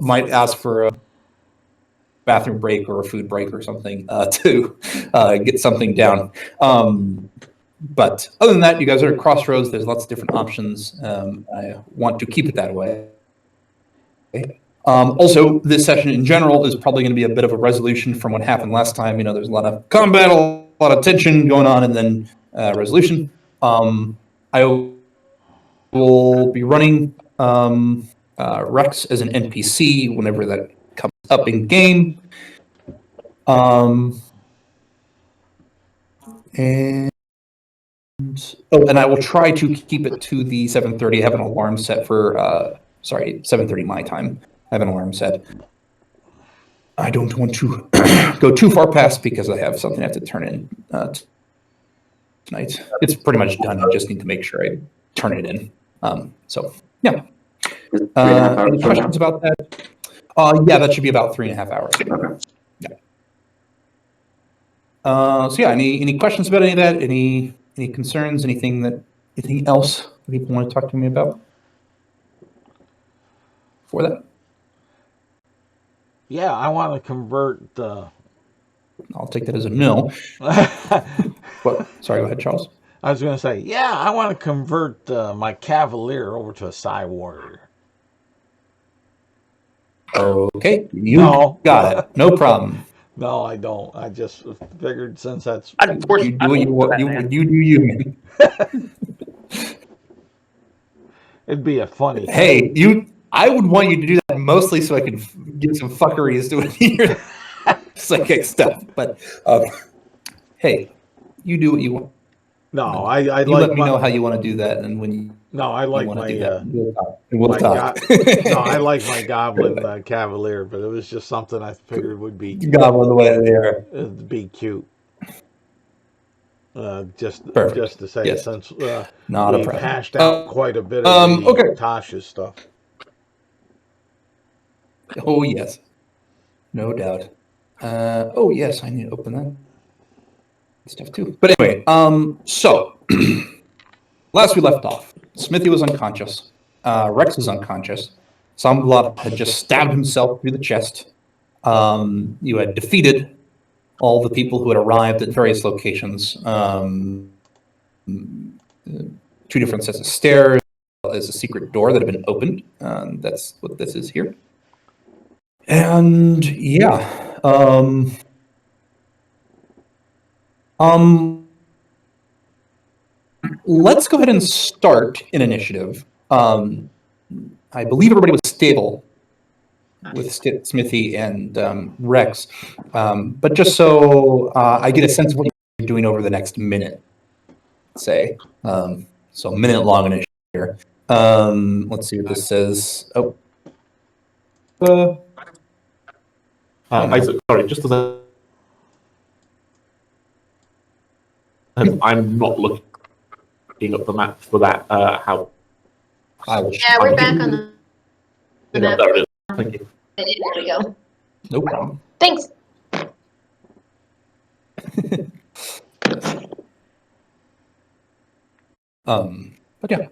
might ask for a bathroom break or a food break or something to get something down. But other than that, you guys are at crossroads. There's lots of different options. I want to keep it that way. Also, this session in general is probably going to be a bit of a resolution from what happened last time. You know, there's a lot of combat, a lot of tension going on, and then resolution. I will be running Rex as an NPC whenever that comes up in game. And I will try to keep it to the 7:30. I have an alarm set for 7:30 my time. I have an alarm set. I don't want to go too far past because I have something I have to turn in tonight. It's pretty much done. I just need to make sure I turn it in. So yeah. Any questions about that? Yeah, that should be about 3.5 hours. Okay. Yeah. So yeah, any questions about any of that? Any concerns? Anything else that people want to talk to me about for that? Yeah, I want to convert. I'll take that as a no. What? Sorry, go ahead, Charles. I was going to say, yeah, I want to convert my Cavalier over to a Psy Warrior. Okay, you got it. No problem. No, I don't. I just figured since that's... You do you. It'd be a funny... Hey, I would want you to do that mostly so I could get some fuckeries doing your psychic stuff. But hey, you do what you want. No, I like... let me know how you want to do that, and when you... No, I like my... We'll talk. No, I like my Goblin Cavalier, but it was just something I figured would be... Goblin the way they are. It'd be cute. Just to say, yes. Since Not we've a problem. hashed out quite a bit of Tasha's stuff. Oh, yes. No doubt. Oh, yes, I need to open that stuff too. But anyway, so last we left off, Smithy was unconscious. Rex was unconscious. Samblot had just stabbed himself through the chest. You had defeated all the people who had arrived at various locations. 2 different sets of stairs. There's a secret door that had been opened. That's what this is here. And yeah, let's go ahead and start an initiative. I believe everybody was stable with Smithy and Rex, but just so I get a sense of what you're doing over the next minute, say. So a minute long initiative here. Let's see what this says. Isaac, sorry, just as I'm not looking up the map for that. How? Yeah, we're back on the map. There it is. Thank you. There we go. No problem. Thanks. But yeah.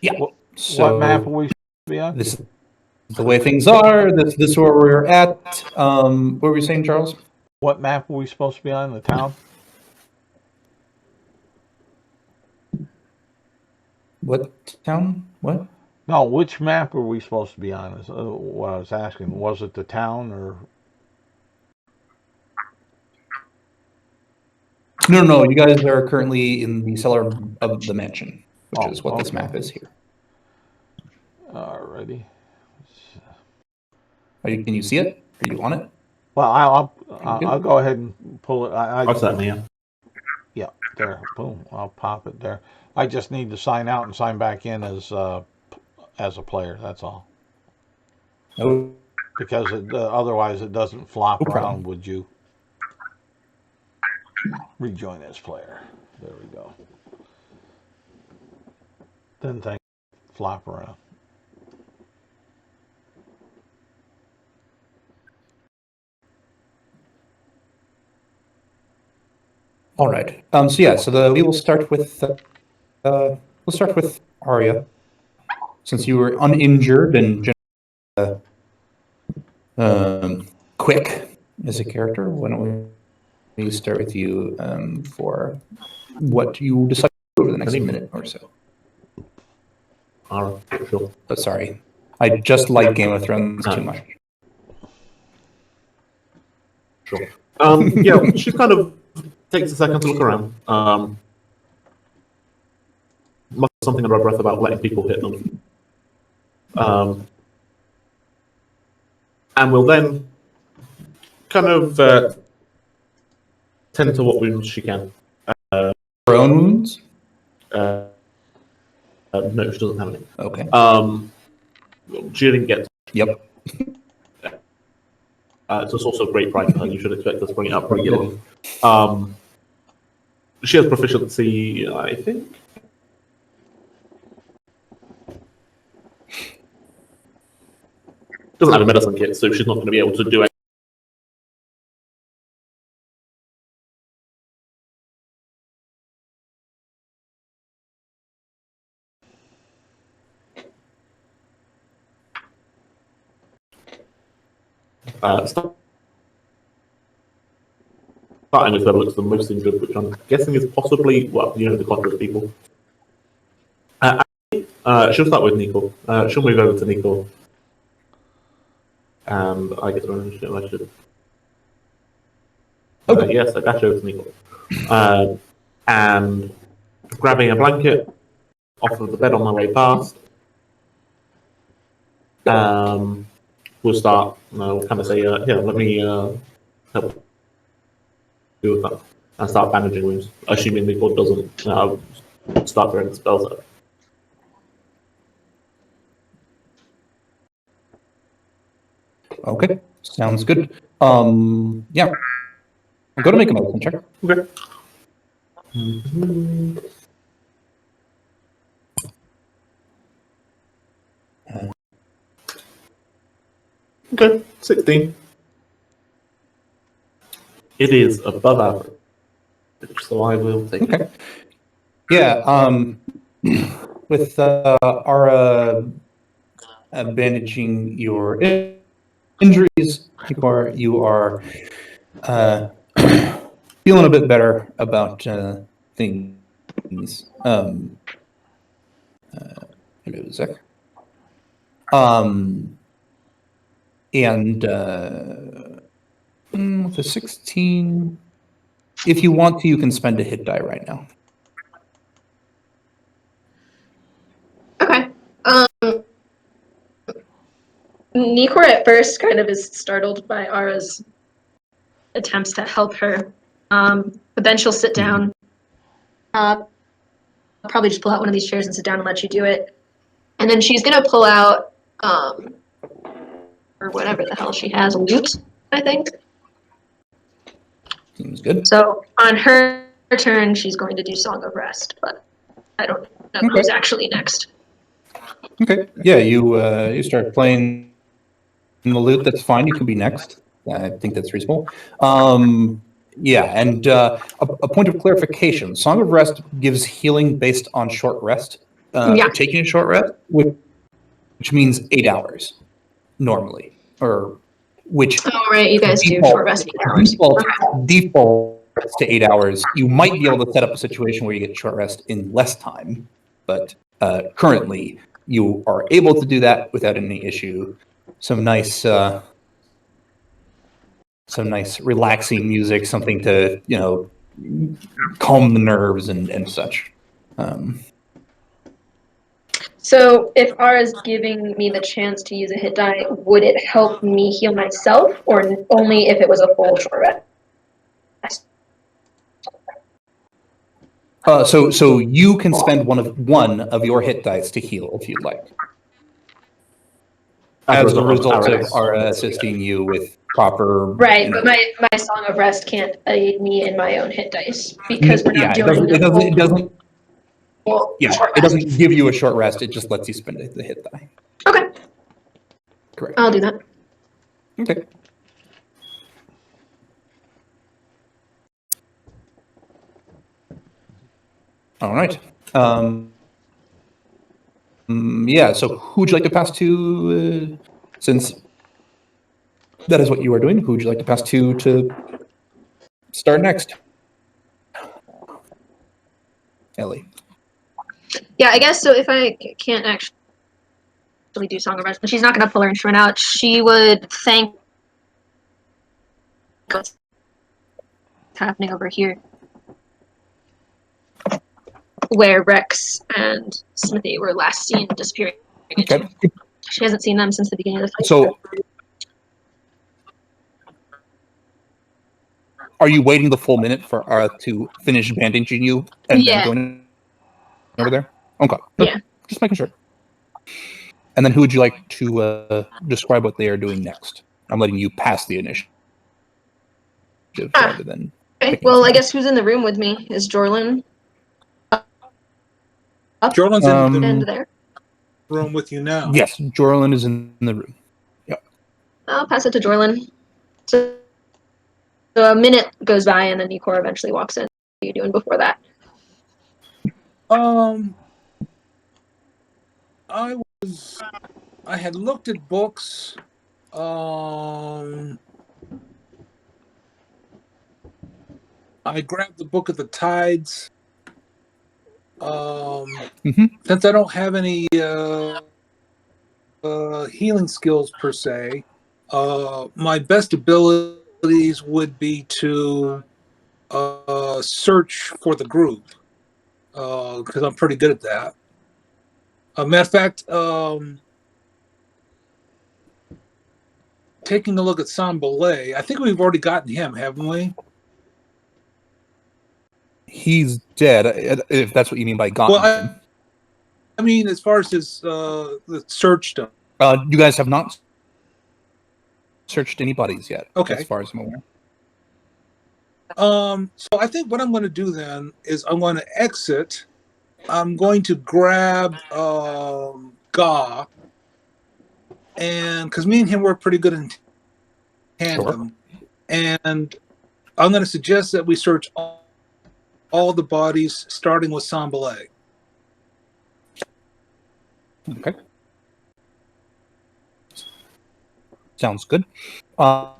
Yeah. So what map are we be on? This is the way things are. This is where we're at. What were you saying, Charles? What map are we supposed to be on? The town? What town? What? No, which map are we supposed to be on? Is what I was asking. Was it the town or? No. You guys are currently in the cellar of the mansion, which is what this map is here. Alrighty. Can you see it? Are you on it? Well, I'll go ahead and pull it. I certainly am. Yeah, there. Boom. I'll pop it there. I just need to sign out and sign back in as a player. That's all. No. Because otherwise it doesn't flop around. Would you rejoin as player? There we go. Then things flop around. All right. So yeah. So we will start with we'll start with Arya. since you were uninjured and quick as a character, why don't we start with you for what you decide over the next minute or so? All right, sure. Oh, sorry. I just like Game of Thrones too much. Sure. Yeah, she kind of takes a second to look around. Mutters something under her breath about letting people hit them. And will then kind of tend to what wounds she can. Her own wounds? No, she doesn't have any. Okay. She didn't get. Yep. So it's also great pride for her. You should expect us to bring it up regularly. She has proficiency, I think. Doesn't have a medicine kit, so she's not going to be able to do it. Starting with whoever looks the most injured, which I'm guessing is possibly, well, you know, the Conqueror's people. She'll start with Nico. She'll move over to Nico. And I guess I should. Yes, I dash over to Nico. And grabbing a blanket off of the bed on my way past, we'll start. We'll kind of say, "Yeah, let me help do with that," and start bandaging wounds. Assuming Nico doesn't start throwing spells at her. Okay. Sounds good. Yeah. I'm going to make a medicine check. Okay. Okay, 16. It is above average, so I will take it. Okay. Yeah. With our bandaging your injuries, you are feeling a bit better about things. Hello, Zach. And with the 16, if you want to, you can spend a hit die right now. Okay. Nikor at first kind of is startled by Ara's attempts to help her, but then she'll sit down. Probably just pull out one of these chairs and sit down and let you do it. And then she's gonna pull out, or whatever the hell she has, a lute, I think. Seems good. So on her turn, she's going to do Song of Rest, but I don't know who's actually next. Okay. Yeah, you start playing the lute. That's fine. You can be next. I think that's reasonable. Yeah, and a point of clarification: Song of Rest gives healing based on short rest. Taking a short rest, which means 8 hours normally, or which. Oh right, you guys do short rest 8 hours. Default to 8 hours. You might be able to set up a situation where you get short rest in less time, but currently you are able to do that without any issue. Some nice relaxing music, something to calm the nerves and such. So if Ara's giving me the chance to use a hit die, would it help me heal myself, or only if it was a full short rest? So you can spend one of your hit dice to heal if you'd like. As a result of Ara assisting you with proper. Right, but my Song of Rest can't aid me in my own hit dice because we're not doing it doesn't. Yeah, it doesn't give you a short rest. It just lets you spend the hit die. Okay. Correct. I'll do that. Okay. All right. Yeah, so who would you like to pass to, since that is what you are doing, who would you like to pass to start next? Ellie. Yeah, I guess so. If I can't actually do Song of Rest, she's not going to pull her instrument out. She would thank what's happening over here, where Rex and Smithy were last seen disappearing. Okay. She hasn't seen them since the beginning of the fight. So, are you waiting the full minute for to finish bandaging you and Yeah. then going over there? Okay. Yeah. Just making sure. And then who would you like to describe what they are doing next? I'm letting you pass the initiative rather than. Okay, well, I guess who's in the room with me is Jorlin. Jorlin's in the And there. room with you now. Yes, Jorlin is in the room. I'll pass it to Jorlin. So a minute goes by, and then Nikor eventually walks in. What are you doing before that? I had looked at books. I grabbed the Book of the Tides. Since I don't have any healing skills per se, my best abilities would be to search for the group, because I'm pretty good at that. Matter of fact, taking a look at Sambalay, I think we've already gotten him, haven't we? He's dead, if that's what you mean by gotten him. I mean, as far as his the search stuff. You guys have not searched any bodies yet, Okay. as far as I'm aware. So I think what I'm going to do then is I'm going to exit. I'm going to grab Ga, and because me and him work pretty good in tandem, and I'm going to suggest that we search all the bodies, starting with Sambalay. Okay. Sounds good. I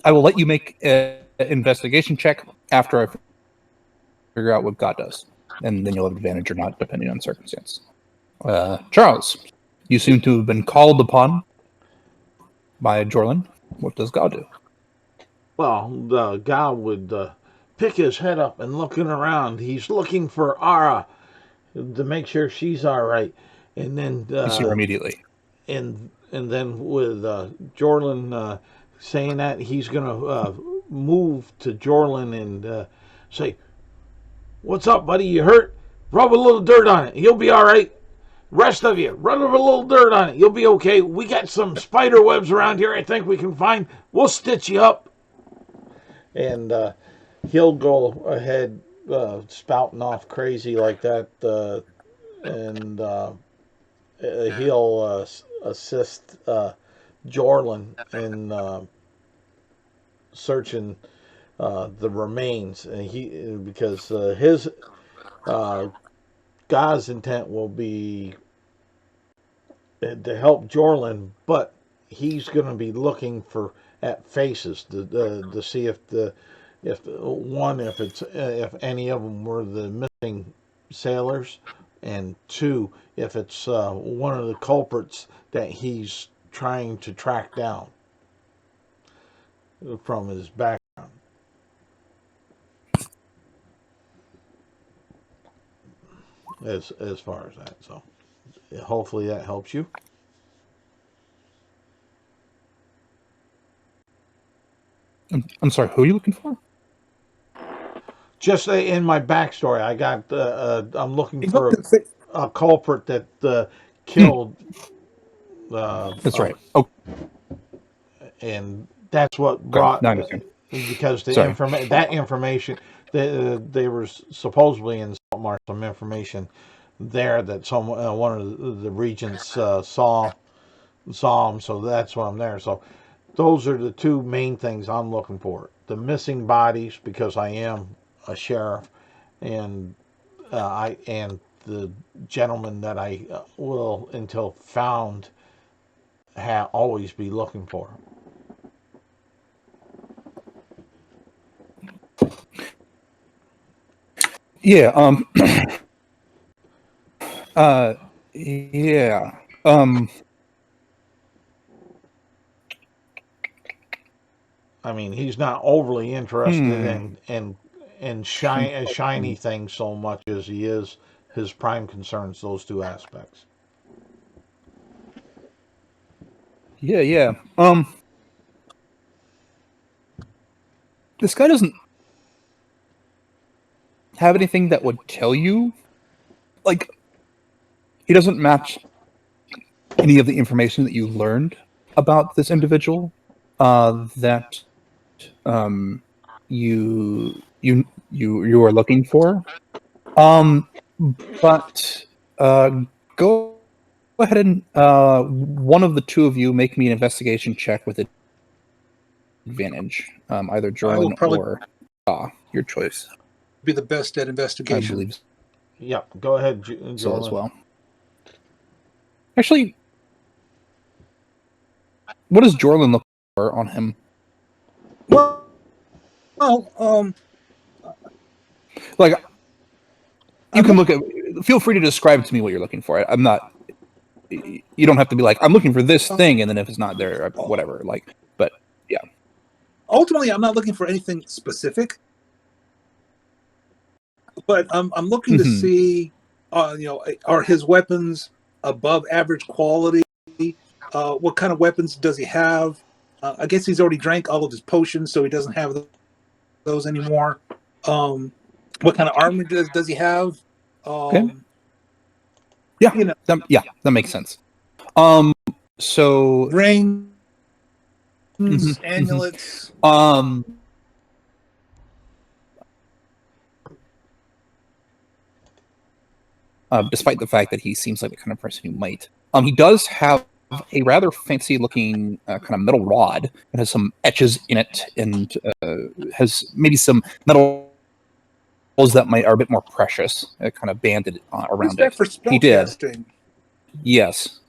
will let you make an investigation check after I figure out what God does. And then you'll have advantage or not, depending on circumstance. Charles, you seem to have been called upon by Jorlin. What does God do? Well, the guy would pick his head up and looking around. He's looking for Ara to make sure she's all right. And then You see her immediately. And then with Jorlin saying that, he's going to move to Jorlin and say, "What's up, buddy? You hurt? Rub a little dirt on it. You'll be all right. Rest of you, rub a little dirt on it. You'll be okay. We got some spider webs around here I think we can find. We'll stitch you up." And he'll go ahead spouting off crazy like that, and he'll assist Jorlin in searching the remains, and because his God's intent will be to help Jorlin, but he's going to be looking at faces to see if any of them were the missing sailors, and two, if it's one of the culprits that he's trying to track down from his background. As far as that, so hopefully that helps you. I'm sorry, who are you looking for? Just in my backstory, I got. I'm looking for a culprit that killed. That's right. Oh, and that's what brought. Because that information, they were supposedly in Saltmarsh, some information there that one of the regents saw them. So that's why I'm there. So those are the two main things I'm looking for: the missing bodies, because I am a sheriff, and the gentleman that I will, until found, always be looking for. Yeah. Yeah. I mean, he's not overly interested Hmm. in shiny things so much as he is his prime concerns, those two aspects. Yeah. This guy doesn't have anything that would tell you, like, he doesn't match any of the information that you learned about this individual that you are looking for. But go ahead and one of the two of you make me an investigation check with advantage. Either I will Jorlin probably or your choice. be the best at I investigation. believe Yep, go ahead, so as Jorlin. well. Actually, what does Jorlin look for on him? Well, Like, you I'm can look at. Feel free to describe to me what you're looking for. I'm not. You don't have to be like, I'm looking for this thing, and then if it's not there, whatever. Like, but yeah. ultimately, I'm not looking for anything specific, but I'm looking to Mhm. see, are his weapons above average quality? What kind of weapons does he have? I guess he's already drank all of his potions, so he doesn't have those anymore. What kind of armor does he have? Okay. Yeah, You know, that makes sense. So rings, mhm. amulets. Despite the fact that he seems like the kind of person who might, he does have a rather fancy-looking kind of metal rod that has some etches in it, and has maybe some metals that are a bit more precious, kind of banded What's around that it. for spell He did, casting? yes.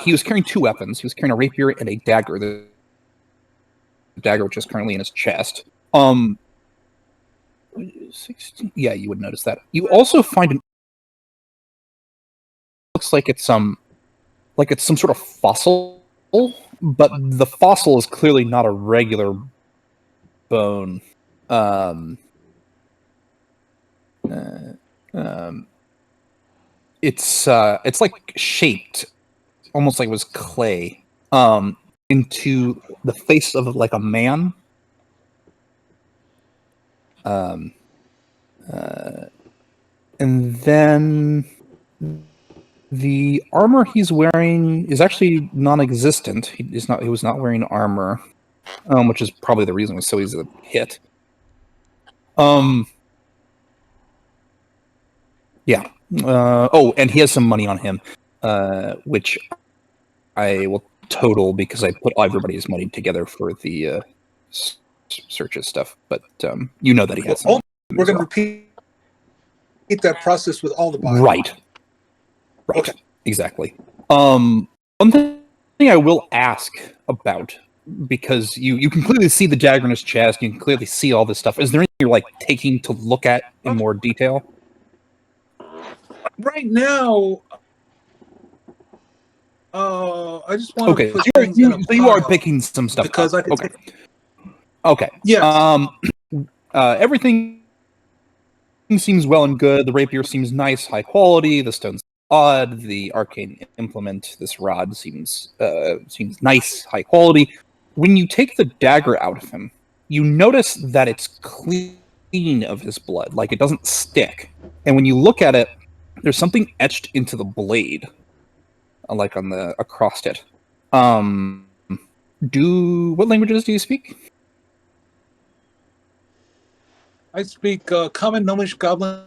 He was carrying two weapons. He was carrying a rapier and a dagger. The dagger, which is currently in his chest. 16, yeah, you would notice that. You also find an looks like it's some sort of fossil, but the fossil is clearly not a regular bone. It's like shaped almost like it was clay into the face of like a man. And then the armor he's wearing is actually non-existent. He was not wearing armor, which is probably the reason it was so easy to hit. Yeah. And he has some money on him, which I will total because I put everybody's money together for the searches stuff. But you know that he has some. We're going to repeat that process with all the bodies. Right. Okay. Exactly. One thing I will ask about, because you can clearly see the dagger in his chest, you can clearly see all this stuff. Is there anything you're like taking to look at in more detail? Right now, I just want to Okay, put so things in a you are pile picking some stuff because up. I can Okay. take. Okay. Yes. Everything seems well and good. The rapier seems nice, high quality. The stone's odd. The arcane implement, this rod, seems nice, high quality. When you take the dagger out of him, you notice that it's clean of his blood, like it doesn't stick. And when you look at it, there's something etched into the blade, like on the across it. What languages do you speak? I speak Common, Gnomish, Goblin,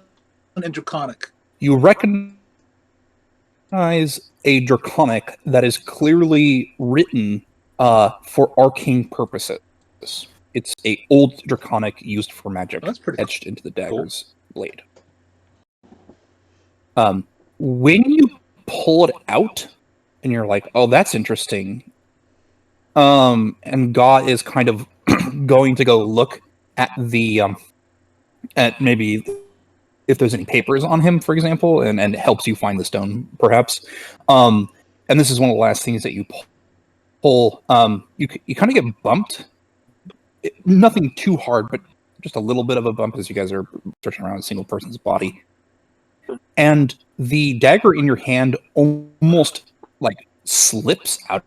and Draconic. You recognize a Draconic that is clearly written for arcane purposes. It's a old draconic used for magic, That's pretty etched into the dagger's blade. When you pull it out, and you're like, "Oh, that's interesting," and Gaw is kind of going to go look at the at maybe if there's any papers on him, for example, and helps you find the stone, perhaps. And this is one of the last things that you pull. You kind of get bumped. Nothing too hard, but just a little bit of a bump as you guys are searching around a single person's body. And the dagger in your hand almost like slips out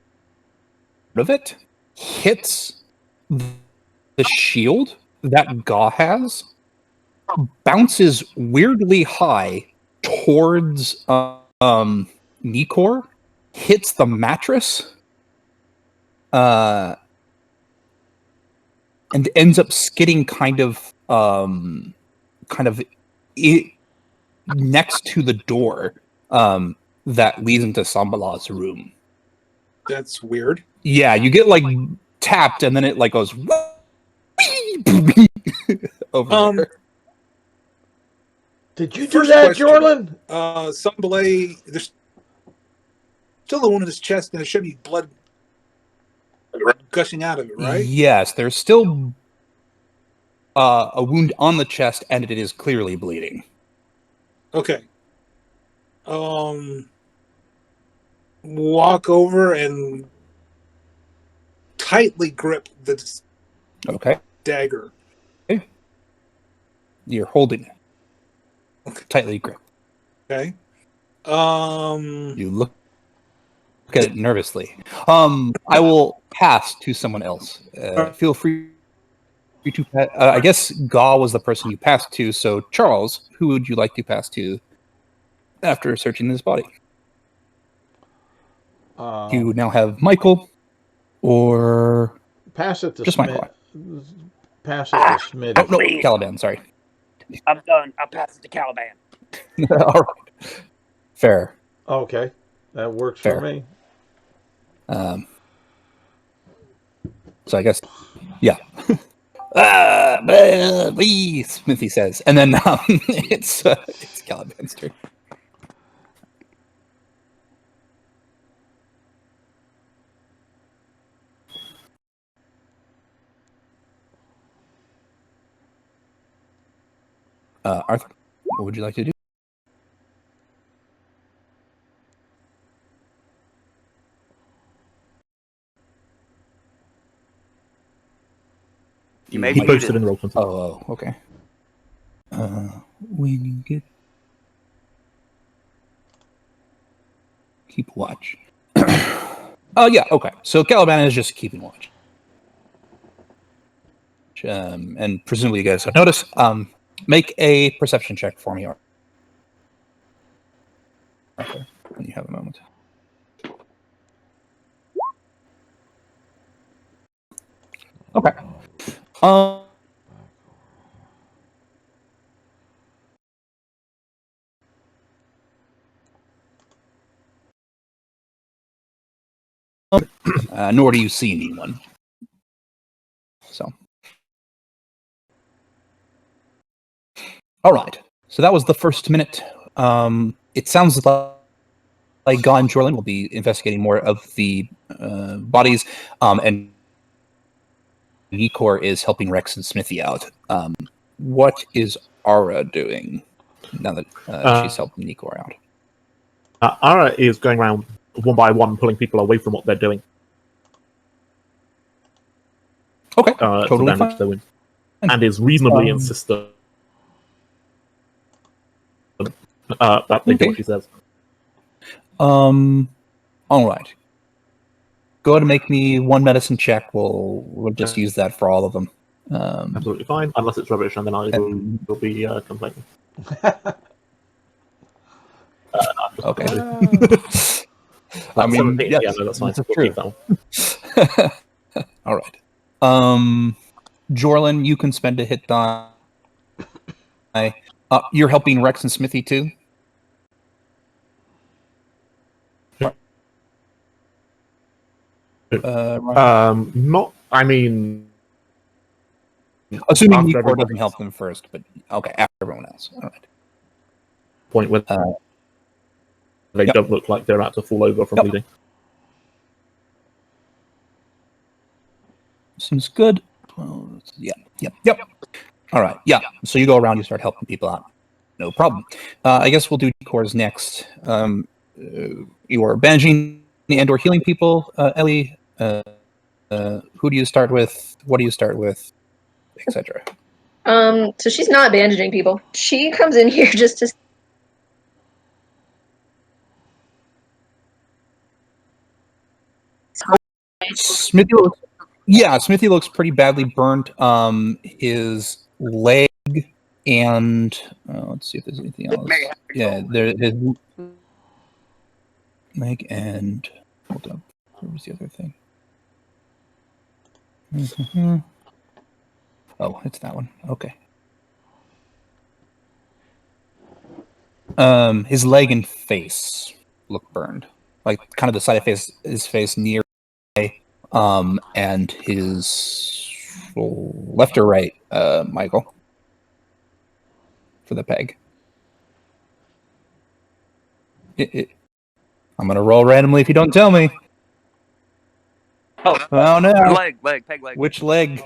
of it, hits the shield that Gaw has, bounces weirdly high towards Nikor, hits the mattress, and ends up skidding kind of next to the door that leads into Sambala's room. That's weird. Yeah, you get like tapped, and then it like goes over there. Did you do First that, question. Jorlin? Sambale, there's still a wound in his chest, and there should be blood gushing out of it, right? Yes, there's still a wound on the chest, and it is clearly bleeding. Okay. Walk over and tightly grip the Okay, dagger. you're holding it Okay. tightly gripped. Okay. You look at it nervously. I will pass to someone else. Feel free to. I guess Gaw was the person you passed to. So Charles, who would you like to pass to after searching this body? You now have Michael, or Pass it to just Smith. Michael. Pass it to Smith. Oh no, Caliban. Sorry. I'm done. I'll pass it to Caliban. All right. Fair. Okay, that works Fair. for me. So I guess, yeah. Smithy says, and then it's Caliban's turn. Arthur, what would you like to do? You may He be posted muted. in roll 20. Oh, okay. When you get keep watch. Oh yeah, okay. So Caliban is just keeping watch. And presumably you guys have noticed. Make a perception check for me, Arthur, when you have a moment. Okay. Nor do you see anyone. So. All right. So that was the first minute. It sounds like Gaw and Jorlin will be investigating more of the bodies, and Nikor is helping Rex and Smithy out. What is Ara doing now that she's helping Nikor out? Ara is going around one by one, pulling people away from what they're doing. Okay, To totally damage fine. their wounds. And is reasonably insistent that they do what she says. All right. Go ahead and make me one medicine check. We'll just use that for all of them. Absolutely fine, unless it's rubbish, and then I will be complaining. Okay. I mean, yes, yeah, no, that's fine. this is We'll true. keep that one. All right. Jorlin, you can spend a hit die. You're helping Rex and Smithy too? Not. I mean, Assuming after Nikor everybody- doesn't help them first, but okay, after everyone else. All right. point where they Yep. don't look like they're about to fall over from Yep. bleeding. Seems good. Well, yep. All right, yeah. So you go around, you start helping people out. No problem. I guess we'll do decors next. You are bandaging and/or healing people, Ellie. Who do you start with? What do you start with? Etc. So she's not bandaging people. She comes in here just to Smithy looks pretty badly burnt. His leg and let's see if there's anything else. Yeah, there his leg and hold up. Where was the other thing? Oh, it's that one. Okay. His leg and face look burned, like kind of the side of his face near, and his left or right, Michael, for the peg. I'm gonna roll randomly if you don't tell me. Oh, no! Peg leg. Which leg?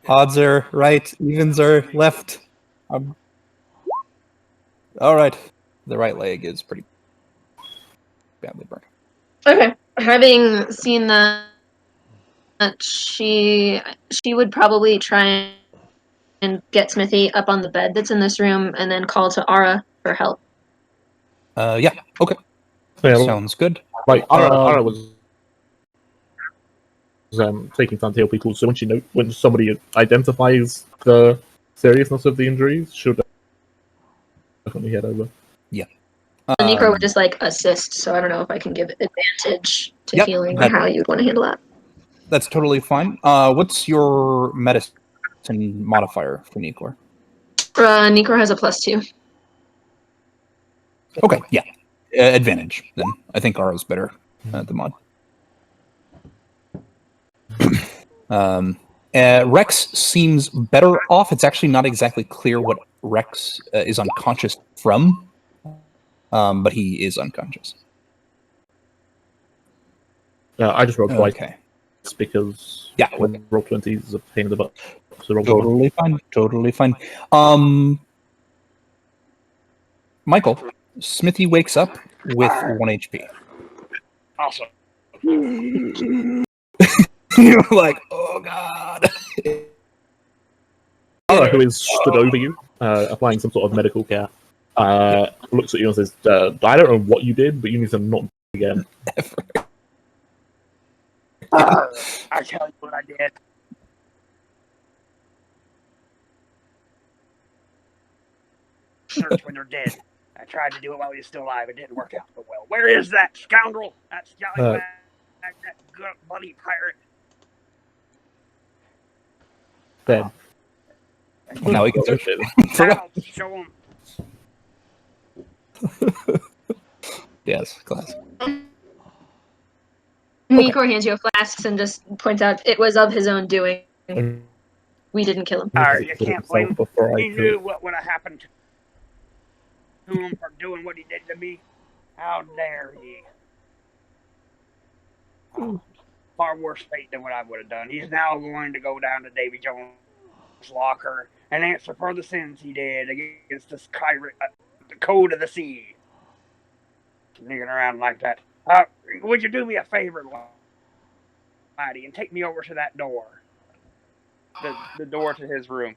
Odds are right, evens are left. All right, the right leg is pretty badly burned. Okay. Having seen that, she would probably try and get Smithy up on the bed that's in this room, and then call to Ara for help. Yeah. Okay. Yeah, Sounds good. like Ara was taking time to heal people. So when somebody identifies the seriousness of the injuries, should definitely head over. Nikor would just like assist, so I don't know if I can give advantage to Yep, healing or that- how you'd want to handle that. That's totally fine. What's your medicine modifier for Nikor? Nikor has a +2. Okay, yeah. Advantage, then. I think Ara's better at the mod. Rex seems better off. It's actually not exactly clear what Rex is unconscious from, but he is unconscious. I just rolled twice Okay. because Yeah, when roll 20 is a pain in the butt. So roll Totally fine. Michael, Smithy wakes up with 1 HP. Awesome. You're like, oh god. Ara, who is stood over you, applying some sort of medical care, looks at you and says, I don't know what you did, but you need to not do it again. I tell you what I did. Search when they're dead. I tried to do it while he was still alive. It didn't work out so well. Where is that scoundrel? That scallywag, that good bloody pirate. Dead. Now we can search it. I'll show him. Yes, class. Nikor hands you a flask and just points out it was of his own doing. We didn't kill him. Alright, you can't blame him. Before I He knew what would have happened to him for doing what he did to me. How dare he? Oh, far worse fate than what I would have done. He's now going to go down to Davy Jones' locker and answer for the sins he did against this the code of the sea. Sneaking around like that. Would you do me a favor, laddie, and take me over to that door? The door to his room.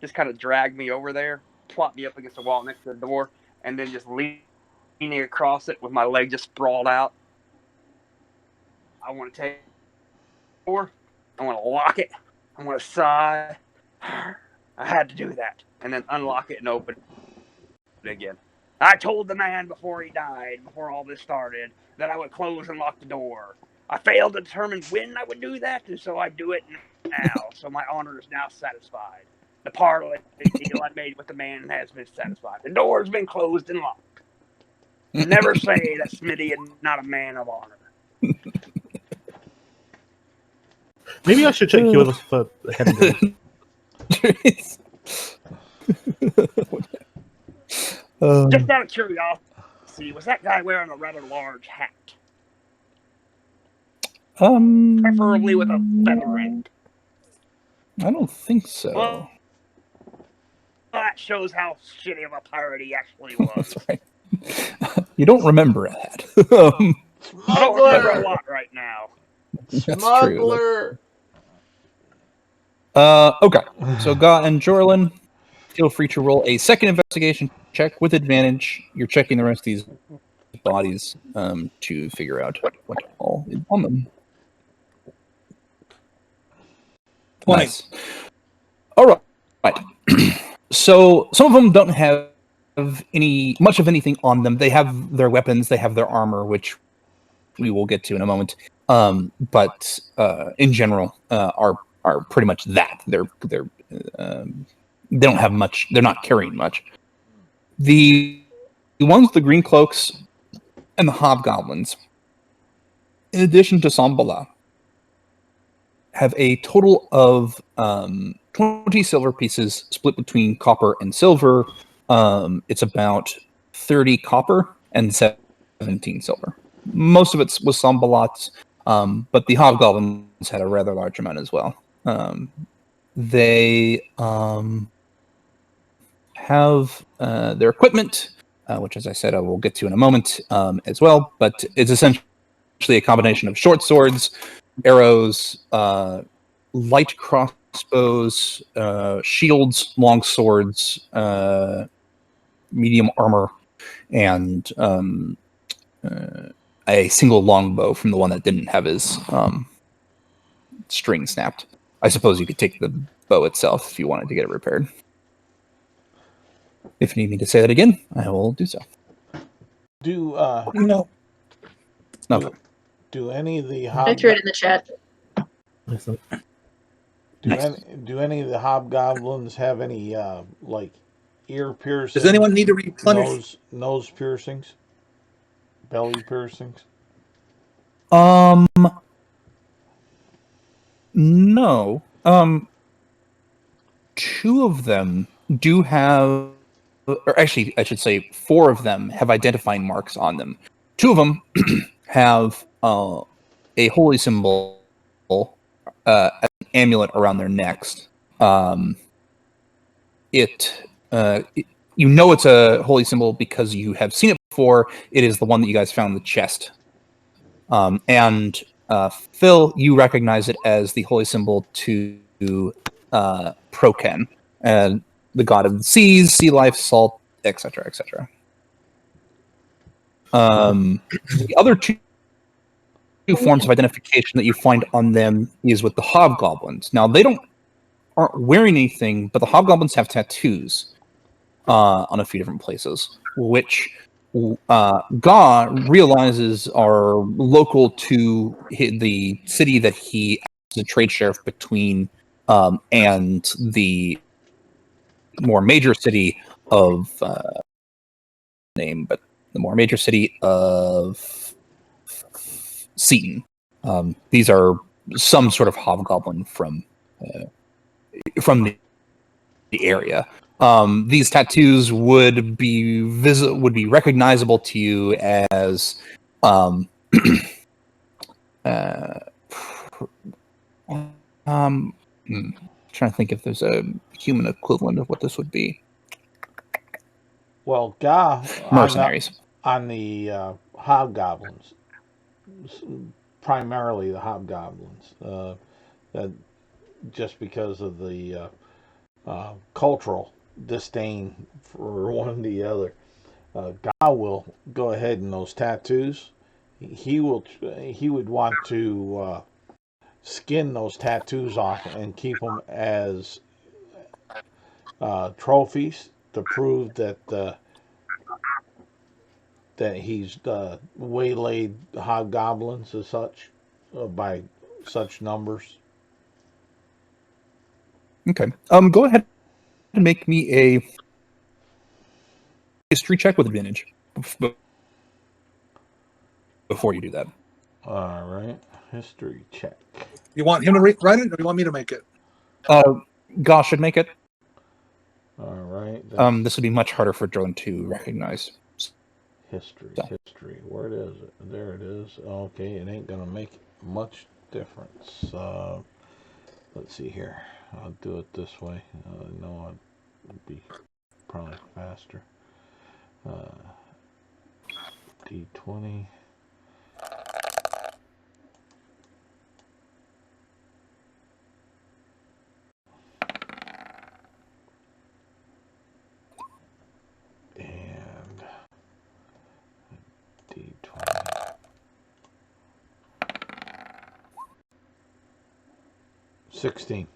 Just kind of drag me over there, plop me up against the wall next to the door, and then just leaning across it with my leg just sprawled out. I want to take the door. I want to lock it. I want to sigh. I had to do that. And then unlock it and open it again. I told the man before he died, before all this started, that I would close and lock the door. I failed to determine when I would do that, and so I do it now. So my honor is now satisfied. The parlay deal I made with the man has been satisfied. The door has been closed and locked. Never say that Smitty is not a man of honor. Maybe I should check you with us for hidden dreams. Just out of curiosity, was that guy wearing a rather large hat? Preferably with a feather end. I don't think so. Well, that shows how shitty of a pirate he actually was. That's right. You don't remember that. I don't remember a lot right now. That's true. Smuggler. Okay. So Ga and Jorlin, feel free to roll a second investigation check with advantage. You're checking the rest of these bodies to figure out what all is on them. 20. Nice. All right. So some of them don't have much of anything on them. They have their weapons, they have their armor, which we will get to in a moment. But in general, are pretty much that. They don't have much. They're not carrying much. The ones with the green cloaks and the hobgoblins, in addition to Sambala, have a total of 20 silver pieces split between copper and silver. It's about 30 copper and 17 silver. Most of it was Sambalat's, but the hobgoblins had a rather large amount as well. They have their equipment, which, as I said, I will get to in a moment as well, but it's essentially a combination of short swords, arrows, light crossbows, shields, long swords, medium armor, and a single longbow from the one that didn't have his string snapped. I suppose you could take the bow itself if you wanted to get it repaired. If you need me to say that again, I will do so. No. Okay. Do any of the I threw it in the chat. do any of the hobgoblins have any like ear piercings? Does anyone need to replenish? Nose piercings, belly piercings? No. Two of them do have, or actually, I should say, 4 of them have identifying marks on them. 2 of them have a holy symbol, an amulet around their necks. You know it's a holy symbol because you have seen it before. It is the one that you guys found in the chest. And Phil, you recognize it as the holy symbol to Proken, the god of the seas, sea life, salt, etc., etc. The other two forms of identification that you find on them is with the hobgoblins. Now they aren't wearing anything, but the hobgoblins have tattoos on a few different places, which Ga realizes are local to the city that he is a trade sheriff between, and the more major city of the more major city of Seaton. These are some sort of hobgoblin from the area. These tattoos would be recognizable to you as trying to think if there's a human equivalent of what this would be. Well, Ga Mercenaries. on the hobgoblins, primarily the hobgoblins, that just because of the cultural disdain for one and the other. Ga will go ahead in those tattoos. He would want to skin those tattoos off and keep them as trophies to prove that he's waylaid hobgoblins as such by such numbers. Okay. Go ahead and make me a history check with advantage before you do that. All right. History check. You want him to write it, or you want me to make it? Gosh should make it. All right. This would be much harder for Jordan to recognize. History. So. History. Where is it? There it is. Okay, it ain't gonna make much difference. Let's see here. I'll do it this way. No, it'd be probably faster. D20. And D20. 16.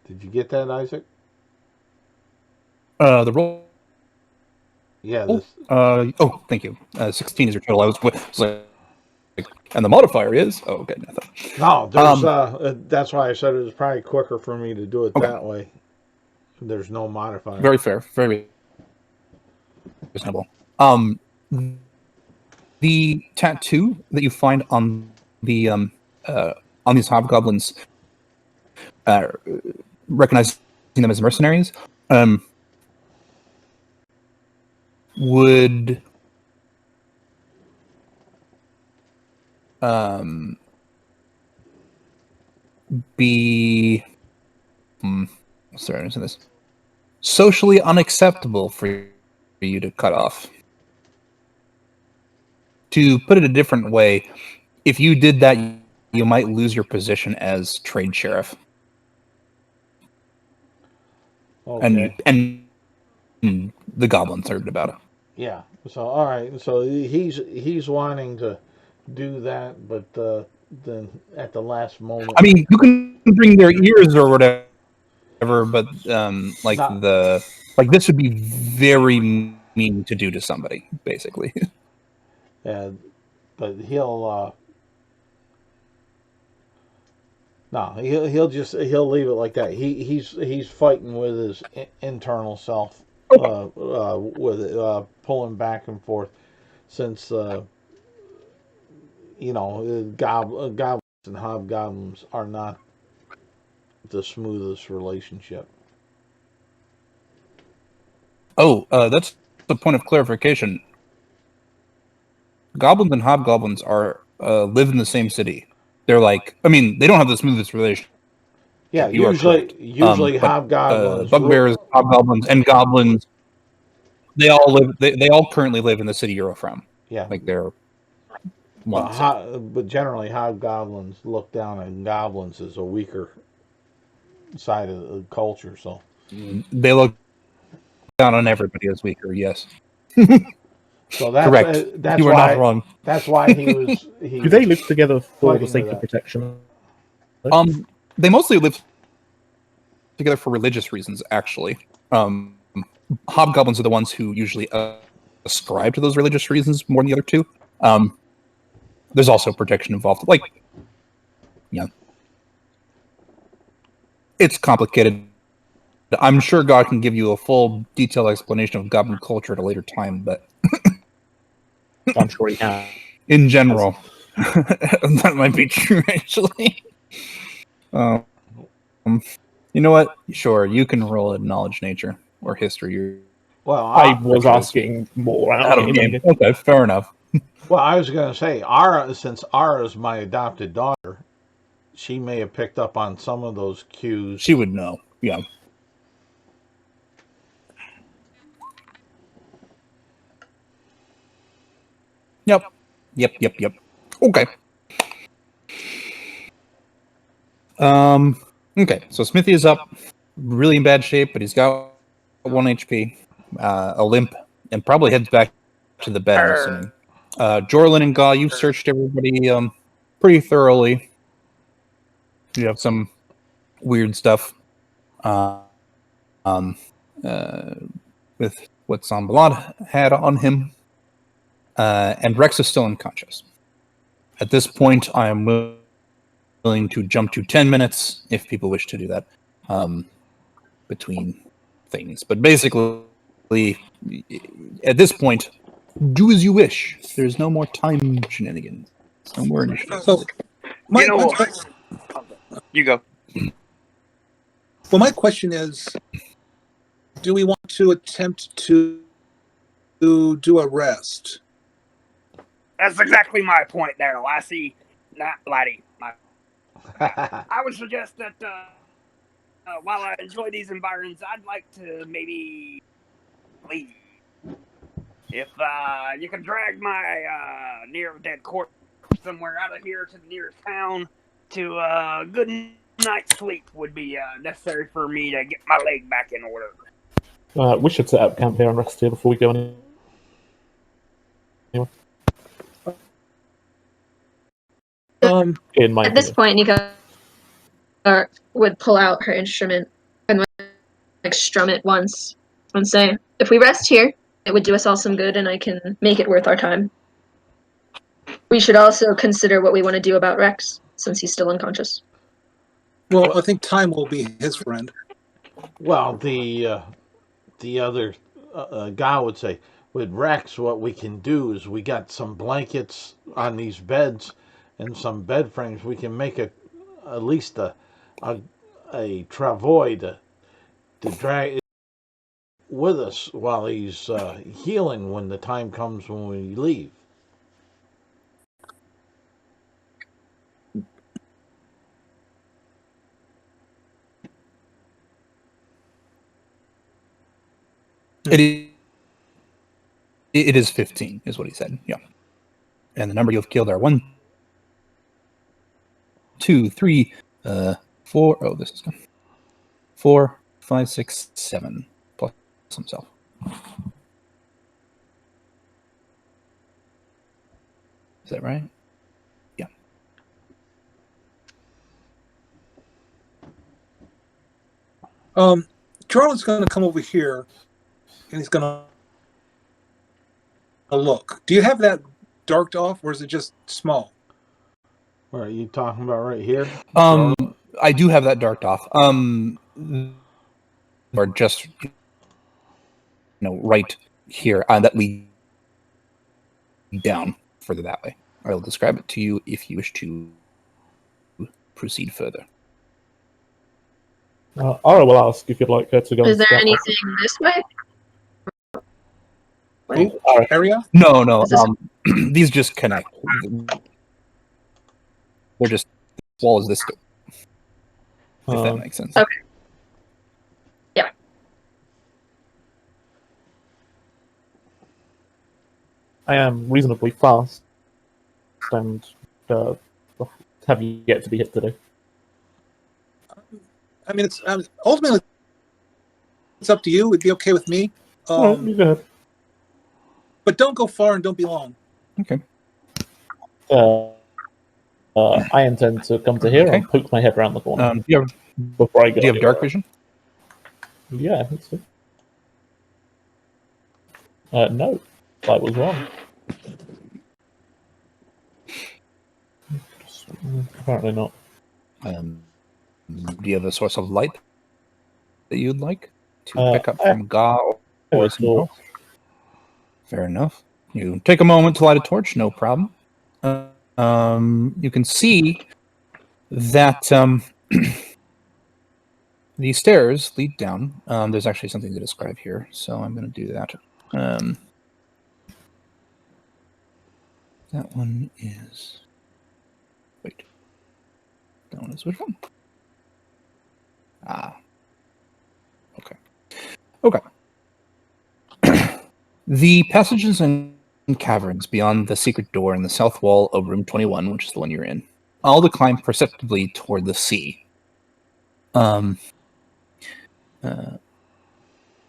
Did you get that, Isaac? The roll. Yeah. This. Oh, thank you. 16 is your total. I was like, and the modifier is. Oh, okay, nothing. No, there's. That's why I said it was probably quicker for me to do it that way. There's no modifier. Very fair. Very reasonable. The tattoo that you find on the on these hobgoblins, recognizing them as mercenaries, would be sorry, this socially unacceptable for you to cut off. To put it a different way, if you did that, you might lose your position as trade sheriff. Okay. And the goblins heard about it. Yeah. So all right. So he's wanting to do that, but then at the last moment. I mean, you can bring their ears or whatever, but this would be very mean to do to somebody, basically. Yeah, but he'll he'll leave it like that. He's fighting with his internal self, with pulling back and forth, since goblins and hobgoblins are not the smoothest relationship. Oh, that's the point of clarification. Goblins and hobgoblins are live in the same city. They're like, I mean, they don't have the smoothest relationship. Yeah, You usually hobgoblins, bugbears, hobgoblins, and goblins. They all live. They all currently live in the city you're from. Yeah, like they're. But generally, hobgoblins look down on goblins as a weaker side of the culture. So they look down on everybody as weaker. Yes. So that's correct. That's you are why, not wrong. That's why he was. Do they live together for the sake of protection? They mostly live together for religious reasons. Actually, hobgoblins are the ones who usually ascribe to those religious reasons more than the other two. There's also protection involved. Like, yeah, it's complicated. I'm sure God can give you a full, detailed explanation of goblin culture at a later time, but I'm sure he can. In general, that might be true. Actually, you know what? Sure, you can roll a knowledge, nature, or history. Well, I was asking more out of game. Okay, fair enough. Well, I was going to say, since Ara is my adopted daughter, she may have picked up on some of those cues. She would know. Yeah. Yep. Okay. Okay, so Smithy is up, really in bad shape, but he's got 1 HP, a limp, and probably heads back to the bed, I'm assuming. Jorlin and Gaw, you've searched everybody pretty thoroughly. You have some weird stuff with what Zambalad had on him, and Rex is still unconscious. At this point, I am willing to jump to 10 minutes if people wish to do that between things. But basically, at this point, do as you wish. There's no more time shenanigans. No more initiative. So, my You go. well, my question is, do we want to attempt to do a rest? That's exactly my point there, Lassie. Not Laddie. I would suggest that while I enjoy these environs, I'd like to maybe leave. If you can drag my near dead corpse somewhere out of here to the nearest town to a good night's sleep would be necessary for me to get my leg back in order. We should set up camp here and rest here before we go anywhere. In my At this point, Nika would pull out her instrument and like strum it once and say, "If we rest here, it would do us all some good, and I can make it worth our time. We should also consider what we want to do about Rex, since he's still unconscious." Well, I think time will be his friend. Well, the other guy would say, with Rex, what we can do is we got some blankets on these beds and some bed frames. We can make at least a travois to drag with us while he's healing when the time comes when we leave. It is 15, is what he said. Yeah. And the number you've killed are 1, 2, 3, 4. Oh, this is good. 4, 5, 6, 7. Plus himself. Is that right? Yeah. Charlie's going to come over here, and he's going to look. Do you have that darked off, or is it just small? What are you talking about right here? I do have that darked off. Or just right here that lead down further that way. I'll describe it to you if you wish to proceed further. Ara will ask if you'd like her to go. Is there and anything this way? Ooh, area? No. Is this- These just connect. They're just wall as this door, if that makes sense. Okay. Yeah. I am reasonably fast and have yet to be hit today. I mean, it's ultimately it's up to you. It'd be okay with me. Alright, you go ahead. But don't go far and don't be long. Okay. I intend to come to here Okay. and poke my head around the corner Do you before I go. have dark vision? Yeah, I think so. No, I was wrong. Apparently not. Do you have a source of light that you'd like to pick up I- from Ga I or was something told. else? Fair enough. You take a moment to light a torch, no problem. You can see that the stairs lead down. There's actually something to describe here, so I'm going to do that. That one is... Wait. That one is which one? Ah. Okay. The passages and caverns beyond the secret door in the south wall of room 21, which is the one you're in, all decline perceptibly toward the sea.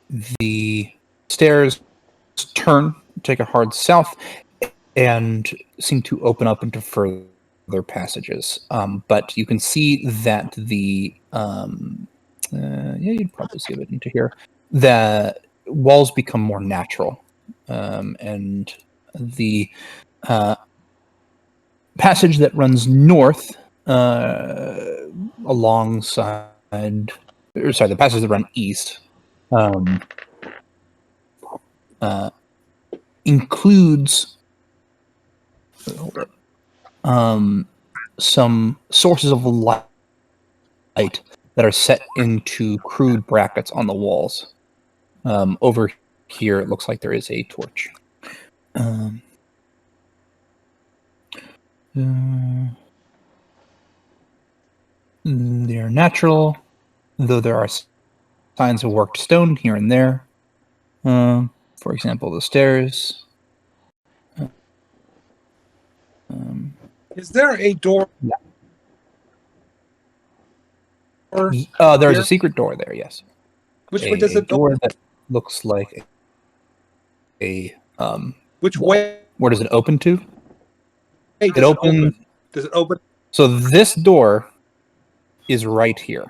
The stairs turn, take a hard south, and seem to open up into further passages. But you can see that the... yeah, you'd probably see it into here. walls become more natural, and the passage that runs north alongside, or sorry, the passage that run east includes some sources of light that are set into crude brackets on the walls. Over here, it looks like there is a torch. They're natural, though there are signs of worked stone here and there. For example, the stairs. Is there a door? Yeah. Or There's here? a secret door there, yes. Which way does a it door open? that looks like a Which wall. way? Where does it open to? Hey, does it open- open? Does it open? So this door is right here.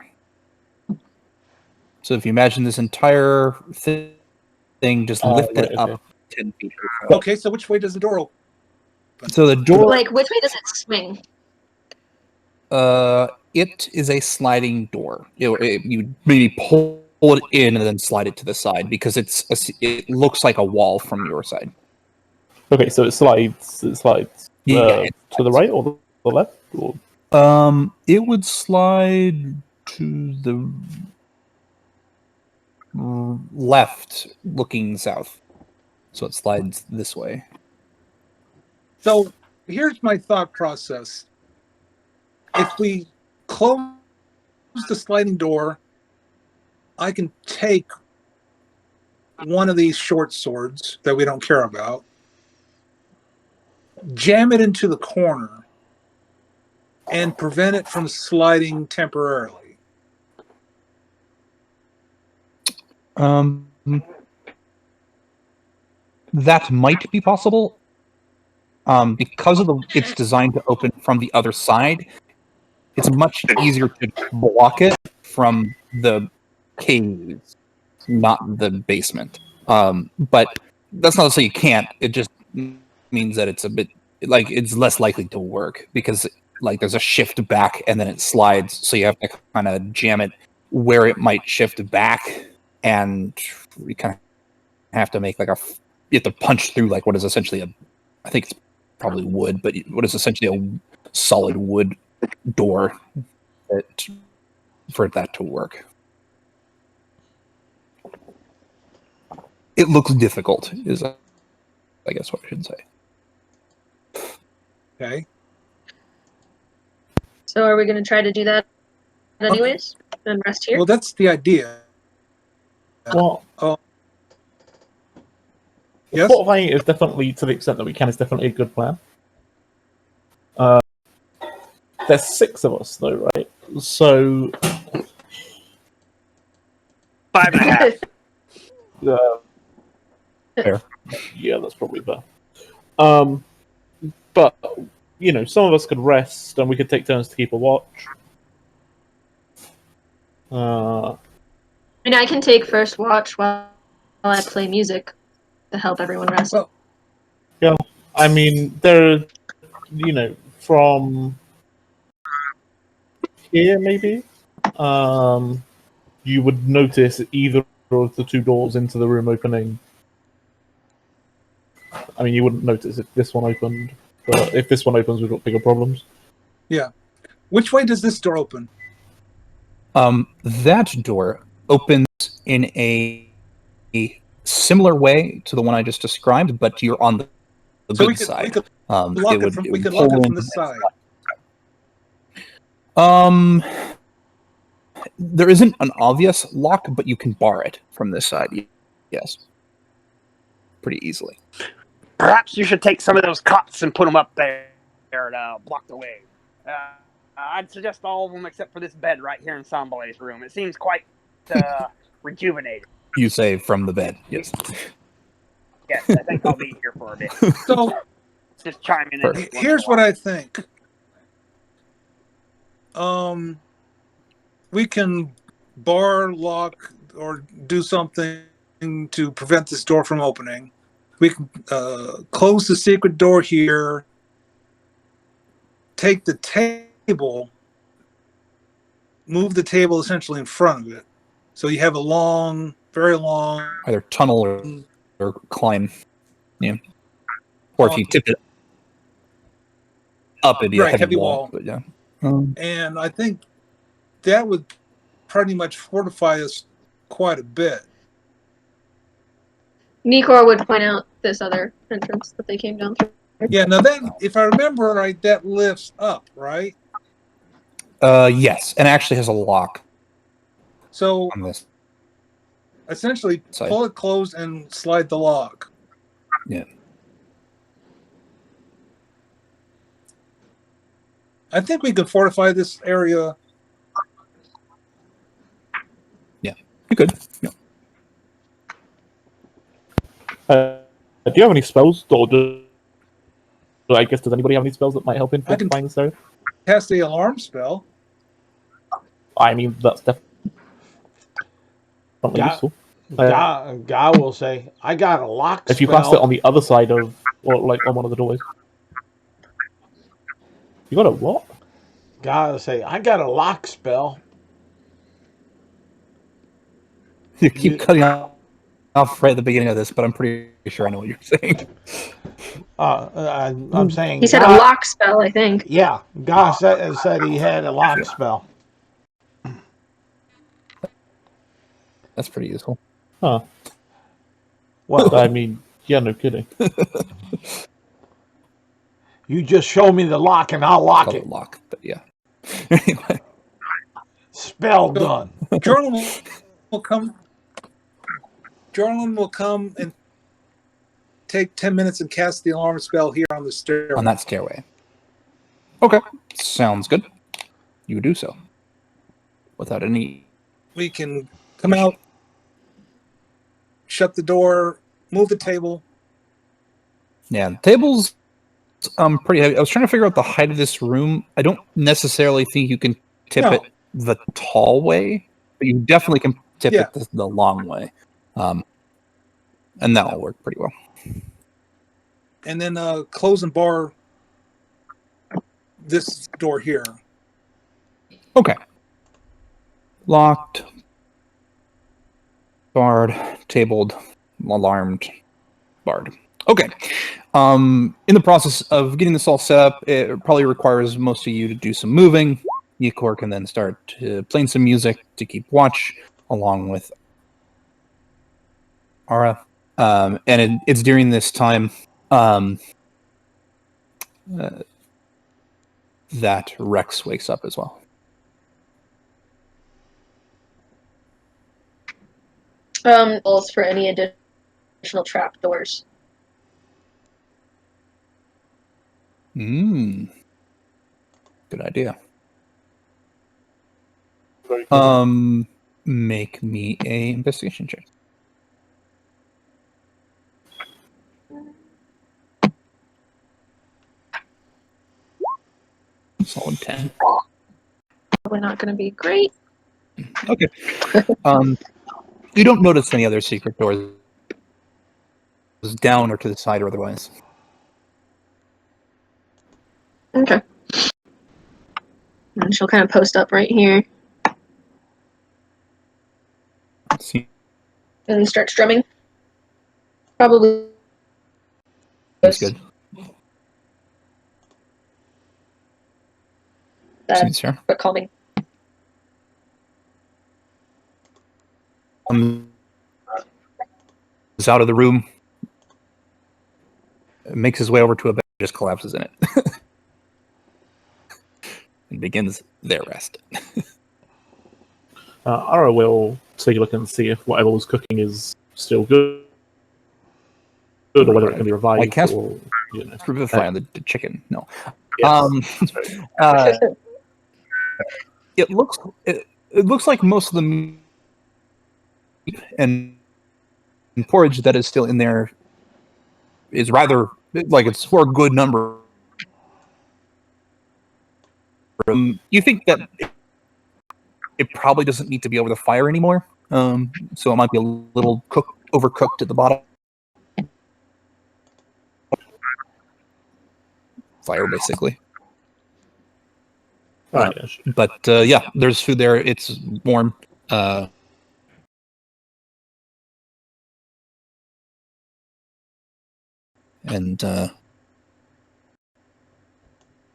So if you imagine this entire thing just lifted right, up okay. 10 feet. Okay, so which way does the door open? So the door, Like, which way does it swing? it is a sliding door. You maybe pull it in and then slide it to the side because it looks like a wall from your side. Okay, so it slides. Yeah, it to the right or the left? Or... It would slide to the left, looking south. So it slides this way. So here's my thought process. If we close the sliding door, I can take one of these short swords that we don't care about, jam it into the corner, and prevent it from sliding temporarily. That might be possible. Because of it's designed to open from the other side, it's much easier to block it from the caves, not the basement. But that's not to say you can't. It just means that it's a bit like it's less likely to work because like there's a shift back and then it slides, so you have to kind of jam it where it might shift back, and you kind of have to make like you have to punch through like what is essentially I think it's probably wood, but what is essentially a solid wood door for that to work. It looks difficult, is I guess what I should say. Okay. So are we going to try to do that anyways and rest here? Well, that's the idea. Well, Yes? fortifying is definitely, to the extent that we can, is definitely a good plan. There's 6 of us, though, right? So 5.5. Fair. Yeah, that's probably fair. But you know, some of us could rest, and we could take turns to keep a watch. I mean, I can take first watch while I play music to help everyone rest. Well, I mean, there, you know, from here maybe, you would notice either of the 2 doors into the room opening. I mean, you wouldn't notice if this one opened, but if this one opens, we've got bigger problems. yeah. Which way does this door open? That door opens in a similar way to the one I just described, but you're on the So good we could side. lock it from the side. There isn't an obvious lock, but you can bar it from this side. Yes, pretty easily. Perhaps you should take some of those cots and put them up there to block the way. I'd suggest all of them except for this bed right here in Sambale's room. It seems quite rejuvenated. You say from the bed, yes. Yes, I think I'll be here for a bit. So Just chiming in. Perfect. here's what I think. We can bar, lock, or do something to prevent this door from opening. We can close the secret door here, take the table, move the table essentially in front of it. So you have a long, very long... Either tunnel or climb. Yeah. Or if you tip it up, it'd be a heavy wall. But yeah. And I think that would pretty much fortify us quite a bit. Nikor would point out this other entrance that they came down through. Yeah, now then, if I remember right, that lifts up, right? Yes, and actually has a lock So on this essentially, side. pull it closed and slide the lock. Yeah. I think we could fortify this area. Yeah, you could. Yeah. Do you have any spells? Or I guess, does anybody have any spells that might help in I can fortifying this area? cast the alarm spell. I mean, that's definitely useful. Guy will say, I got a lock If you spell. cast it on the other side of, or like on one of the doorways. You got a what? Guy will say, I got a lock spell. You keep cutting off right at the beginning of this, but I'm pretty sure I know what you're saying. I'm saying... He said a lock spell, I think. Yeah, Guy said he had a lock spell. That's pretty useful. Huh. Well, I mean, yeah, no kidding. you just show me the lock and I'll lock Called it. a lock, but yeah. Anyway. Spell done. Jordan will come. Jordan will come and take 10 minutes and cast the alarm spell here on the stairway. On that stairway. Okay, sounds good. You do so. Without any... We can come out, shut the door, move the table. Yeah, the table's pretty heavy. I was trying to figure out the height of this room. I don't necessarily think you can tip it the tall way, but you definitely can tip it the long way. And that'll work pretty well. And then close and bar this door here. Okay. Locked, barred, tabled, alarmed, barred. Okay. In the process of getting this all set up, it probably requires most of you to do some moving. Nikor can then start playing some music to keep watch, along with Ara. And it's during this time that Rex wakes up as well. Rolls for any additional trap doors. Good idea. Make me a investigation check. Solid 10. Probably not going to be great. Okay. You don't notice any other secret doors down or to the side or otherwise. Okay. And she'll kind of post up right here See, and start strumming. Probably. that's good. Seems fair. But calming. Is out of the room, makes his way over to a bed, just collapses in it, and begins their rest. Ara will take a look and see if whatever was cooking is still good, or whether it can be revived. I cast or, you know. Revivify on the chicken. No. Yes, that's right. It looks like most of the meat and porridge that is still in there is rather like it's for a good number. You think that it probably doesn't need to be over the fire anymore, so it might be a little cooked overcooked at the bottom. Fire, basically. Right. Yeah, sure. But yeah, there's food there. It's warm. And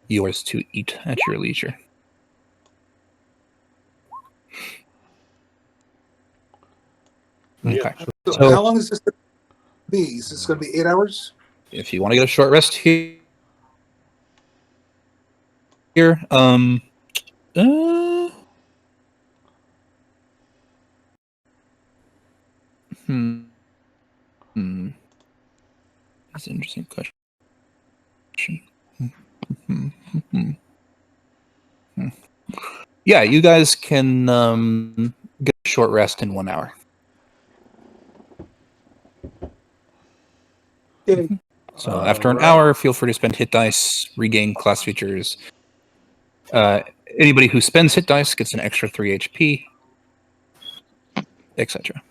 yours to eat at your leisure. Yeah, Okay. sure. So, So- how long is this going to be? Is this going to be 8 hours? If you want to get a short rest here, uh, That's an interesting question. Yeah, you guys can get a short rest in 1 hour. Yeah. So after an Alright. hour, feel free to spend hit dice, regain class features. Anybody who spends hit dice gets an extra 3 HP, etc.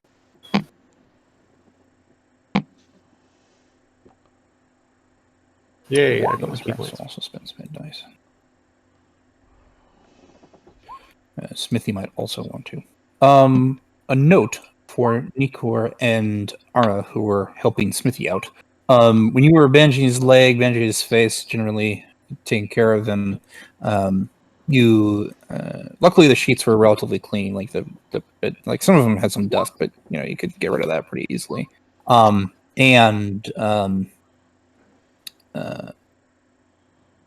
Yeah, I got my key points. Also spend spend dice. Smithy might also want to. A note for Nikor and Ara, who were helping Smithy out. When you were bandaging his leg, bandaging his face, generally taking care of him, you luckily the sheets were relatively clean. Like like some of them had some dust, but you could get rid of that pretty easily.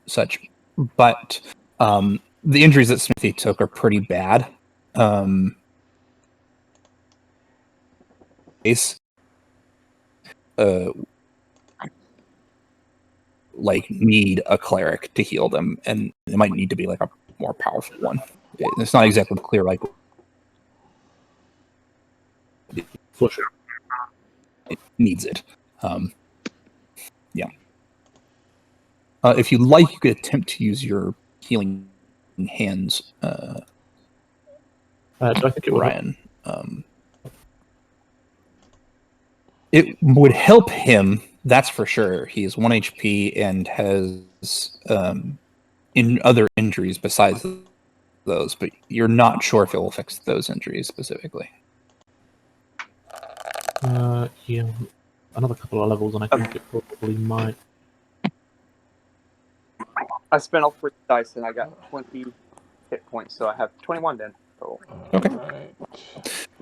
Such, but the injuries that Smithy took are pretty bad. Like need a cleric to heal them, and it might need to be like a more powerful one. It's not exactly clear like For sure. it needs it. Yeah. If you like, you could attempt to use your healing hands, So I think it would. Ryan. It would help him, that's for sure. He is 1 HP and has in other injuries besides those, but you're not sure if it will fix those injuries specifically. Yeah, another couple of levels, and I think it probably might. I spent all 3 dice and I got 20 hit points, so I have 21 then. So Okay.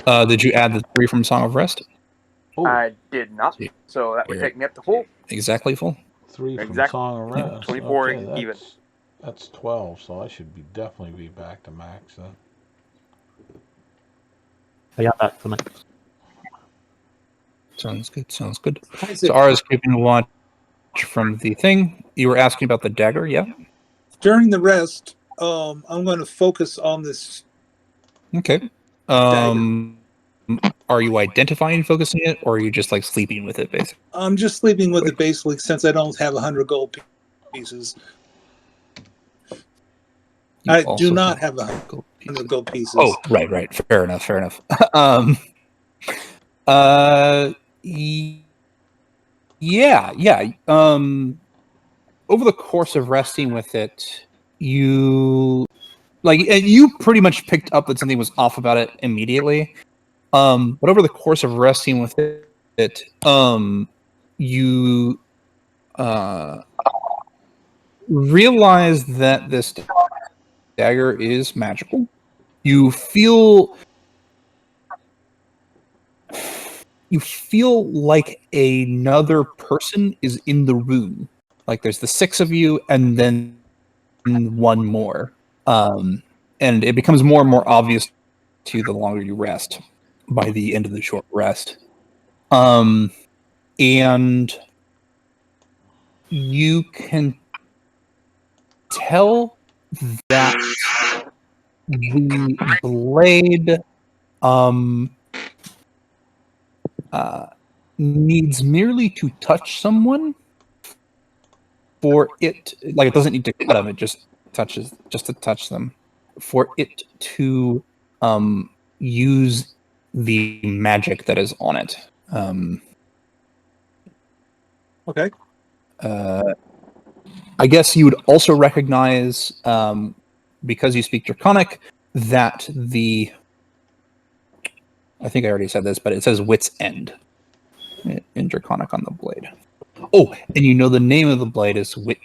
Alright. Did you add the 3 from Song of Rest? Oh, I did not. So that would Here. take me up to full. Exactly full. 3 from exactly. Song of Rest. 24 Okay, even. That's 12, so I should definitely be back to max then. Yeah, that for me. Sounds good. Sounds good. Isaac, So Ara's keeping watch from the thing. You were asking about the dagger, yeah? during the rest, I'm going to focus on this. Okay. Are you identifying focusing it, or are you just like sleeping with it, basically? I'm just sleeping with it basically since I don't have 100 gold pieces. You I also do not have 100 gold gold pieces. Oh, right. Fair enough. Yeah. Over the course of resting with it, you pretty much picked up that something was off about it immediately. But over the course of resting with it, you realize that this dagger is magical. You feel like another person is in the room. Like there's the 6 of you and then one more. And it becomes more and more obvious to you the longer you rest by the end of the short rest. And you can tell that the blade needs merely to touch someone for it, like it doesn't need to cut them, it just to touch them, for it to use the magic that is on it. Okay. I guess you would also recognize, because you speak Draconic, that I think I already said this, but it says Wit's End in Draconic on the blade. Oh, and you know the name of the blade is Wit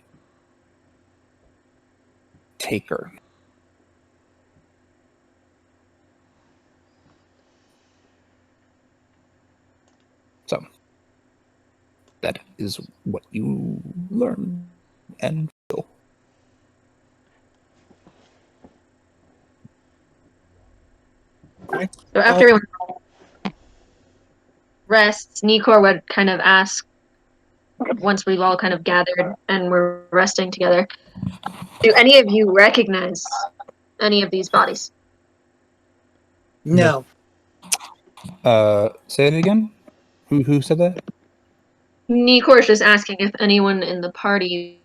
Taker. So that is what you learn and feel. Okay. So after everyone rests, Nikor would kind of ask, once we've all kind of gathered and we're resting together, do any of you recognize any of these bodies? No. Say it again. Who said that? Nikor is just asking if anyone in the party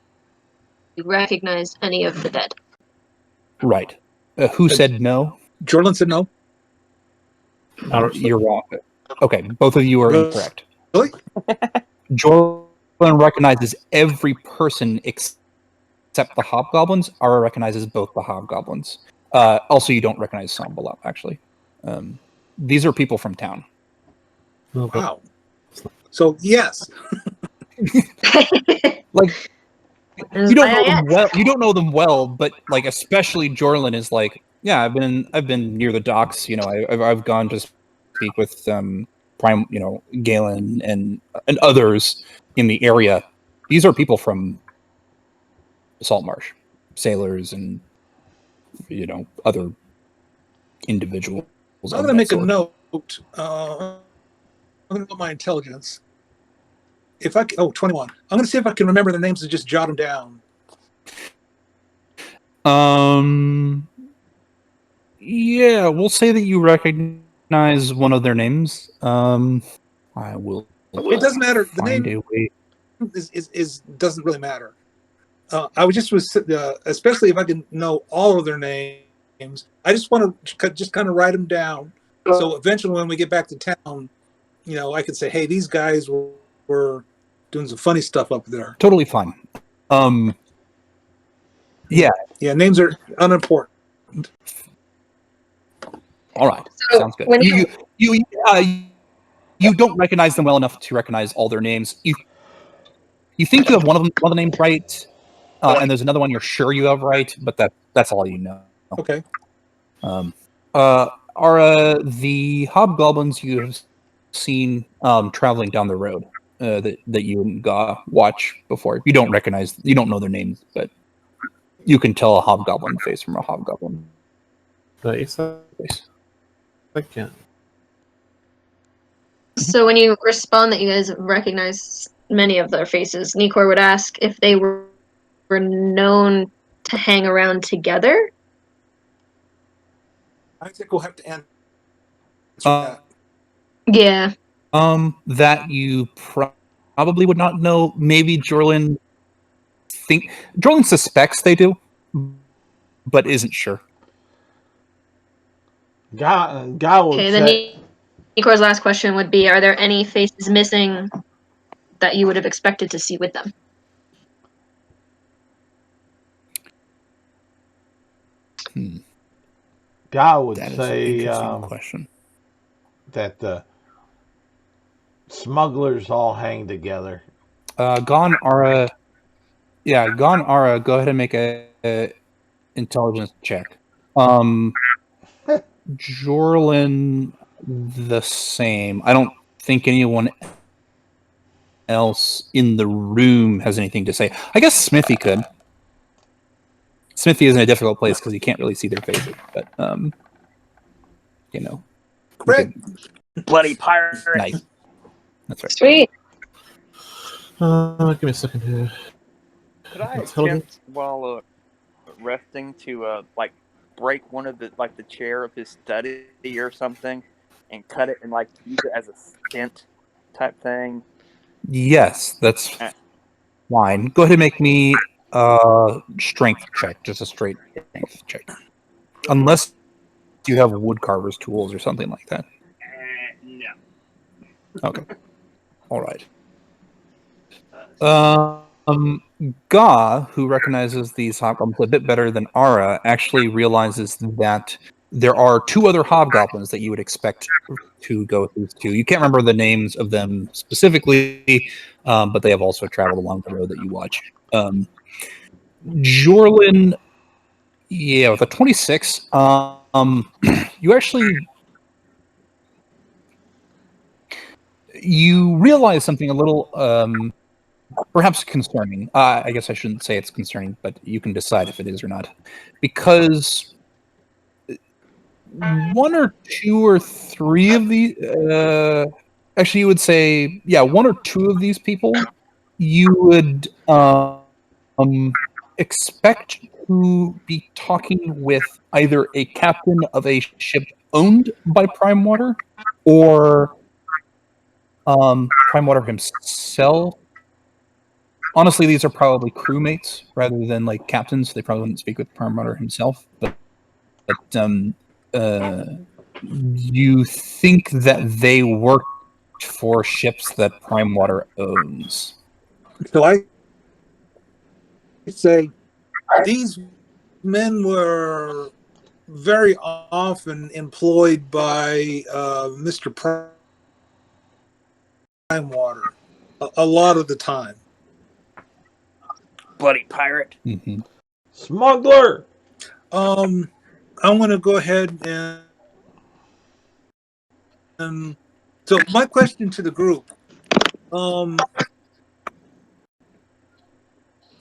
recognize any of the dead. Right. Who said no? Jordan said no. You're wrong. Okay, both of you are incorrect. Really? Jordan recognizes every person except the hobgoblins. Ara recognizes both the hobgoblins. Also, you don't recognize Sambalot, actually. These are people from town. Wow. So yes. Like, you don't know them well. You don't know them well, but like, especially Jorlin is like, yeah, I've been near the docks. You know, I've gone to speak with Prime, you know, Galen and others in the area. These are people from Saltmarsh, sailors and, you know, other individuals. I'm going to make a note. I'm going to put my intelligence. If I 21. I'm going to see if I can remember their names and just jot them down. Yeah, we'll say that you recognize one of their names. I will. It doesn't matter. The find name a way. is doesn't really matter. I was especially if I can know all of their names. I just want to just kind of write them down. So eventually, when we get back to town, you know, I can say, "Hey, these guys were doing some funny stuff up there." Totally fine. Yeah. Yeah, names are unimportant. All right. So Sounds good. when You don't recognize them well enough to recognize all their names. You think you have one of the names right, and there's another one you're sure you have right, but that's all you know. Okay. Are the hobgoblins you have seen traveling down the road that you and Ga watch before? You don't know their names, but you can tell a hobgoblin face from a hobgoblin face. So when you respond that you guys recognize many of their faces, Nikor would ask if they were known to hang around together. I think we'll have to answer that. Yeah. That you probably would not know. Maybe Jorlin suspects they do, but isn't sure. Ga would Okay, then say, Nikor's last question would be, are there any faces missing that you would have expected to see with them? Ga would That is say an interesting question. that the smugglers all hang together. Gon Ara, Gon Ara, go ahead and make a intelligence check. Jorlin, the same. I don't think anyone else in the room has anything to say. I guess Smithy could. Smithy is in a difficult place because you can't really see their faces, but you know. Greg. Bloody pirate. Nice. That's right. Sweet. Give me a second here. Could I Intelligence? attempt while resting to like break one of the chair of his study or something and cut it and like use it as a stent type thing? Yes, that's fine. Go ahead and make me strength check, just a straight strength check. Unless you have woodcarver's tools or something like that. No. Okay. All right. Ga, who recognizes these hobgoblins a bit better than Ara, actually realizes that there are two other hobgoblins that you would expect to go with these two. You can't remember the names of them specifically, but they have also traveled along the road that you watch. Jorlin, yeah, with a 26, you actually you realize something a little perhaps concerning. I guess I shouldn't say it's concerning, but you can decide if it is or not. Because one or two or three of the actually you would say, yeah, one or two of these people you would expect to be talking with either a captain of a ship owned by Prime Water or Prime Water himself. Honestly, these are probably crewmates rather than like captains. They probably wouldn't speak with Prime Water himself, but you think that they worked for ships that Prime Water owns. So I say these men were very often employed by Mr. Prime Water a lot of the time. Bloody pirate. Mm-hmm. Smuggler. I'm going to go ahead and so my question to the group,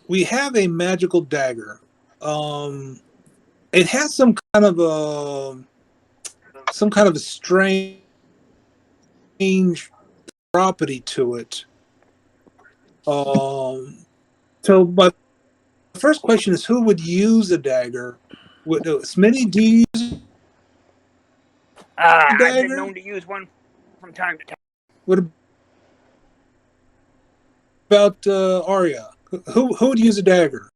we have a magical dagger. It has some kind of a strange property to it. So my first question is, who would use a dagger? Would Smitty, do you use a I've been dagger? known to use one from time to time. What about Arya? Who would use a dagger?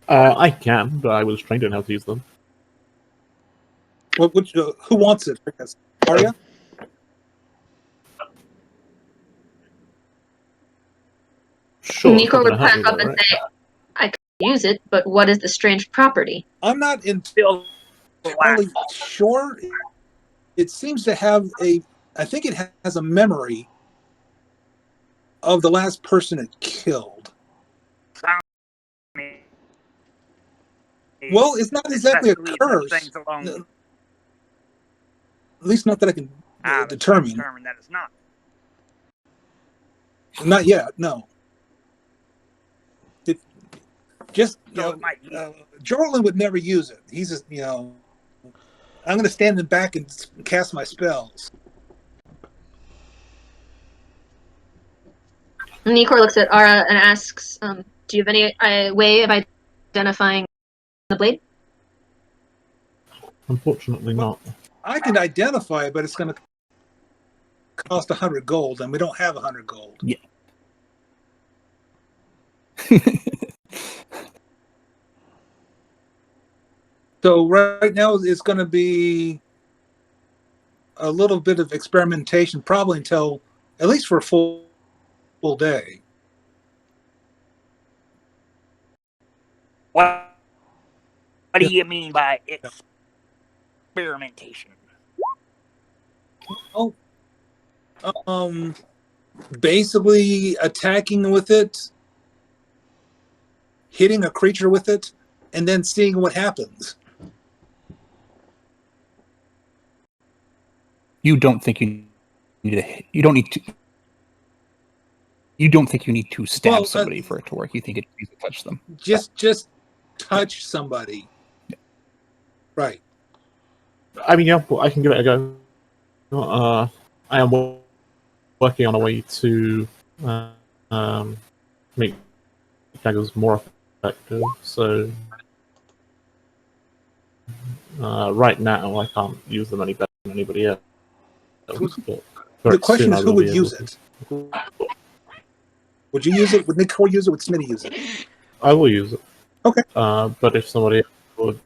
I can, but I was trained on how to use them. Who wants it? I guess. Arya? Sure. it's Nico not would gonna hurt pack me, up though, and right? say, I could use it, but what is the strange property? I'm not Still entirely sure. It seems to have I think it has a memory of the last person it killed. Well, it's not exactly a Best to leave curse. such things alone. At least not that I can determine. That it's not. Not yet, no. Just, So it might be. Jorlin would never use it. He's just, I'm going to stand in the back and cast my spells. Nikor looks at Ara and asks, do you have any way of identifying the blade? Unfortunately not. I can identify it, but it's going to cost 100 gold, and we don't have 100 gold. Yeah. So right now it's going to be a little bit of experimentation, probably until at least for a full day. What do you mean by experimentation? Oh, basically attacking with it, hitting a creature with it, and then seeing what happens. You don't think you need to. You don't need to. You don't think you need to stab somebody for it to work. You think it's easy to touch them. Just touch somebody. Yeah. Right. I mean, yeah, I can give it a go. I am working on a way to make daggers more effective. So right now, I can't use them any better than anybody else. The question is, who would use it? Would you use it? Would Nick use it? Would Smitty use it? I will use it. Okay. But if somebody else would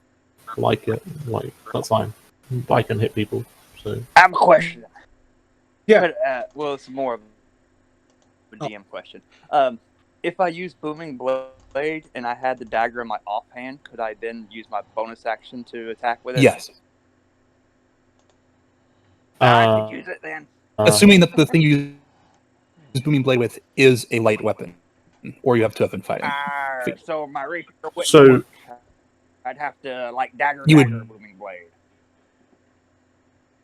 like it, that's fine. I can hit people. So I have a question. Yeah. But, well, it's more of a DM question. If I use Booming Blade and I had the dagger in my offhand, could I then use my bonus action to attack with it? Yes. I could use it then. Assuming that the thing you use Booming Blade with is a light weapon, or you have 2 weapon fighting. So my rapier wouldn't So- work. I'd have to like dagger You would- Booming Blade.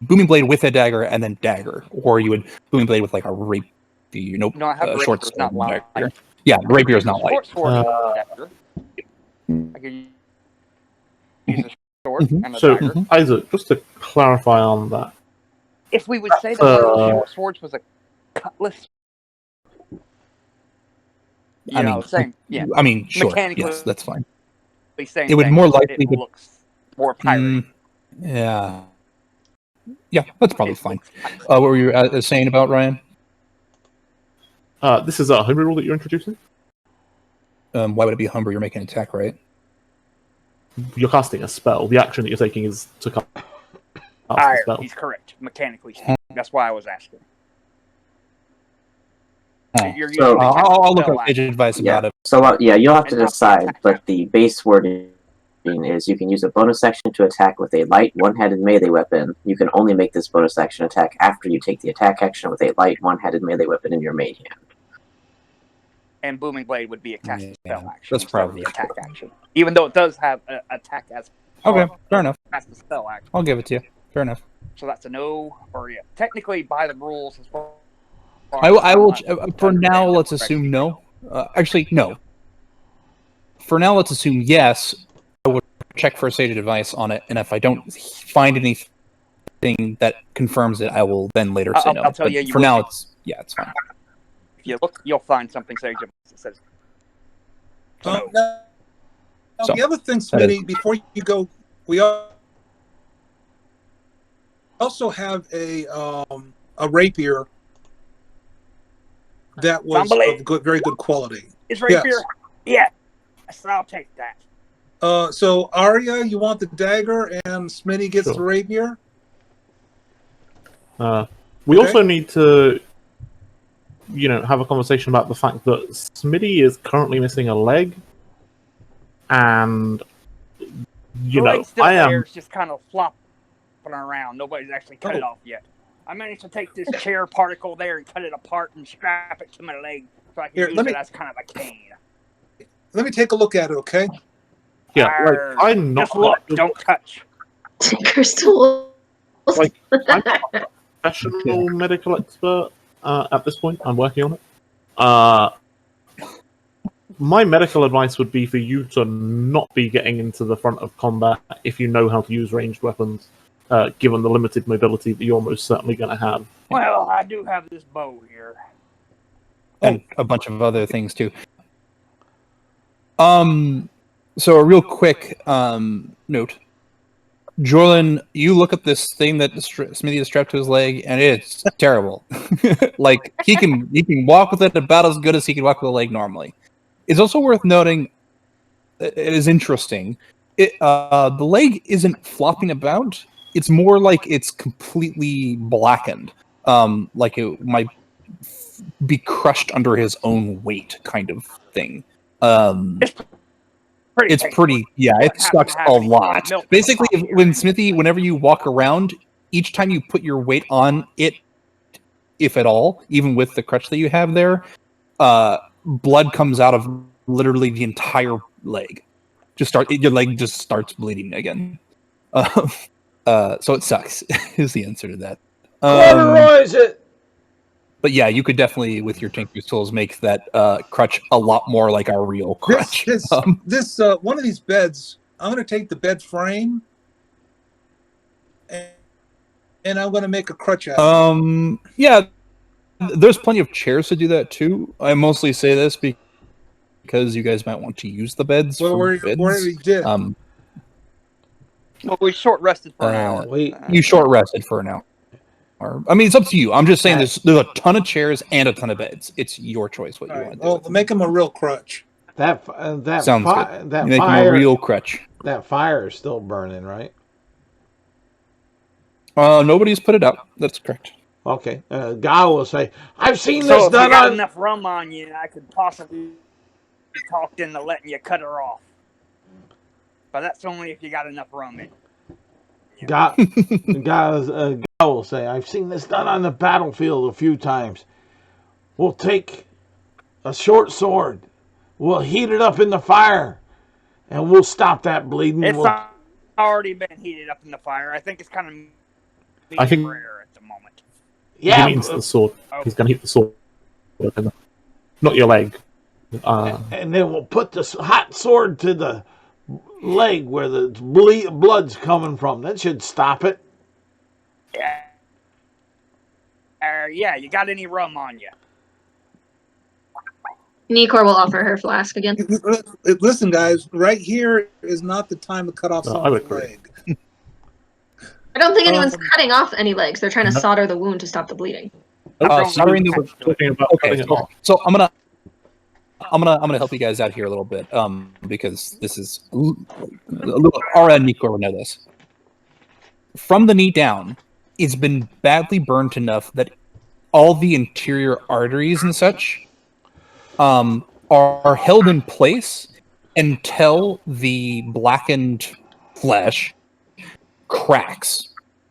Booming Blade with a dagger and then dagger, or you would Booming Blade with like a rapier. Nope. No, I have short rapier, sword not and light. dagger. Yeah, the rapier is not light. Short sword and Uh, dagger. I could use a sword Mhm. and a So, dagger. Isaac, just to clarify on that, If we would say that one of the Uh, short swords was a cutlass, I mean, same. Yeah, I mean, sure. Mechanically- Yes, that's fine. same. It would thing, more but likely it to- looks more pirate. Yeah. Yeah, that's probably It fine. looks pirate. What were you saying about Ryan? this is a homebrew rule that you're introducing. Why would it be Humber? You're making an attack, right? You're casting a spell. The action that you're taking is to cast the Fire. spell. He's correct. Mechanically speaking. That's why I was asking. Oh. You're using So- mechanical I'll look spell up sage advice Yeah. about it. So you'll have to And not the decide, attack but action. the base wording is you can use a bonus action to attack with a light one-handed melee weapon. You can only make this bonus action attack after you take the attack action with a light one-handed melee weapon in your main hand. And Booming Blade would be a cast Yeah, spell action that's instead of probably the attack action. Even though it does have an attack as Okay, fair enough. as the spell action. I'll give it to you. Fair enough. So that's a no, or yeah. Technically, by the rules, as far I will. as For I'm now, concerned, let's that would assume be no. Actually, no. For now, let's assume yes. I will check for sage advice on it, and if I don't find anything that confirms it, I will then later say no. I'll tell But you, you for will now, see. it's fine. If you look, you'll find something sage advice that says. Now, So, the other thing, that is- Smitty, before you go, we also have a rapier that was Somebody- of good, very good quality. Is rapier? Yes. Yeah. Yes, I'll take that. So Arya, you want the dagger, and Smitty gets Sure. the rapier. We Okay. also need to, have a conversation about the fact that Smitty is currently missing a leg, and The leg's still I there, am. it's just kind of flopping around. Nobody's actually cut it off yet. I managed to take this chair particle there and cut it apart and strap it to my leg so I can Here, use let it me- as kind of a cane. Let me take a look at it, okay? Yeah, Arr, I'm not. Just look, don't touch. Tinker's tools. Like, I'm not a professional medical expert at this point. I'm working on it. My medical advice would be for you to not be getting into the front of combat if you know how to use ranged weapons, given the limited mobility that you're most certainly going to have. Well, I do have this bow here. And a bunch of other things too. So a real quick note. Jordan, you look at this thing that Smithy is strapped to his leg, and it's terrible. Like he can walk with it about as good as he can walk with a leg normally. It's also worth noting. It is interesting. The leg isn't flopping about. It's more like it's completely blackened. Like it might be crushed under his own weight, kind of thing. It's pretty, yeah, it sucks a lot. Basically, whenever you walk around, each time you put your weight on it, if at all, even with the crutch that you have there, blood comes out of literally the entire leg. Your leg just starts bleeding again. So it sucks, is the answer to that. Cauterize it. But yeah, you could definitely, with your Tinker's tools, make that crutch a lot more like a real crutch. This one of these beds, I'm going to take the bed frame and I'm going to make a crutch out of it. Yeah, there's plenty of chairs to do that too. I mostly say this because you guys might want to use the beds Well, for we beds. already did. Well, we short rested for an hour. You short rested for an hour. I mean, it's up to you. I'm just saying there's a ton of chairs and a ton of beds. It's your choice what you All want right. to do. Well, with them. make him a real crutch. That Sounds fi- good. that You make them fire a real crutch. that fire is still burning, right? Nobody's put it out. That's correct. Okay. Guy will say, "I've seen So this if you done got on." enough rum on you, I could possibly be talked into letting you cut her off. But that's only if you got enough rum in. Guy will say, "I've seen this done on the battlefield a few times. We'll take a short sword, we'll heat it up in the fire, and we'll stop that bleeding." It's already been heated up in the fire. I think it's kind of I think- medium rare at the moment. Yeah, He means the sword. Oh. He's going to hit the sword. Not your leg. and then we'll put the hot sword to the leg where the blood's coming from. That should stop it. Yeah. Yeah, you got any rum on you? Nikor will offer her flask again. Listen, guys, right here is not the time to cut off I someone's would agree. leg. I don't think anyone's Um, cutting off any legs. They're trying to No. solder the wound to stop the bleeding. Soldering the Attached to it. Talking about cutting it off. So I'm gonna help you guys out here a little bit, because this is a little. Aura and Nikor will know this. From the knee down, it's been badly burnt enough that all the interior arteries and such are held in place until the blackened flesh cracks.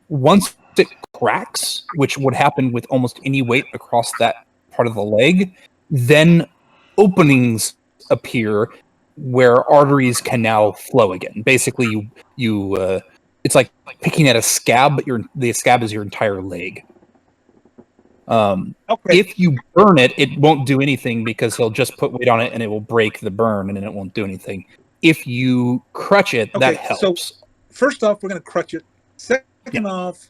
Once it cracks, which would happen with almost any weight across that part of the leg, then openings appear where arteries can now flow again. Basically, you it's like picking at a scab, but the scab is your entire leg. Okay. If you burn it, it won't do anything because he'll just put weight on it and it will break the burn and then it won't do anything. If you crutch it, that helps. So first off, we're going to crutch it. Second off,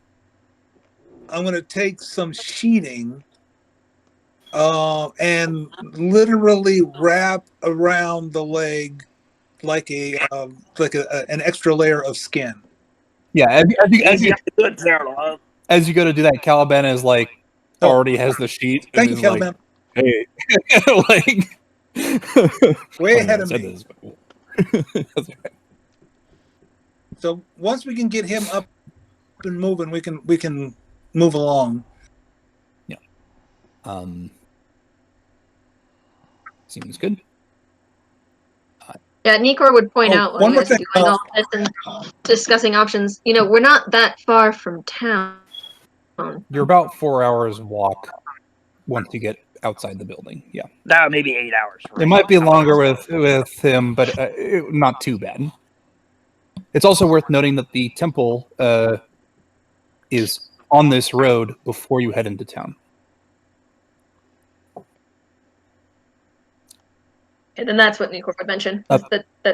I'm going to take some sheeting and literally wrap around the leg like an extra layer of skin. Yeah, as you go to do that, Caliban is like already has the sheet. and Thank you, is like, Caliban. Hey, Way I ahead of said me. this, but- That's right. So once we can get him up and moving, we can move along. Seems good. Yeah, Nikor would point out while one you more guys are thing. doing all this and discussing options. You know, we're not that far from town. You're about 4 hours walk once you get outside the building. Yeah, That maybe 8 hours. it might be longer with him, but not too bad. It's also worth noting that the temple is on this road before you head into town. And then that's what Nikor would mention. Was that the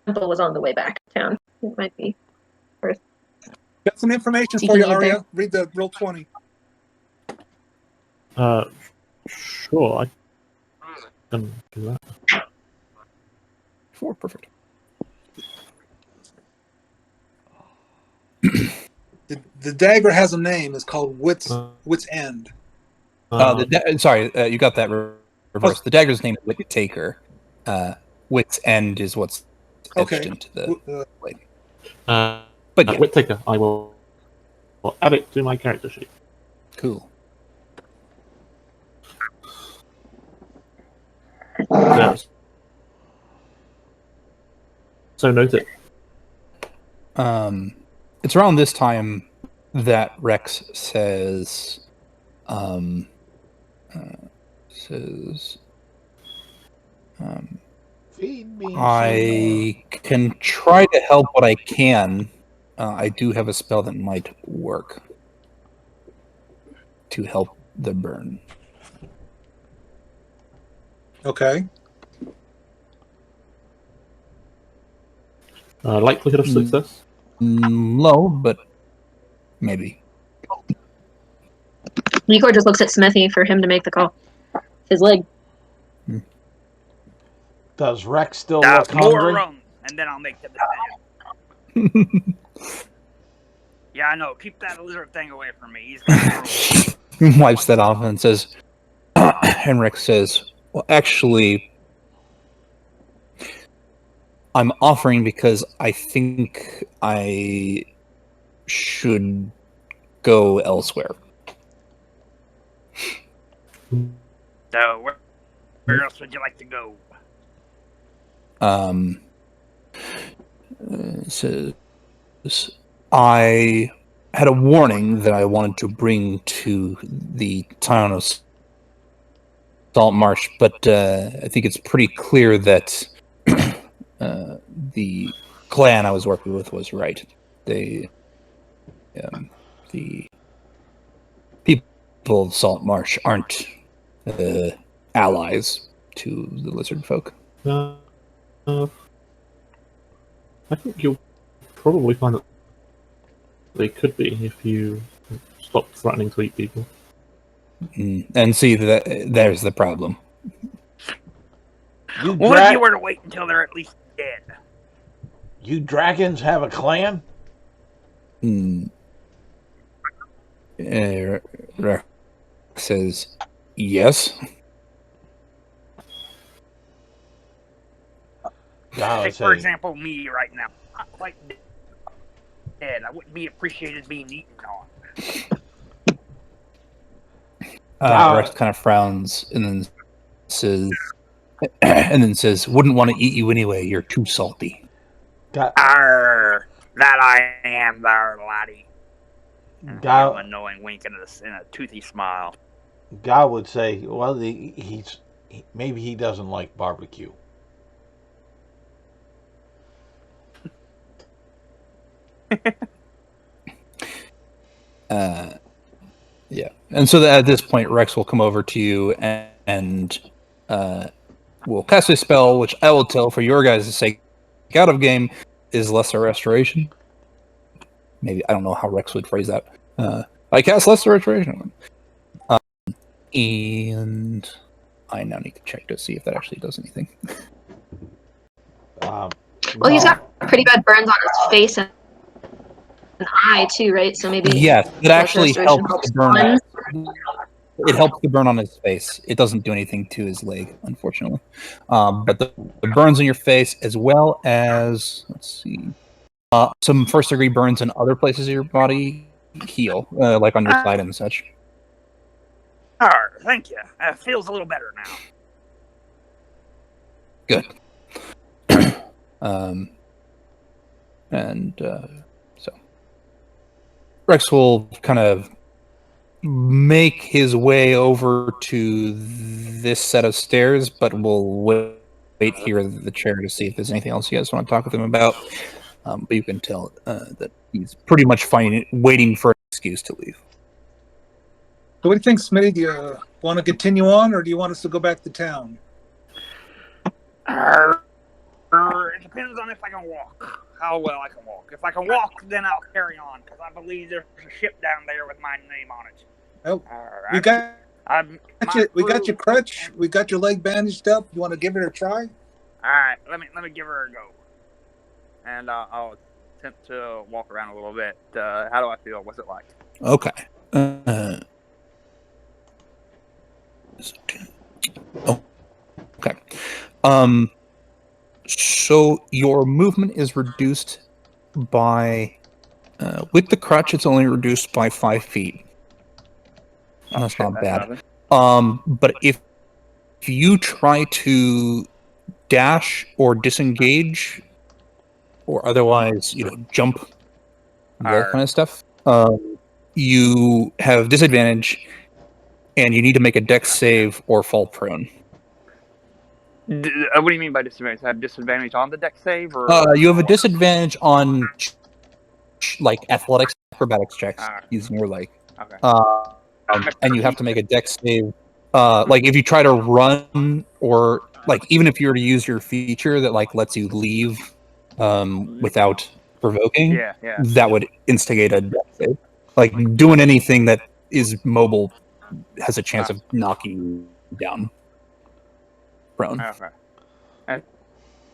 temple was on the way back to town. It might be. Got some information So for you you, can get Arya. Read the roll 20. Sure, I can do that. 4, perfect. The dagger has a name. It's called Wit's End. Sorry, you got that reversed. The dagger's name is Wit Taker. Wit's End is what's etched Okay. into the blade. But yeah. Whittaker, I will add it to my character sheet. Cool. Yes. So noted. It's around this time that Rex says, Feed me. I can try to help what I can. I do have a spell that might work to help the burn. Okay. Likelihood of success? Low, but maybe. Nikor just looks at Smithy for him to make the call. His leg. Does Rex still That's look more hungry? rum, and then I'll make the decision. Yeah, I know. Keep that lizard thing away from me. He's got Wipes that off and says, and Rex says, well, actually, I'm offering because I think I should go elsewhere. So, where else would you like to go? Says, I had a warning that I wanted to bring to the town of Saltmarsh, but I think it's pretty clear that the clan I was working with was right. The people of Saltmarsh aren't allies to the lizard folk. I think you'll probably find that they could be if you stop threatening to eat people. And see, that there's the problem. What if you were to wait until they're at least dead? You dragons have a clan? Rex says, yes. Take, for example, me right now. I'm quite dead. I wouldn't be appreciated being eaten on. Rex kind of frowns and then says, wouldn't want to eat you anyway. You're too salty. Arr, that I am there, laddie. I'm annoying wink and a toothy smile. God would say, well, maybe he doesn't like barbecue. Yeah. And so at this point, Rex will come over to you and will cast a spell, which I will tell for your guys' sake, out of game, is Lesser Restoration. Maybe, I don't know how Rex would phrase that. I cast Lesser Restoration. And I now need to check to see if that actually does anything. Well, he's got pretty bad burns on his face and an eye too, right? So maybe yes, it actually helps to burn. one. It helps to burn on his face. It doesn't do anything to his leg, unfortunately. But the burns on your face, as well as, let's see, some first degree burns in other places of your body heal, like on your side and such. Thank you. Feels a little better now. Good. So Rex will kind of make his way over to this set of stairs, but we'll wait here at the chair to see if there's anything else you guys want to talk with him about. But you can tell that he's pretty much waiting for an excuse to leave. So what do you think, Smitty? Do you want to continue on, or do you want us to go back to town? It depends on if I can walk. How well I can walk. If I can walk, then I'll carry on, because I believe there's a ship down there with my name on it. Oh, we got your crutch. We got your leg bandaged up. You want to give it a try? All right, let me give her a go, and I'll attempt to walk around a little bit. How do I feel? What's it like? Okay. Okay. So your movement is reduced by, with the crutch, it's only reduced by 5 feet. That's not bad. But if you try to dash or disengage, or otherwise, jump, that kind of stuff, you have disadvantage, and you need to make a dex save or fall prone. What do you mean by disadvantage? I have disadvantage on the dex save, or you have a disadvantage on like athletics, acrobatics checks using your leg. Okay. And you have to make a dex save. Like if you try to run, or like even if you were to use your feature that like lets you leave without provoking, that would instigate a dex save. Like doing anything that is mobile has a chance of knocking you down prone. Okay. And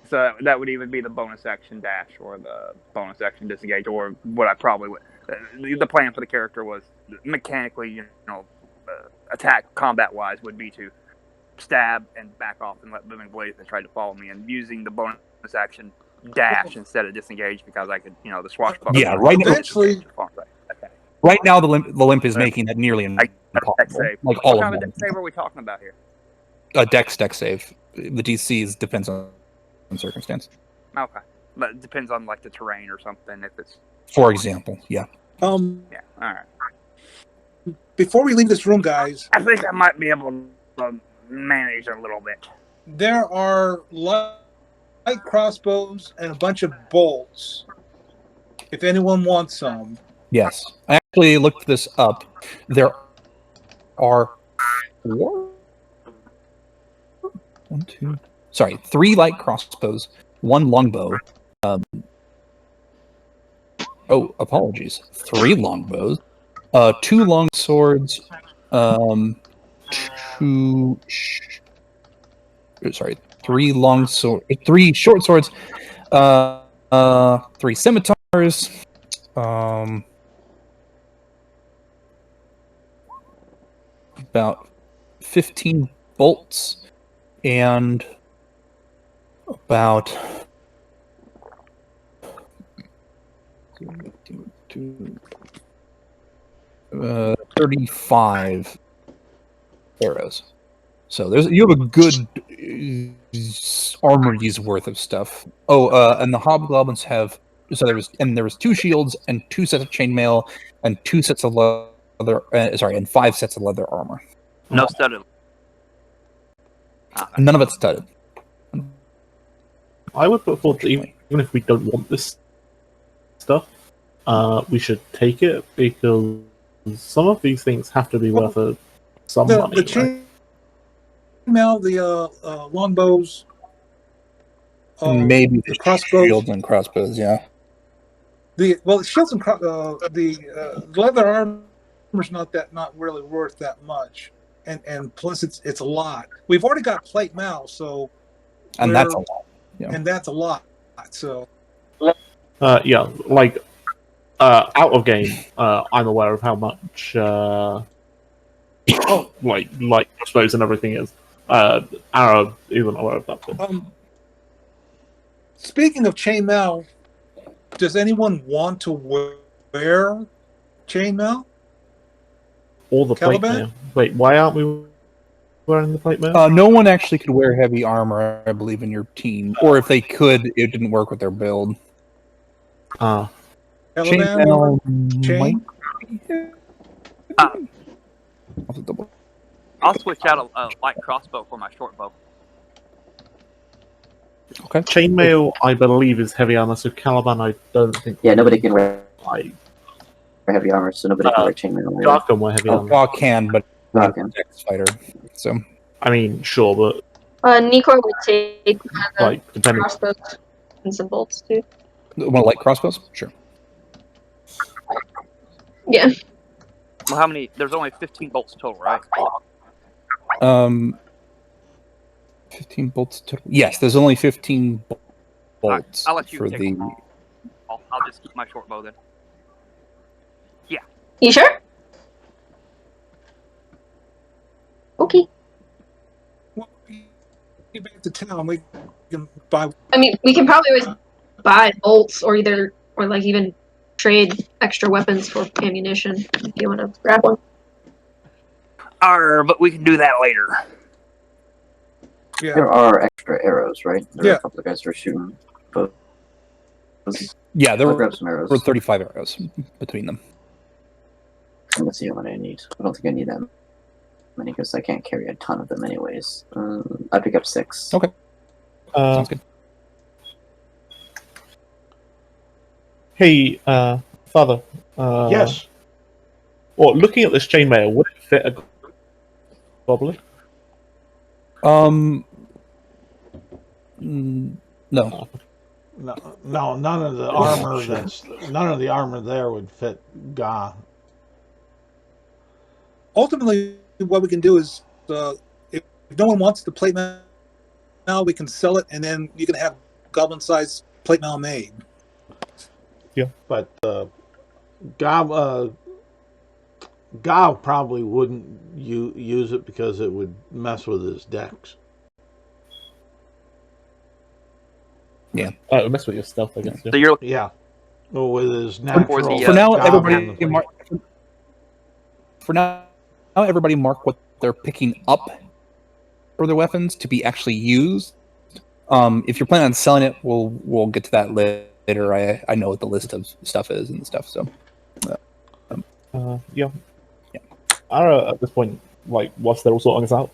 so that would even be the bonus action dash or the bonus action disengage, or what I probably would. The plan for the character was mechanically, attack combat-wise would be to stab and back off and let Booming Blaze that tried to follow me, and using the bonus action dash instead of disengage because I could, the swashbuckler. Yeah, right now. Eventually, Right now, the limp is making that nearly impossible. save. Like What all kind of of them. deck save are we talking about here? A dex save. The DCs depends on circumstance. Okay, but it depends on like the terrain or something. If it's For example, yeah. yeah, all right. Before we leave this room, guys, I think I might be able to manage a little bit. there are light crossbows and a bunch of bolts. If anyone wants some. Yes. I actually looked this up. There are 3 light crossbows, 1 longbow. Apologies. 3 longbows, 2 long swords, 3 short swords, 3 scimitars, about 15 bolts, and about 35 arrows. So you have a good armory's worth of stuff. And the hobgoblins have there was 2 shields and 2 sets of chainmail and 2 sets of leather. And 5 sets of leather armor. No studded. None of it's studded. I would put forward that even if we don't want this stuff, we should take it because some of these things have to be worth some money. The chainmail, the longbows, maybe the crossbows. shields and crossbows. Yeah. The shields and the leather armor's not really worth that much, and plus it's a lot. We've already got plate mail, so that's a lot. Yeah. And that's a lot. So out of game, I'm aware of how much like crossbows and everything is. Arrow isn't aware of that. But. Speaking of chainmail, does anyone want to wear chainmail? Or the plate Caliban? mail? Wait, why aren't we wearing the plate mail? No one actually could wear heavy armor, I believe, in your team. Or if they could, it didn't work with their build. Caliban Chainmail chain? I'll switch out a light crossbow for my short bow. Okay. Chainmail, I believe, is heavy armor, so Caliban, I don't think. Yeah, nobody can wear heavy armor, so nobody can wear chainmail. Dark can wear heavy armor. Dark can, but Dark not Dex fighter. So, I mean, sure, but Nikor would take like depending. crossbows and some bolts too. want light crossbows? Sure. Yeah. Well, how many? There's only 15 bolts total, right? 15 bolts total. Yes, there's only 15 bolts I'll let you for take the. them. I'll just keep my short bow then. Yeah. You sure? Okay. Well, get back to town. We can buy. I mean, we can probably always buy bolts or like even trade extra weapons for ammunition if you want to grab one. But we can do that later. Yeah. There are extra arrows, right? There are Yeah. a couple of guys who are shooting both. Yeah, there I'll were grab some arrows. 35 arrows between them. Let's see how many I need. I don't think I need that many because I can't carry a ton of them anyways. I pick up 6. Okay. Sounds good. Hey, Father. Yes. Well, looking at this chainmail, would it fit a goblin? No. No, none of the armor there would fit Ga. Ultimately, what we can do is, if no one wants the plate mail, we can sell it, and then you can have goblin-sized plate mail made. But Ga probably wouldn't use it because it would mess with his decks. Yeah. It mess with your stealth, I guess. Yeah. So you're Yeah. Well, with his natural. the, For now, Yeah, everybody. goblin- For now, everybody mark what they're picking up for their weapons to be actually used. If you're planning on selling it, we'll get to that later. I know what the list of stuff is and stuff. So yeah. I don't know, at this point, like, whilst they're all sorting this out,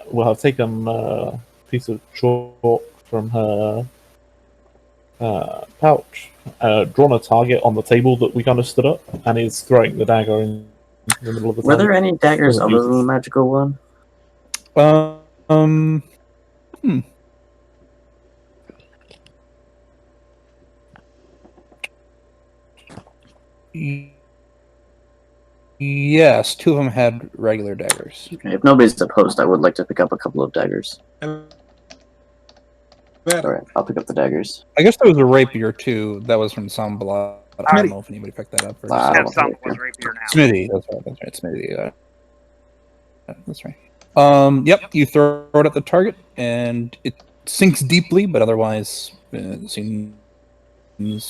we'll have taken a piece of chalk from her pouch, drawn a target on the table that we kind of stood up, and is throwing the dagger in the middle of the Were there target. any daggers Doesn't other use than the magical one? Yes, 2 of them had regular daggers. Okay, if nobody's opposed, I would like to pick up a couple of daggers. Alright, I'll pick up the daggers. I guess there was a rapier too. That was from Sambala. I don't know if anybody picked that up. Or I Yeah, don't some think was so. rapier now. Smithy. That's right. Smithy. That's right. Yep. You throw it at the target, and it sinks deeply, but otherwise it seems to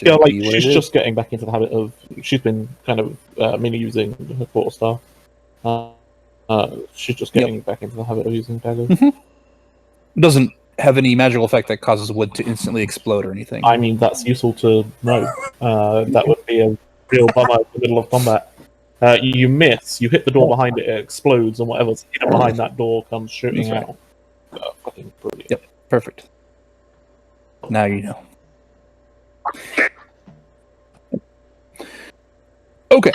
Yeah, like, be what she's it is. just getting back into the habit of, she's been kind of mainly using her quarterstaff. She's just getting back into the habit of using daggers. Doesn't have any magical effect that causes wood to instantly explode or anything. I mean, that's useful to know. That would be a real bummer in the middle of combat. You miss, you hit the door behind it, it explodes, and whatever's hidden behind that door comes shooting That's out. Fucking brilliant. Yep. Perfect. Now you know. Okay.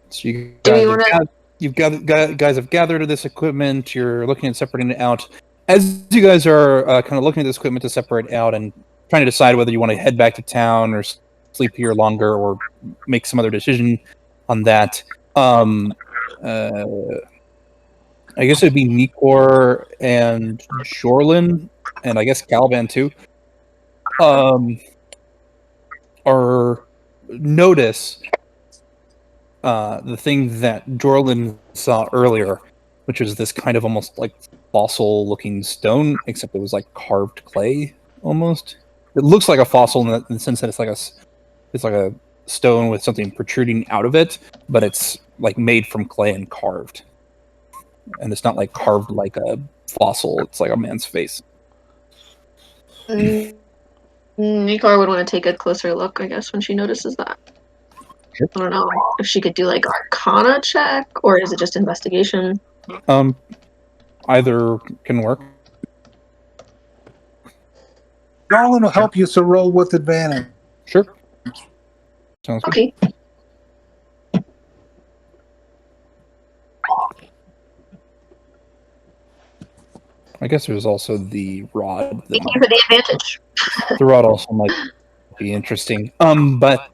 So you Do we guys, wanna- guys have gathered this equipment. You're looking at separating it out. As you guys are kind of looking at this equipment to separate out and trying to decide whether you want to head back to town or sleep here longer or make some other decision on that, I guess it'd be Nikor and Jorlin, and I guess Caliban too, or notice the thing that Jorlin saw earlier, which was this kind of almost like fossil-looking stone, except it was like carved clay almost. It looks like a fossil in the sense that it's like a stone with something protruding out of it, but it's like made from clay and carved. And it's not like carved like a fossil, it's like a man's face. Nikar would want to take a closer look, I guess, when she notices that. Sure. I don't know if she could do like Arcana check, or is it just investigation? Either can work. Darwin will help you, so roll with advantage. Sure. Sounds good. Okay. I guess there's also the rod. Thank you for the advantage. The rod also might be interesting. But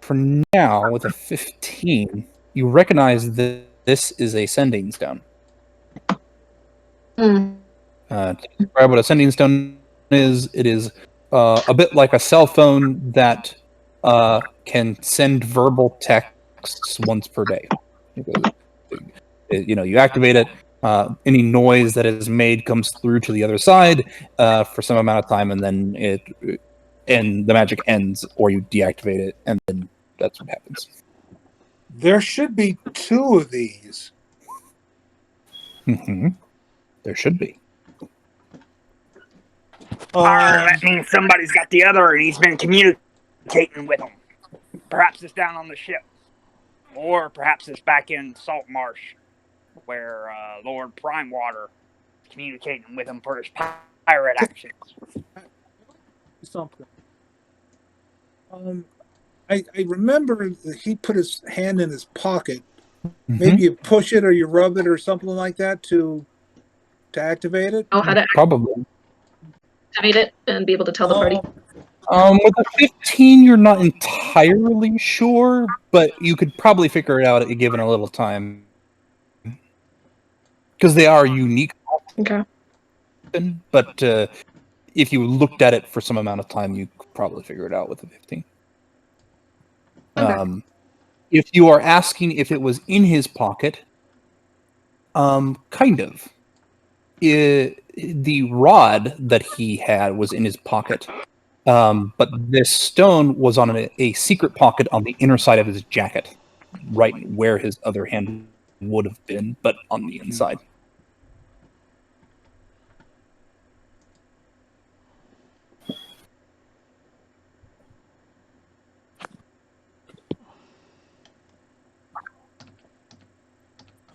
for now, with a 15, you recognize that this is a sending stone. Hmm. To describe what a sending stone is, it is a bit like a cell phone that can send verbal texts once per day. You activate it. Any noise that is made comes through to the other side for some amount of time, and then the magic ends, or you deactivate it, and then that's what happens. There should be 2 of these. Mm-hmm. There should be. That means somebody's got the other and he's been communicating with them. Perhaps it's down on the ship. Or perhaps it's back in Saltmarsh, where Lord Primewater is communicating with him for his pirate actions. Something. I remember that he put his hand in his pocket. Mm-hmm. Maybe you push it or you rub it or something like that to activate it. Know how to Probably. activate it and be able to tell the party. With a 15, you're not entirely sure, but you could probably figure it out given a little time. Because they are unique. Okay. But if you looked at it for some amount of time, you could probably figure it out with a 15. Okay. If you are asking if it was in his pocket, kind of. The rod that he had was in his pocket. But this stone was on a secret pocket on the inner side of his jacket, right where his other hand would have been, but on the inside.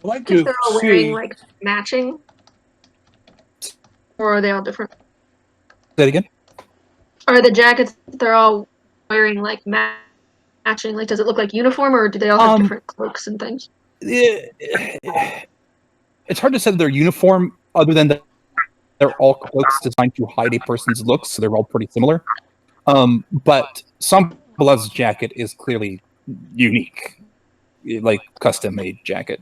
I'd like If to they're all wearing see. like matching, or are they all different? Say that again? Are the jackets they're all wearing like matching? Like, does it look like uniform, or do they all have different cloaks and things? It's hard to say that they're uniform, other than that they're all cloaks designed to hide a person's looks, so they're all pretty similar. But Sambalat's jacket is clearly unique, like custom-made jacket.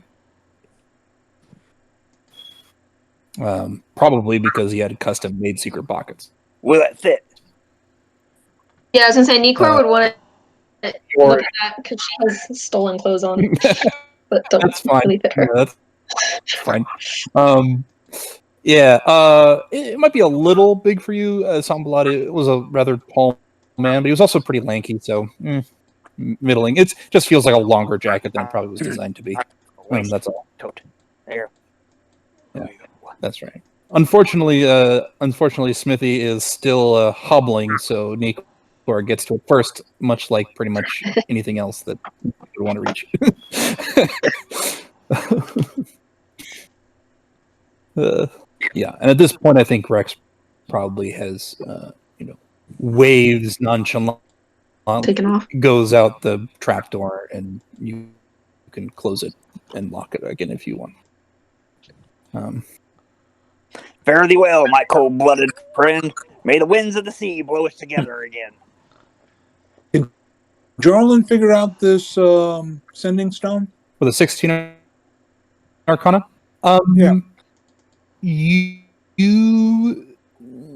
Probably because he had custom-made secret pockets. Will it fit? Yeah, I was gonna say Nikor would want to or- look at that because she has stolen clothes on, but don't That's fine. really fit her. Yeah, that's fine. It might be a little big for you. Sambalat was a rather tall man, but he was also pretty lanky, so middling. It just feels like a longer jacket than it probably was designed to be. That's all. Tote. There. Yeah, that's right. Unfortunately, Smithy is still hobbling, so Nikor gets to it first, much like pretty much anything else that you would want to reach. Yeah, and at this point, I think Rex probably has, waves nonchalant, Taken off. goes out the trapdoor, and you can close it and lock it again if you want. Fare thee well, my cold-blooded friend. May the winds of the sea blow us together again. Did Jorlin figure out this sending stone? With a 16 Arcana? Yeah.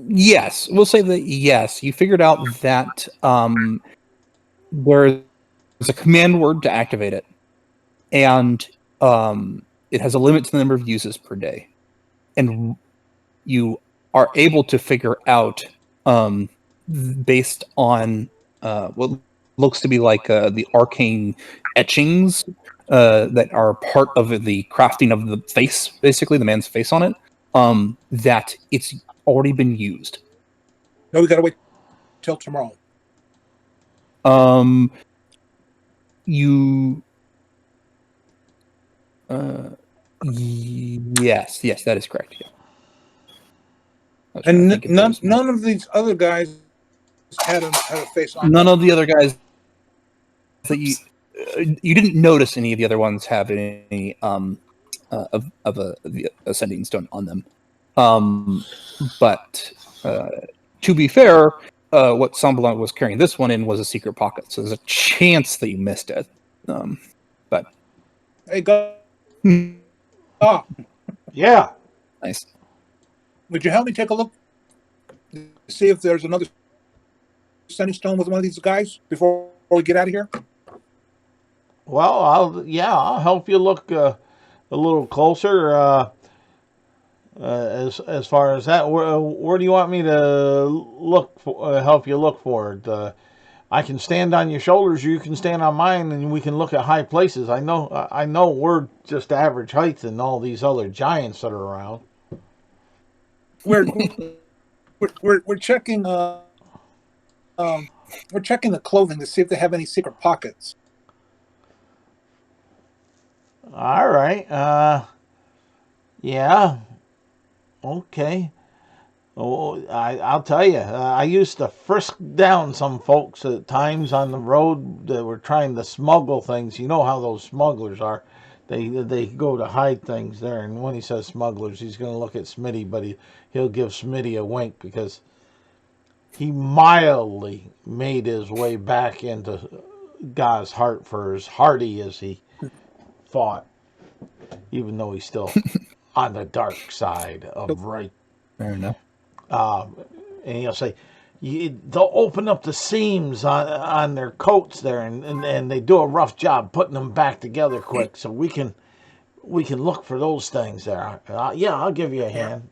Yes, we'll say that yes. You figured out that there's a command word to activate it, and it has a limit to the number of uses per day. And you are able to figure out, based on what looks to be like the arcane etchings that are part of the crafting of the face, basically the man's face on it, that it's already been used. No, we gotta wait till tomorrow. Yes, that is correct. Yeah. And none of these other guys had a face on. None of the other guys that you didn't notice any of the other ones have any of the ascending stone on them. But to be fair, what Sambalat was carrying this one in was a secret pocket, so there's a chance that you missed it. But Hey, go. Oh, Yeah. nice. would you help me take a look? See if there's another sending stone with one of these guys before we get out of here? Well, I'll help you look a little closer. As far as that, where do you want me to look for? Help you look for it. I can stand on your shoulders. You can stand on mine, and we can look at high places. I know we're just average height, and all these other giants that are around. We're checking. We're checking the clothing to see if they have any secret pockets. All right. Yeah. Okay. Oh, I'll tell you. I used to frisk down some folks at times on the road that were trying to smuggle things. You know how those smugglers are. They go to hide things there. And when he says smugglers, he's going to look at Smitty, but he'll give Smitty a wink because he mildly made his way back into God's heart for as hardy as he fought, even though he's still on the dark side of right. Fair enough. And he'll say, they'll open up the seams on their coats there, and they do a rough job putting them back together quick, so we can look for those things there. Yeah, I'll give you a hand.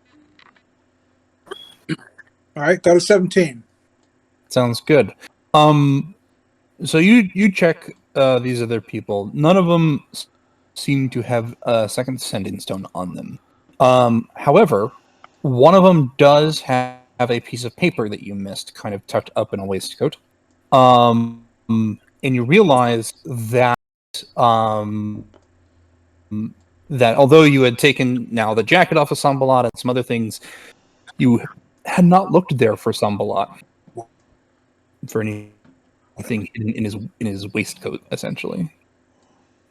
All right, got a 17. Sounds good. So you check these other people. None of them seem to have a second sending stone on them. However, one of them does have a piece of paper that you missed, kind of tucked up in a waistcoat. And you realize that that although you had taken now the jacket off of Sambalat and some other things, you had not looked there for Sambalat for anything in his waistcoat. Essentially,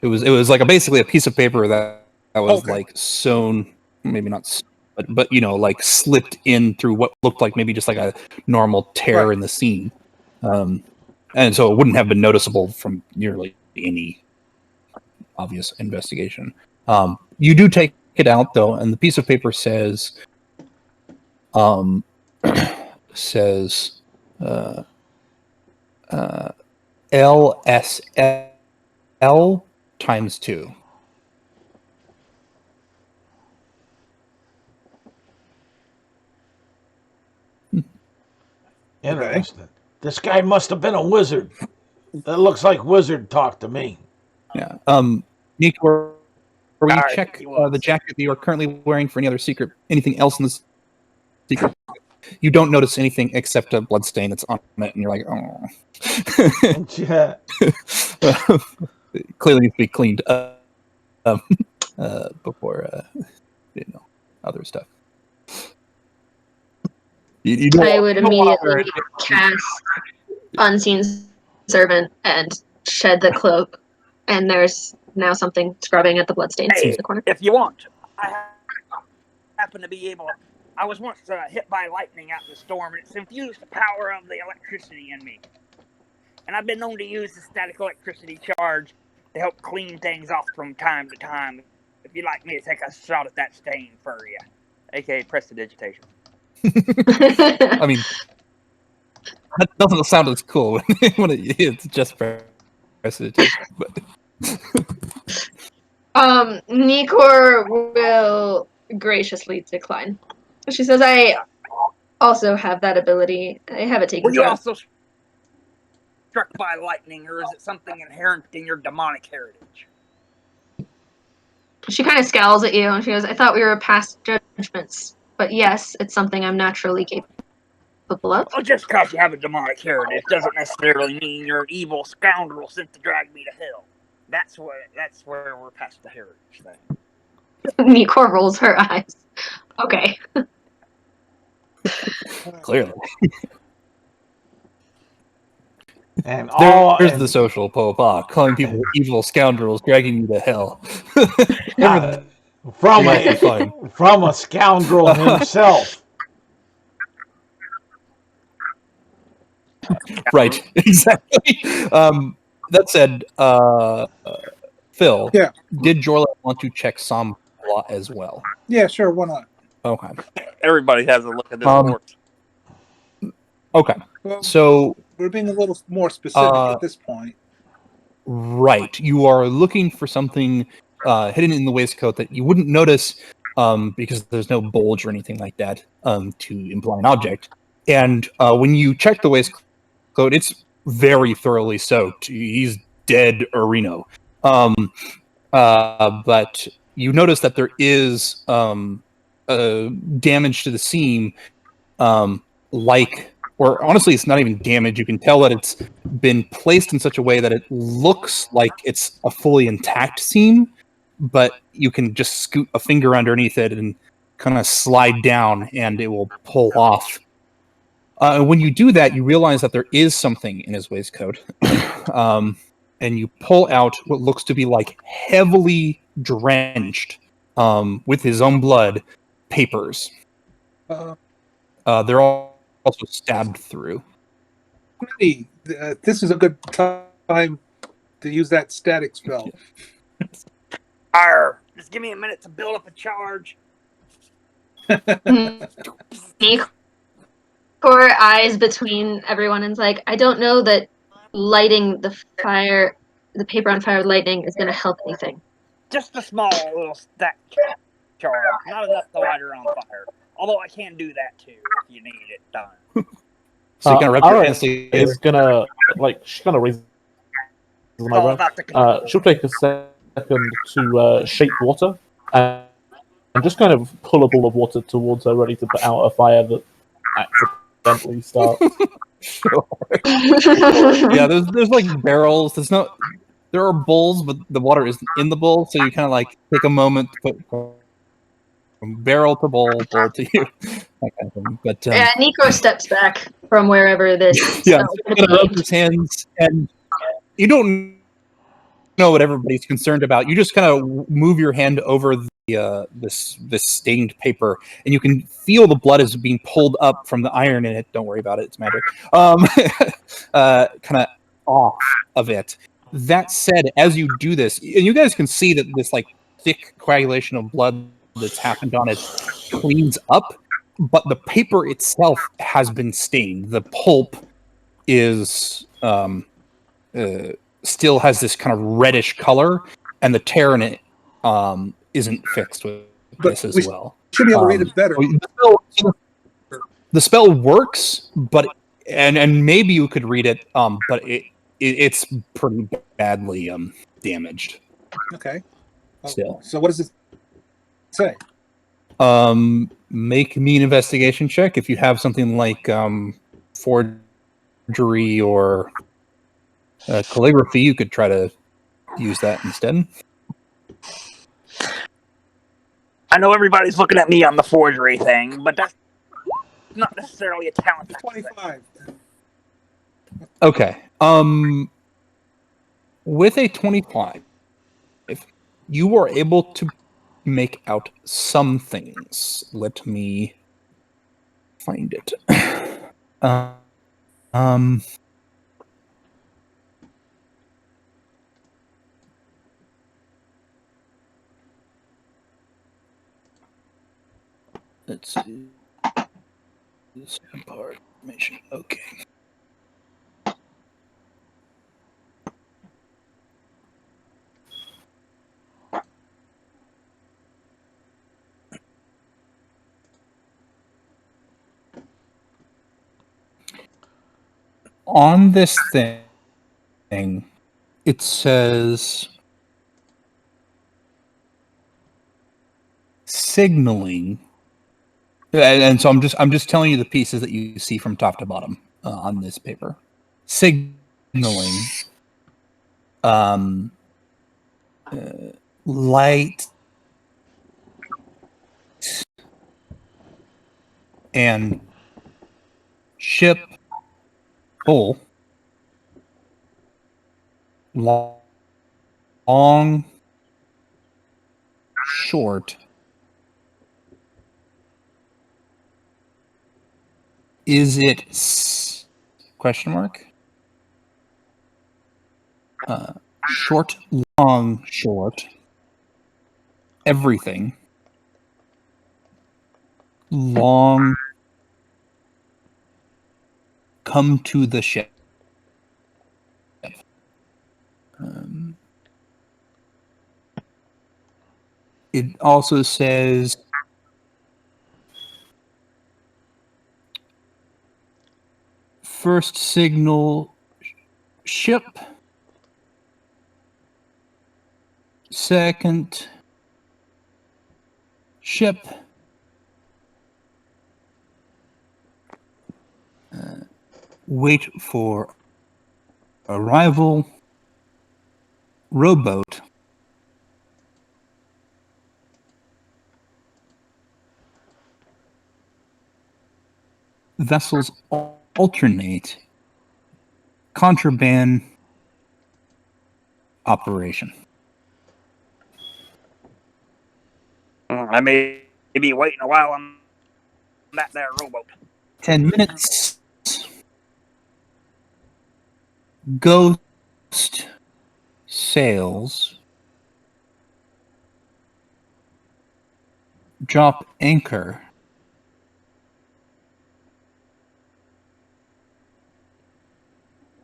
it was like basically a piece of paper that was like sewn, maybe not, but you know, like slipped in through what looked like maybe just like a normal tear in the seam, and so it wouldn't have been noticeable from nearly any obvious investigation. You do take it out though, and the piece of paper says says LSL times 2. Interesting. This guy must have been a wizard. That looks like wizard talk to me. Yeah. Nico, will you check the jacket that you are currently wearing for any other secret? Anything else in this secret? You don't notice anything except a blood stain that's on it, and you're like, oh. Yeah. Clearly needs to be cleaned up before other stuff. I would immediately cast Unseen Servant and shed the cloak, and there's now something scrubbing at the bloodstains in the corner. If you want, I happen to be able. I was once hit by lightning out in the storm, and it's infused the power of the electricity in me. And I've been known to use the static electricity charge to help clean things off from time to time. If you'd like me to take a shot at that stain for you, aka prestidigitation. I mean, that doesn't sound as cool when it's just prestidigitation. But Nikor will graciously decline. She says, "I also have that ability. I have it taken Were you care of." also struck by lightning, or is it something inherent in your demonic heritage? She kind of scowls at you and she goes, "I thought we were past judgments, but yes, it's something I'm naturally capable of." Well, just because you have a demonic heritage doesn't necessarily mean you're an evil scoundrel sent to drag me to hell. That's where we're past the heritage thing. Nikor rolls her eyes. Okay. clearly. And there's the social faux calling people evil scoundrels, dragging you to hell. From a scoundrel himself. Right, exactly. That said, Phil, did Jorla want to check some plot as well? Yeah, sure. Why not? Okay. Everybody has a look at this fort. Okay. Well, so we're being a little more specific at this point. Right. You are looking for something hidden in the waistcoat that you wouldn't notice because there's no bulge or anything like that to imply an object. And when you check the waistcoat, it's very thoroughly soaked. He's dead Areno. But you notice that there is damage to the seam, or honestly, it's not even damage. You can tell that it's been placed in such a way that it looks like it's a fully intact seam, but you can just scoot a finger underneath it and kind of slide down and it will pull off. When you do that, you realize that there is something in his waistcoat. And you pull out what looks to be like heavily drenched with his own blood papers. They're all also stabbed through. This is a good time to use that static spell. Just give me a minute to build up a charge. Core eyes between everyone and's like, I don't know that lighting the paper on fire with lightning is going to help anything. Just a small little stack charge, not enough to light her on fire. Although I can do that too if you need it done. So you kind of rub your Alright hands is together. gonna she's gonna raise an All eyebrow. about the She'll take a second to shape water and just kind of pull a ball of water towards her, ready to put out a fire that accidentally starts. Sure. Yeah, there's like barrels. There are bowls, but the water isn't in the bowl, so you kind of like take a moment to put from barrel to bowl to you, that kind of thing. But Yeah, Nico steps back from wherever this. yeah, so you kind of rub his hands, and you don't know what everybody's concerned about. You just kind of move your hand over the this stained paper, and you can feel the blood is being pulled up from the iron in it. Don't worry about it; it's magic. Kind of off of it. That said, as you do this, and you guys can see that this like thick coagulation of blood that's happened on it cleans up, but the paper itself has been stained. The pulp is still has this kind of reddish color, and the tear in it isn't fixed with But this as we well. should be able to read it better. The spell works, but and maybe you could read it, but it's pretty badly damaged. Okay. Still. So what does it say? Make me an investigation check if you have something like forgery or calligraphy. You could try to use that instead. I know everybody's looking at me on the forgery thing, but that's not necessarily a talent. 25. Okay. With a 25, you are able to make out some things. Let me find it. Let's see. The second part information. Okay. On this thing, it says signaling, and so I'm just telling you the pieces that you see from top to bottom on this paper. Signaling, light, and ship, full, long, short. Is it question mark? Short, long, short. Everything. Long. Come to the ship. It also says first signal ship, second ship, wait for arrival, rowboat, vessels alternate, contraband operation. I may be waiting a while on that there rowboat. 10 minutes. Ghost sails. Drop anchor.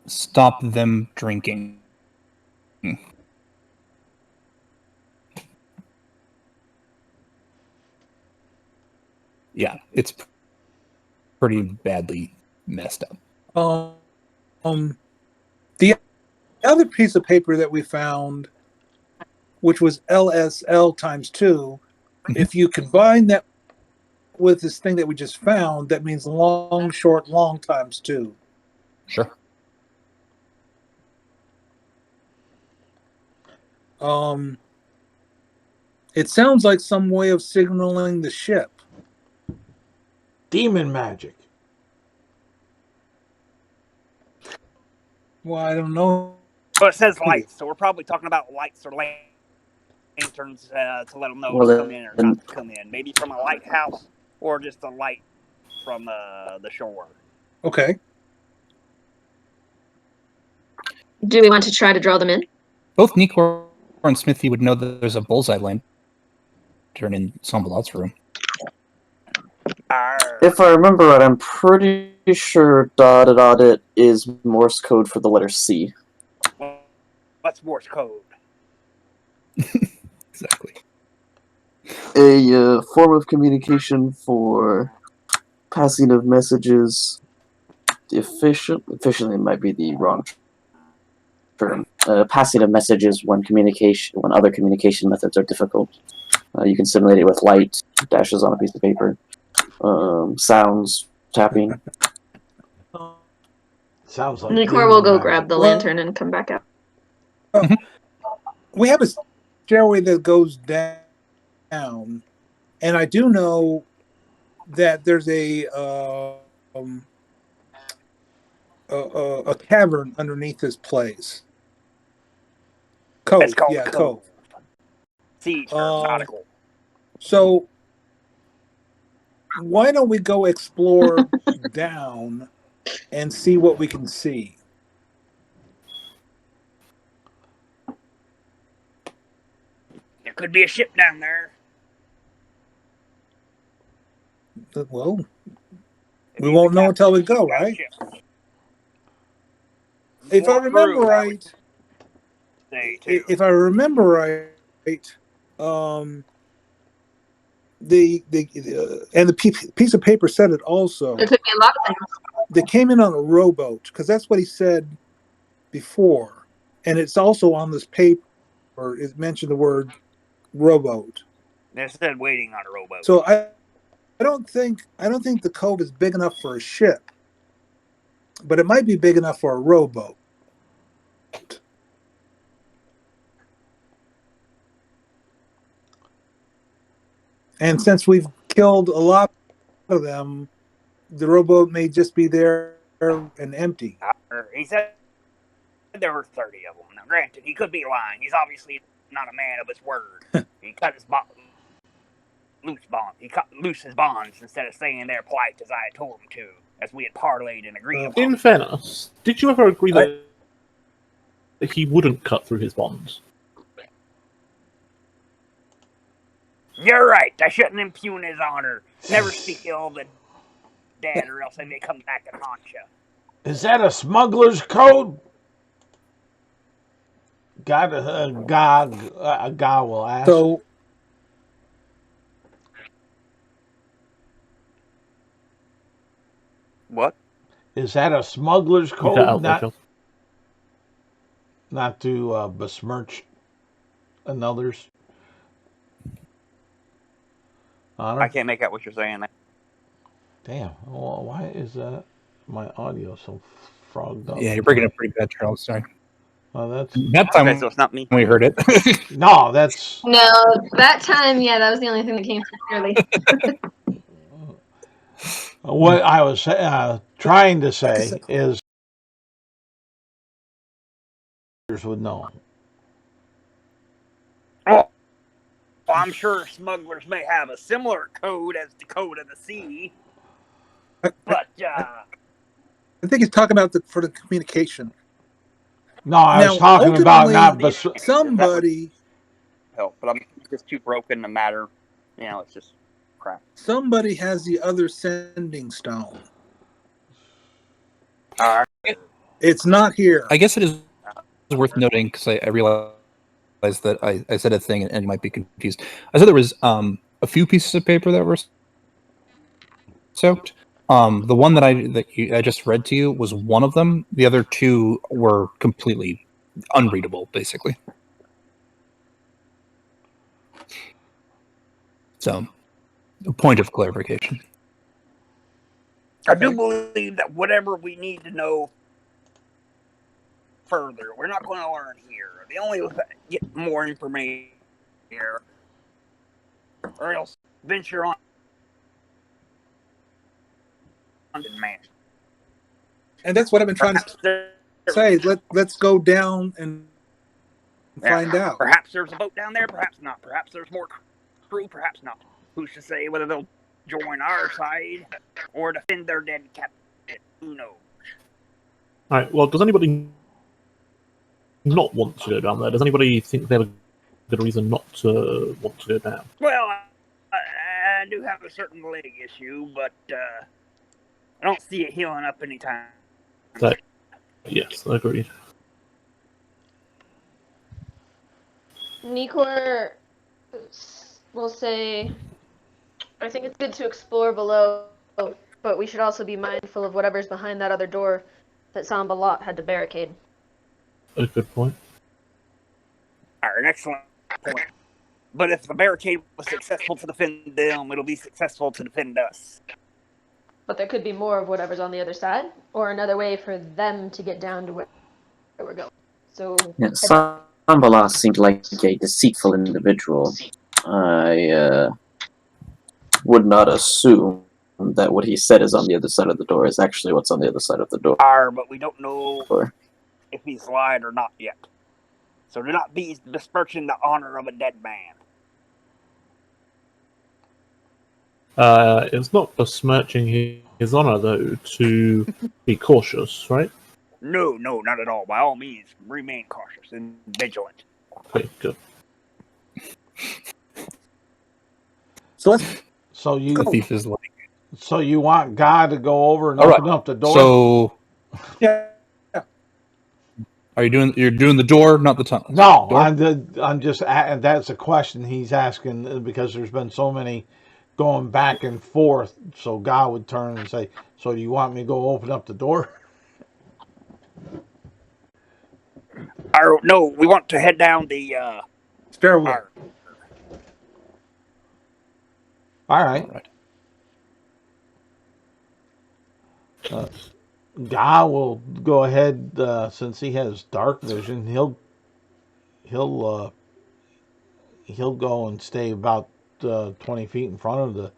Stop them drinking. Yeah, it's pretty badly messed up. The other piece of paper that we found, which was LSL times 2, if you combine that with this thing that we just found, that means long, short, long times 2. Sure. It sounds like some way of signaling the ship. Demon magic. Well, I don't know. Well, it says lights, so we're probably talking about lights or lanterns to let them know Well, to come in or then- not to come in. Maybe from a lighthouse or just a light from the shore. Okay. Do we want to try to draw them in? Both Nikor and Smithy would know that there's a bullseye lantern in Sombalot's room. Arr. If I remember right, I'm pretty sure dotted audit is Morse code for the letter C. Well, what's Morse code? Exactly. A form of communication for passing of messages efficiently might be the wrong term. Passing of messages when other communication methods are difficult. You can simulate it with light, dashes on a piece of paper, sounds, tapping. Sounds like Nikor will go demon grab the Well- lantern and come back out. We have a stairway that goes down, and I do know that there's a cavern underneath this place. Cove, It's called yeah, Cove. cove. Sea term, nautical. So why don't we go explore down and see what we can see? There could be a ship down there. Well, we won't know until we go, right? If I remember right, if I remember right, the piece of paper said it also. There could be a lot of things. They came in on a rowboat because that's what he said before, and it's also on this paper. It mentioned the word rowboat. They said waiting on a rowboat. So I don't think the cove is big enough for a ship, but it might be big enough for a rowboat. And since we've killed a lot of them, the rowboat may just be there and empty. He said there were 30 of them. Now, granted, he could be lying. He's obviously not a man of his word. He cut his He cut loose his bonds instead of staying there polite as I had told him to, as we had parlayed and agreed upon. In fairness, did you ever agree that he wouldn't cut through his bonds? You're right. I shouldn't impugn his honor. Never speak ill of the dead, or else they may come back and haunt you. Is that a smuggler's code? God will ask. So What? Is that a smuggler's You cut code? out there, Phil. Not to besmirch another's honor? I can't make out what you're saying. Damn. Well, why is my audio so frogged up? Yeah, you're breaking up pretty bad, Charles. Sorry. Oh, that's That time Okay, so it's not me. we heard it. no. That's No, that time, yeah, that was the only thing that came through clearly. what I was trying to say is would know. Well, I'm sure smugglers may have a similar code as the code of the sea, but I think he's talking about for the communication. No, I was Now, talking about not ultimately, somebody Help, but I'm just too broken to matter. You know, it's just crap. somebody has the other sending stone. It's not here. I guess it is worth noting because I realized that I said a thing and you might be confused. I said there was a few pieces of paper that were soaked. The one that I just read to you was one of them. The other two were completely unreadable, basically. So, a point of clarification. I do believe that whatever we need to know further, we're not going to learn here. The only way to get more information here, or else venture on man. And that's what I've been trying to say. Let's go down and find out. Perhaps there's a boat down there, perhaps not. Perhaps there's more crew, perhaps not. Who's to say whether they'll join our side or defend their dead captain? Who knows? All right. Well, does anybody not want to go down there? Does anybody think they have a good reason not to want to go down? Well, I do have a certain leg issue, but I don't see it healing up anytime. Yes, agreed. Nikor will say, I think it's good to explore below, but we should also be mindful of whatever's behind that other door that Sambalat had to barricade. A good point. An excellent point. But if the barricade was successful to defend them, it'll be successful to defend us. But there could be more of whatever's on the other side, or another way for them to get down to where we're going. So, Yeah, Sambalat seemed like a deceitful individual. I would not assume that what he said is on the other side of the door is actually what's on the other side of the door. But we don't know if he's lied or not yet. So do not be besmirching the honor of a dead man. It's not besmirching his honor, though, to be cautious, right? No, not at all. By all means, remain cautious and vigilant. Okay, good. So you, The thief is like. so you want God to go over and All right. open up the door? So, Yeah. you're doing the door, not the tunnel? No, Door? I'm just. That's a question he's asking because there's been so many going back and forth. So God would turn and say, "So do you want me to go open up the door?" No, we want to head down the stairway. All right. Guy will go ahead since he has dark vision. He'll go and stay about 20 feet in front of the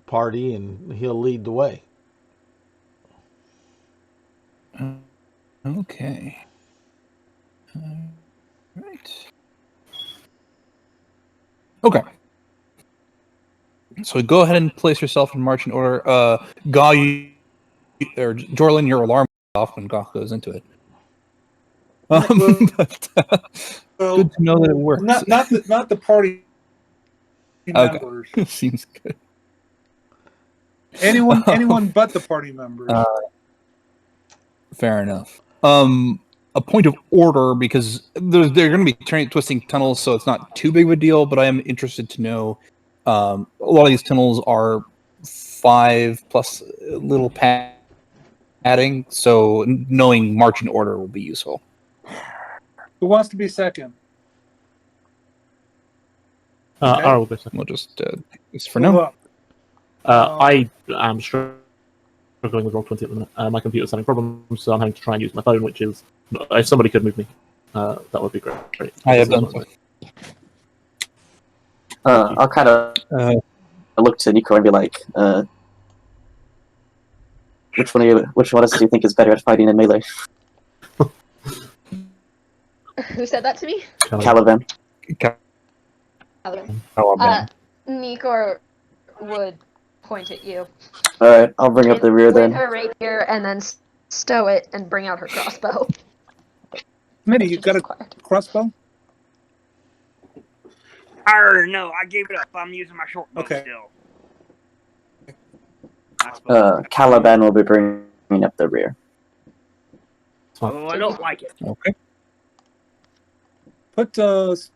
party, and he'll lead the way. Okay. Right. Okay. So go ahead and place yourself in marching order. Gaw, or Jorlin, your alarm goes off when Goth goes into it. But, good to know that it works. Not the party members. Okay. Seems good. Anyone but the party members. Fair enough. A point of order, because they're going to be twisting tunnels, so it's not too big of a deal. But I am interested to know. A lot of these tunnels are 5+ little padding, so knowing marching order will be useful. Who wants to be second? Okay. I will go second. We'll just this for now. I am struggling with Roll20 at the minute. My computer's having problems, so I'm having to try and use my phone, which is, if somebody could move me, that would be great. I have done so. I'll kind of look to Nico and be like, which one of us do you think is better at fighting in melee? Who said that to me? Caliban. Nikor would point at you. Alright, I'll bring up the rear then. Point her right here and then stow it and bring out her crossbow. Minnie, you got a crossbow? No, I gave it up. I'm using my short bow still. Caliban will be bringing up the rear. Oh, I don't like it. Okay. Put Smitty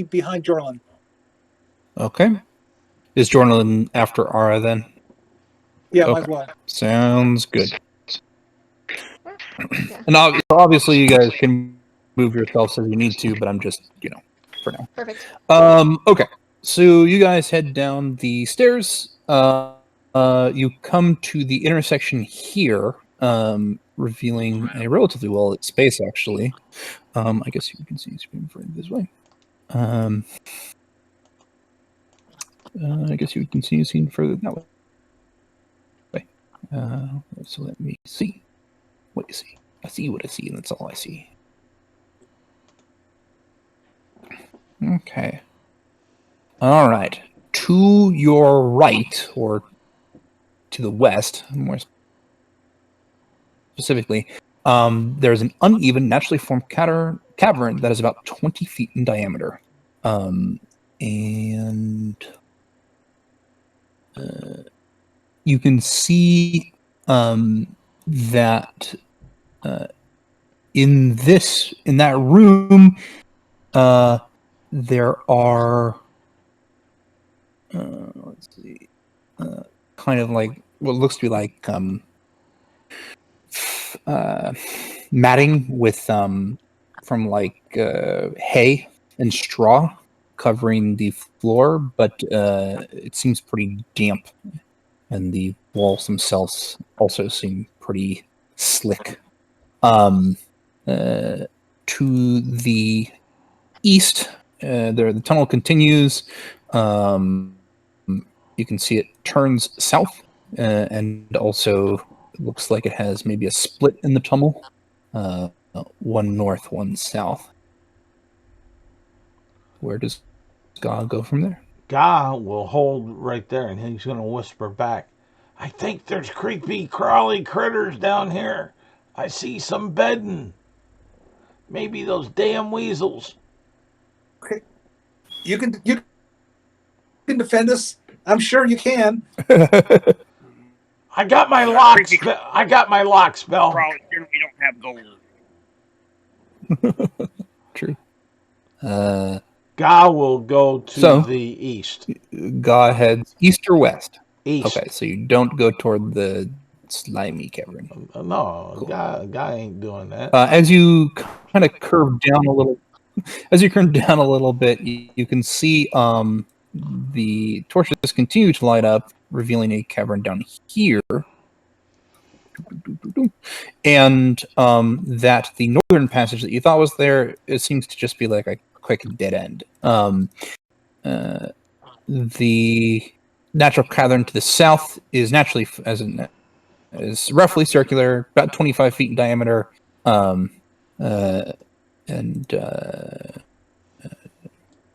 behind Jorlin. Okay. Is Jorlin after Ara then? Yeah, might Okay. as well. Sounds good. Yeah. And obviously, you guys can move yourselves as you need to, but I'm just, for now. Perfect. Okay. So you guys head down the stairs. You come to the intersection here, revealing a relatively well-lit space, actually. I guess you can see screen further this way. I guess you can see a scene further that way. So let me see. What you see? I see what I see, and that's all I see. Okay. All right. To your right, or to the west, more specifically, there's an uneven, naturally formed cavern that is about 20 feet in diameter. And you can see that in that room, there are let's see, kind of like what looks to be like matting with from like hay and straw covering the floor, but it seems pretty damp, and the walls themselves also seem pretty slick. To the east, the tunnel continues. You can see it turns south, and also looks like it has maybe a split in the tunnel, one north, one south. Where does Ga go from there? Guy will hold right there, and he's going to whisper back, I think there's creepy, crawly critters down here. I see some bedding. Maybe those damn weasels. Okay. You can defend us. I'm sure you can. I got my lock. Creepy I got my lock spell. Probably generally don't have gold. True. Guy will go to the east. Ga heads east or west? East. Okay, so you don't go toward the slimy cavern. No, Cool. guy ain't doing that. As you kind of curve down a little, bit, you can see the torches continue to light up, revealing a cavern down here, and that the northern passage that you thought was there, it seems to just be like a quick dead end. The natural cavern to the south is naturally is roughly circular, about 25 feet in diameter, and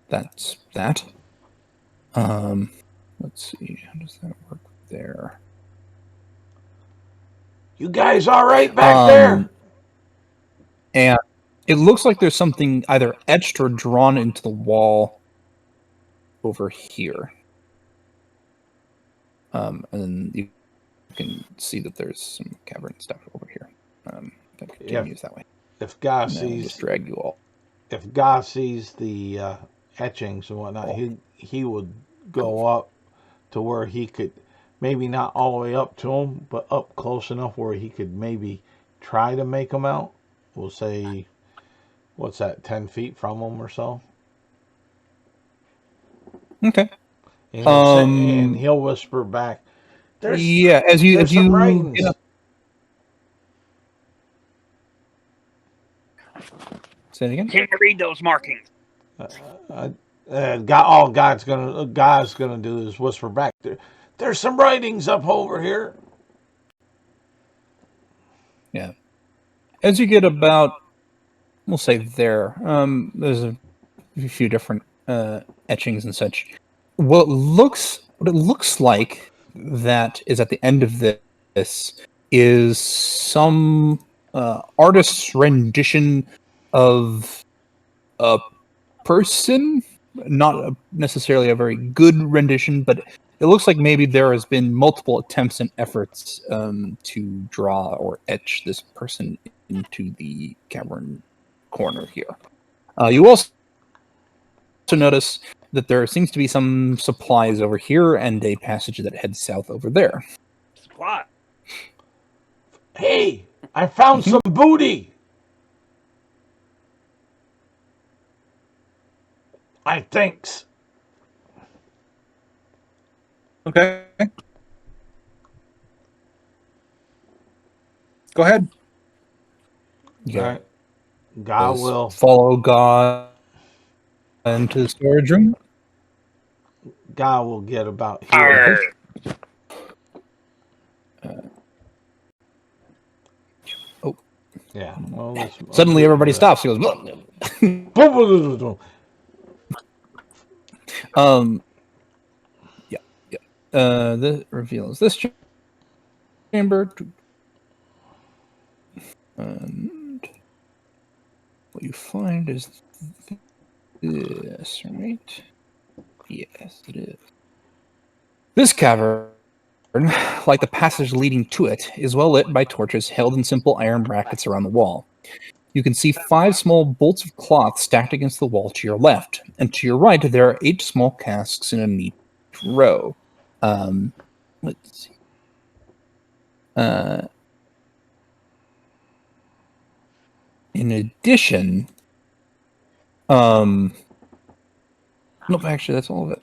that's that. Let's see, how does that work there? You guys all right back there? And it looks like there's something either etched or drawn into the wall over here. And you can see that there's some cavern stuff over here. That continues that way. If Guy And then I'll sees, just drag you all. if Guy sees the etchings and whatnot, he would go up to where he could, maybe not all the way up to him, but up close enough where he could maybe try to make them out. We'll say, what's that, 10 feet from him or so? Okay. And he'll whisper back, there's some writings. Say it again. Can you read those markings? All Guy's gonna do is whisper back, there's some writings up over here. Yeah. As you get about, we'll say there, there's a few different etchings and such. What it looks like that is at the end of this is some artist's rendition of a person, not necessarily a very good rendition, but it looks like maybe there has been multiple attempts and efforts to draw or etch this person into the cavern corner here. You also notice that there seems to be some supplies over here and a passage that heads south over there. What? Hey, I found some booty. I thinks. Okay. Go ahead. You All right. God guys will. follow God into the storage room. God will get about here. Arr. Oh, Yeah. Well, let's suddenly do everybody that. stops. He goes, "Look." Yeah, yeah. This reveals this chamber. And what you find is this, right? Yes, it is. This cavern, like the passage leading to it, is well lit by torches held in simple iron brackets around the wall. You can see 5 small bolts of cloth stacked against the wall to your left, and to your right there are 8 small casks in a neat row. Let's see. In addition, nope, actually, that's all of it.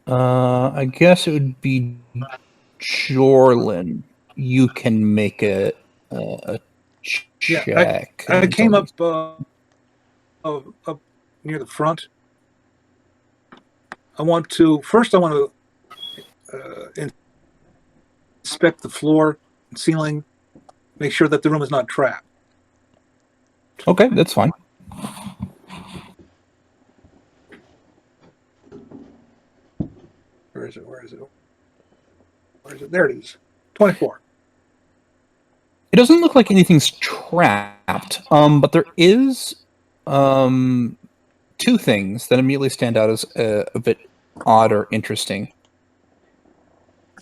I guess it would be Jorlin. You can make a check. I It's came only- up near the front. I want to inspect the floor and ceiling, make sure that the room is not trapped. Okay, that's fine. Where is it? There it is. 24. It doesn't look like anything's trapped, but there is 2 things that immediately stand out as a bit odd or interesting.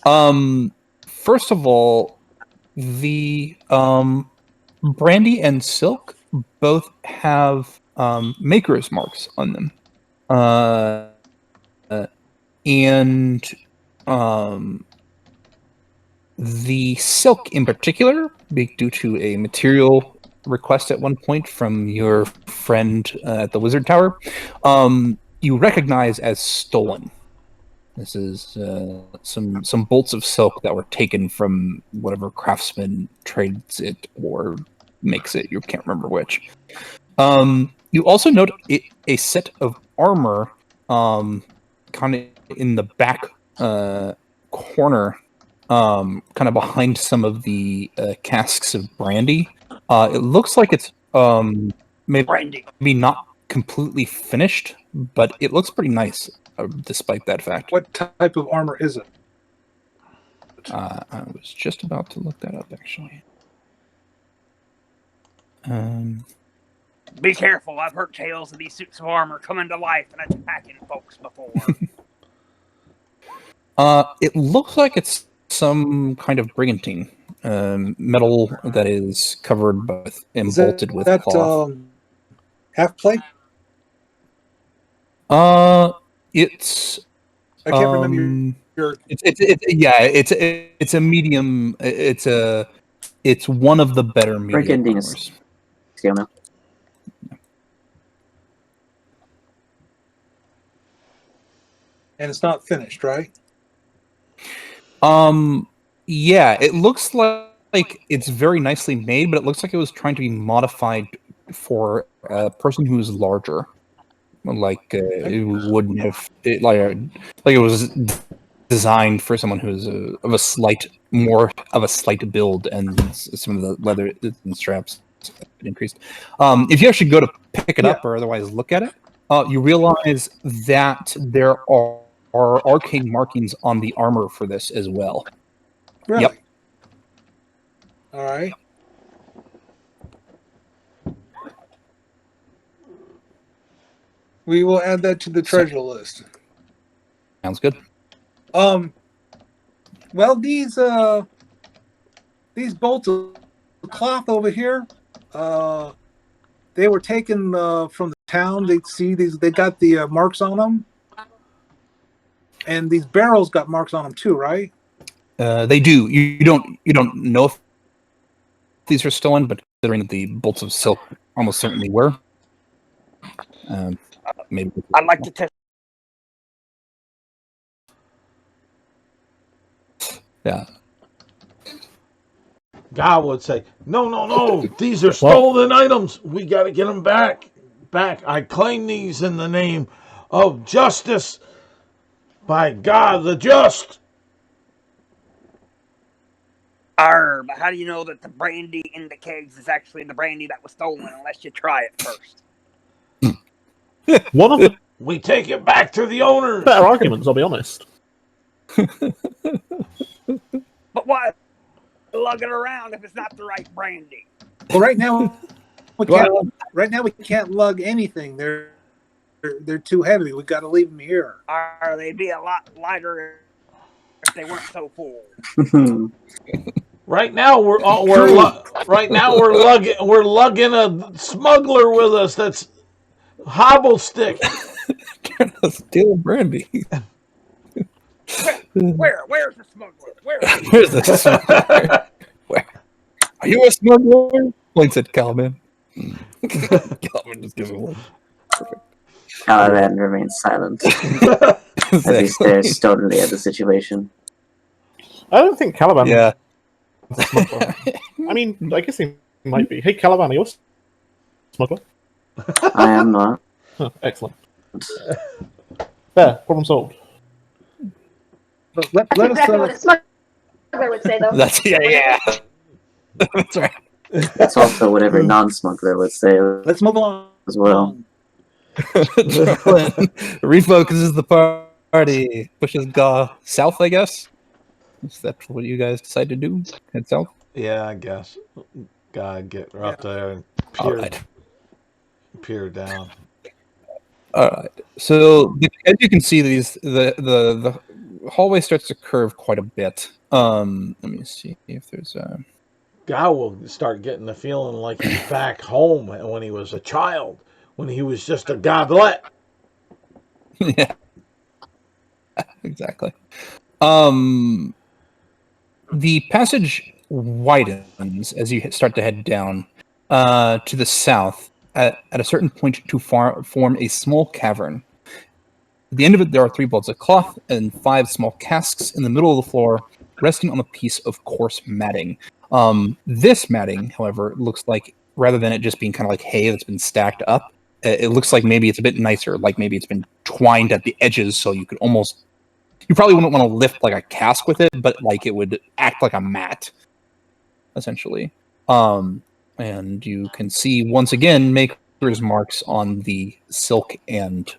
First of all, the brandy and silk both have maker's marks on them, and the silk in particular, due to a material request at one point from your friend at the Wizard Tower, you recognize as stolen. This is some bolts of silk that were taken from whatever craftsman trades it or makes it. You can't remember which. You also note a set of armor kind of in the back corner, kind of behind some of the casks of brandy. It looks like it's Brandy. maybe not completely finished, but it looks pretty nice despite that fact. What type of armor is it? I was just about to look that up, actually. Be careful. I've heard tales of these suits of armor coming to life and attacking folks before. It looks like it's some kind of brigantine, metal that is covered and bolted with cloth. Half plate? It's I can't remember your. it's a medium. It's one of the better medium Brigantine is armors. scale now. And it's not finished, right? Yeah, it looks like it's very nicely made, but it looks like it was trying to be modified for a person who's larger. Like it wouldn't have like it was designed for someone who's of a slight build, and some of the leather and straps increased. If you actually go to pick it up or otherwise look at it, you realize that there are arcane markings on the armor for this as well. Really? Yep. All right. We will add that to the treasure list. Sounds good. Well, these bolts of cloth over here, they were taken from the town. They see these. They got the marks on them, and these barrels got marks on them too, right? They do. You don't know if these are stolen, but considering that the bolts of silk almost certainly were, maybe. I'd like to test. Yeah. Guy would say, no, these are stolen items. We got to get them back. I claim these in the name of justice. By God, the just. But how do you know that the brandy in the kegs is actually the brandy that was stolen unless you try it first? One of the We take it back to the owners. better arguments, I'll be honest. But why lug it around if it's not the right brandy? Well, right now we can't lug anything. They're too heavy. We got to leave them here. They'd be a lot lighter if they weren't so full. Right now we're lugging a smuggler with us. That's hobble stick. Trying to steal brandy. Where's the smuggler? Where's the smuggler? Where? Are you a smuggler? Points at Caliban. Caliban just gives him one. Perfect. Caliban remains silent as he stares stonily at the situation. I don't think Caliban. Yeah. I mean, I guess he might be. Hey, Caliban, are you a smuggler? I am not. Huh, excellent. There, problem solved. But let That's us. exactly what a smuggler would say, though. That's yeah. That's right. It's also what every non-smuggler would say Let's move along as well. Refocuses the party. Pushes Gaw south, I guess. Is that what you guys decide to do? Head south? Yeah, I guess. Gotta get up there and peer down. All right. So as you can see, the hallway starts to curve quite a bit. Let me see if there's a. Guy will start getting the feeling like he's back home when he was a child, when he was just a godlet. Yeah. Exactly. The passage widens as you start to head down to the south at a certain point to form a small cavern. At the end of it, there are 3 bolts of cloth and 5 small casks in the middle of the floor, resting on a piece of coarse matting. This matting, however, looks like, rather than it just being kind of like hay that's been stacked up, it looks like maybe it's a bit nicer, like maybe it's been twined at the edges so you could almost... You probably wouldn't want to lift like a cask with it, but like it would act like a mat, essentially. And you can see once again maker's marks on the silk and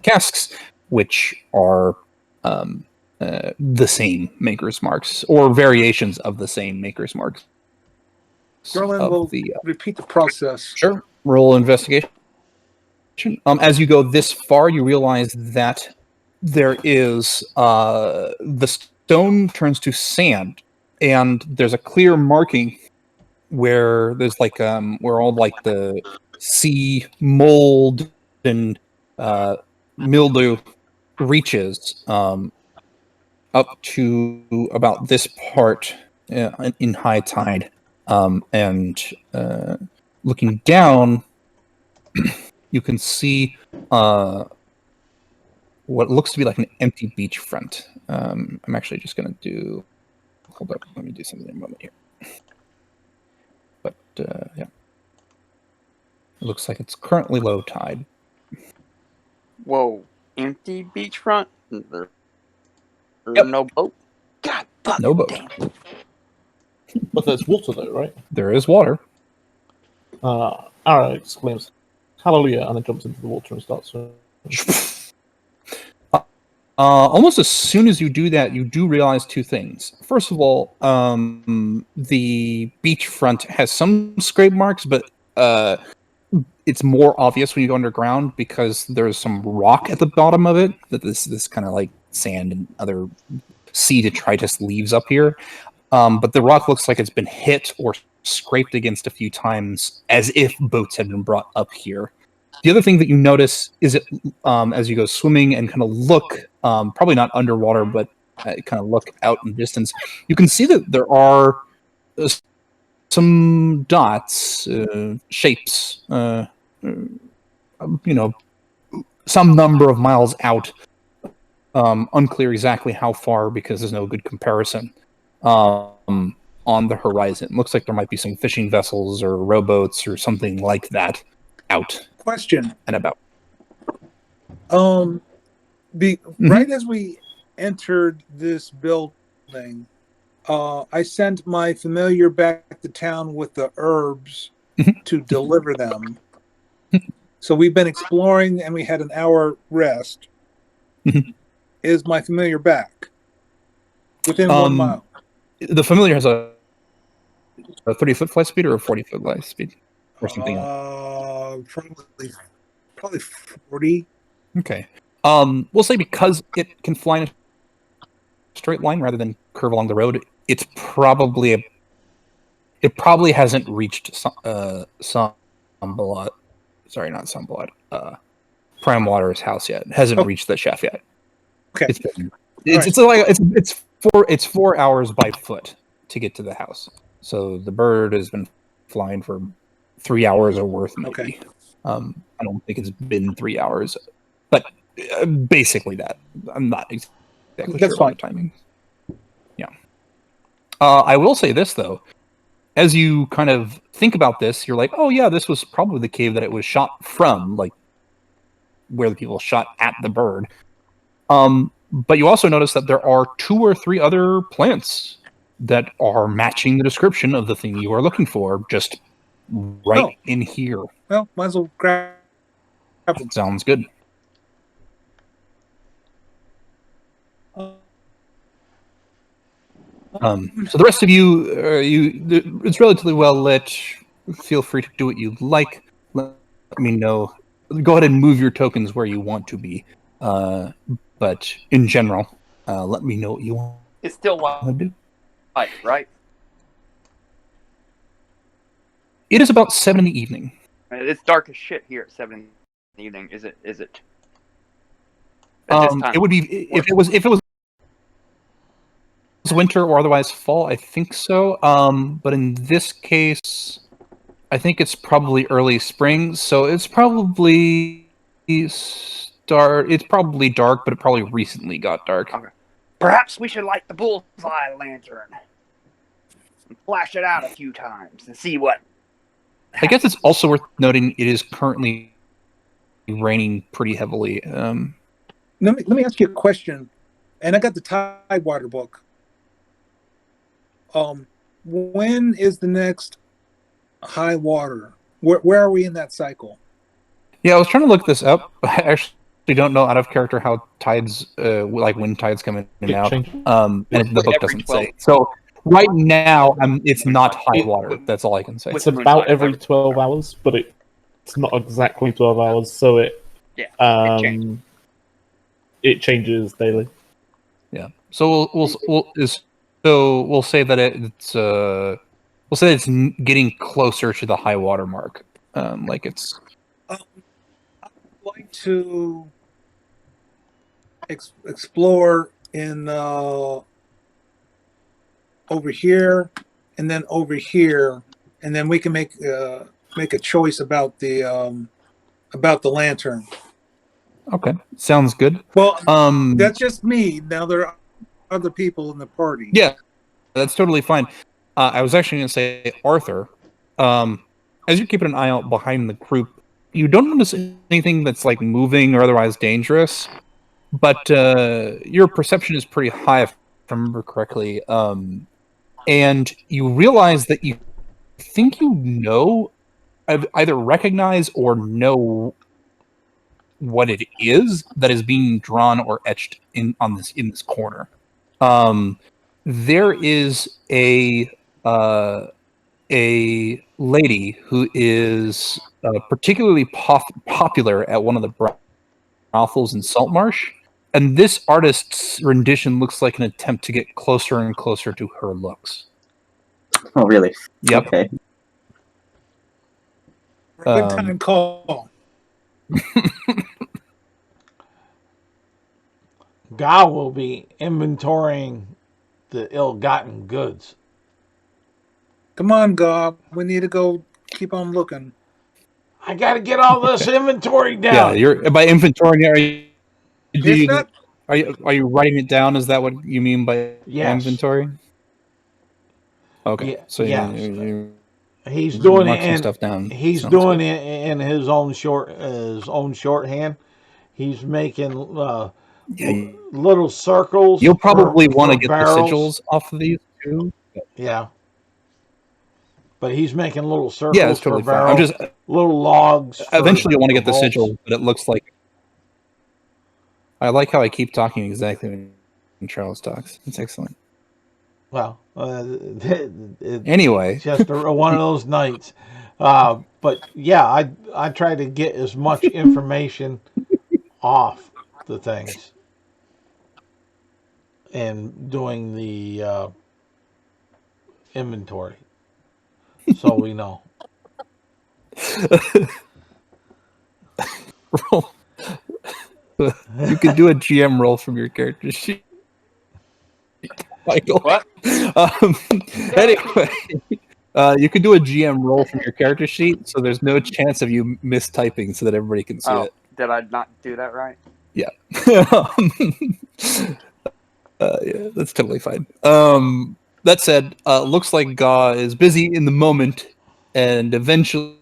casks, which are the same maker's marks or variations of the same maker's marks. Jorlin will repeat the process. Sure. Roll investigation. As you go this far, you realize that there is the stone turns to sand, and there's a clear marking where there's like where all like the sea mold and mildew reaches up to about this part in high tide, and looking down, you can see what looks to be like an empty beachfront. I'm actually just going to do... Hold up, let me do something in a moment here. But, yeah. It looks like it's currently low tide. Whoa, empty beachfront? There Yep. no boat? God, fuck. No boat. Damn. But there's water, though, right? There is water. Ara exclaims, "Hallelujah!" and then jumps into the water and starts swimming. Almost as soon as you do that, you do realize 2 things. First of all, the beachfront has some scrape marks, but it's more obvious when you go underground because there's some rock at the bottom of it. That this kind of like sand and other sea detritus leaves up here. But the rock looks like it's been hit or scraped against a few times as if boats had been brought up here. The other thing that you notice is that as you go swimming and kind of look, probably not underwater, but kind of look out in the distance, you can see that there are some dots, shapes, some number of miles out. Unclear exactly how far because there's no good comparison on the horizon. Looks like there might be some fishing vessels or rowboats or something like that out Question. and about. Right as we entered this building, I sent my familiar back to town with the herbs to deliver them. So we've been exploring and we had an hour rest. Is my familiar back within 1 mile? The familiar has a 30-foot flight speed or a 40-foot flight speed or something else? Probably 40. Okay. We'll say because it can fly in a straight line rather than curve along the road, it probably hasn't reached Prime Water's house yet. It hasn't reached the chef yet. Okay. It's 4 hours by foot to get to the house. So the bird has been flying for 3 hours or worth, maybe. Okay. I don't think it's been 3 hours, but basically that. I'm not exactly sure about the timing. Yeah. I will say this though, as you kind of think about this, you're like, oh yeah, this was probably the cave that it was shot from, like where the people shot at the bird. But you also notice that there are 2 or 3 other plants that are matching the description of the thing you are looking for, just right in here. Well, might as well grab them. Sounds good. So the rest of you, it's relatively well lit. Feel free to do what you like. Let me know. Go ahead and move your tokens where you want to be. But in general, let me know what you want It's still to do. light, right? It is about 7 in the evening. It's dark as shit here at 7 in the evening. Is it? At this time? It would be if it was winter or otherwise fall. I think so. But in this case, I think it's probably early spring. So it's probably It's probably dark, but it probably recently got dark. Okay. Perhaps we should light the bullseye lantern and flash it out a few times and see what. I guess it's also worth noting it is currently raining pretty heavily. Let me ask you a question. And I got the Tidewater book. When is the next high water? Where are we in that cycle? Yeah, I was trying to look this up. I actually don't know out of character how tides, like when tides come in and out. And the book doesn't say. So right now, it's not high water. That's all I can say. It's about every 12 hours, but it's not exactly 12 hours. So it changes daily. Yeah. So we'll say that it's getting closer to the high water mark. Like it's. I'd like to explore in over here, and then over here, and then we can make a choice about the lantern. Okay, sounds good. Well, that's just me. Now there are other people in the party. Yeah, that's totally fine. I was actually going to say, Arthur, as you're keeping an eye out behind the group, you don't notice anything that's like moving or otherwise dangerous, but your perception is pretty high, if I remember correctly. And you realize that you think you know, either recognize or know what it is that is being drawn or etched in this corner. There is a lady who is particularly popular at one of the brothels in Saltmarsh, and this artist's rendition looks like an attempt to get closer and closer to her looks. Oh, really? Yep. Okay. Good time call. Ga will be inventorying the ill-gotten goods. Come on, Gob. We need to go keep on looking. I got to get all this inventory Yeah, down. you're by inventory. It's not. Are you writing it down? Is that what you mean by Yes. inventory? Okay, Yeah, so yes. you He's doing mark it some in, stuff down. he's Sounds doing good. it in his own shorthand. He's making Yeah, little circles. you'll probably want to for get barrels. the sigils off of these too. Yeah. But he's making little circles Yeah, it's totally for fine. I'm barrels, just little logs. eventually I want to get the bolts. sigils, but it looks like I like how I keep talking exactly when Charles talks. It's excellent. Well, Anyway, it's just one of those nights. But yeah, I try to get as much information off the things and doing the inventory, so we know. roll. You can do a GM roll from your character sheet, Michael. What? Anyway, you can do a GM roll from your character sheet, so there's no chance of you mistyping, so that everybody can see it. Did I not do that right? Yeah. Yeah, that's totally fine. That said, looks like Ga is busy in the moment, and eventually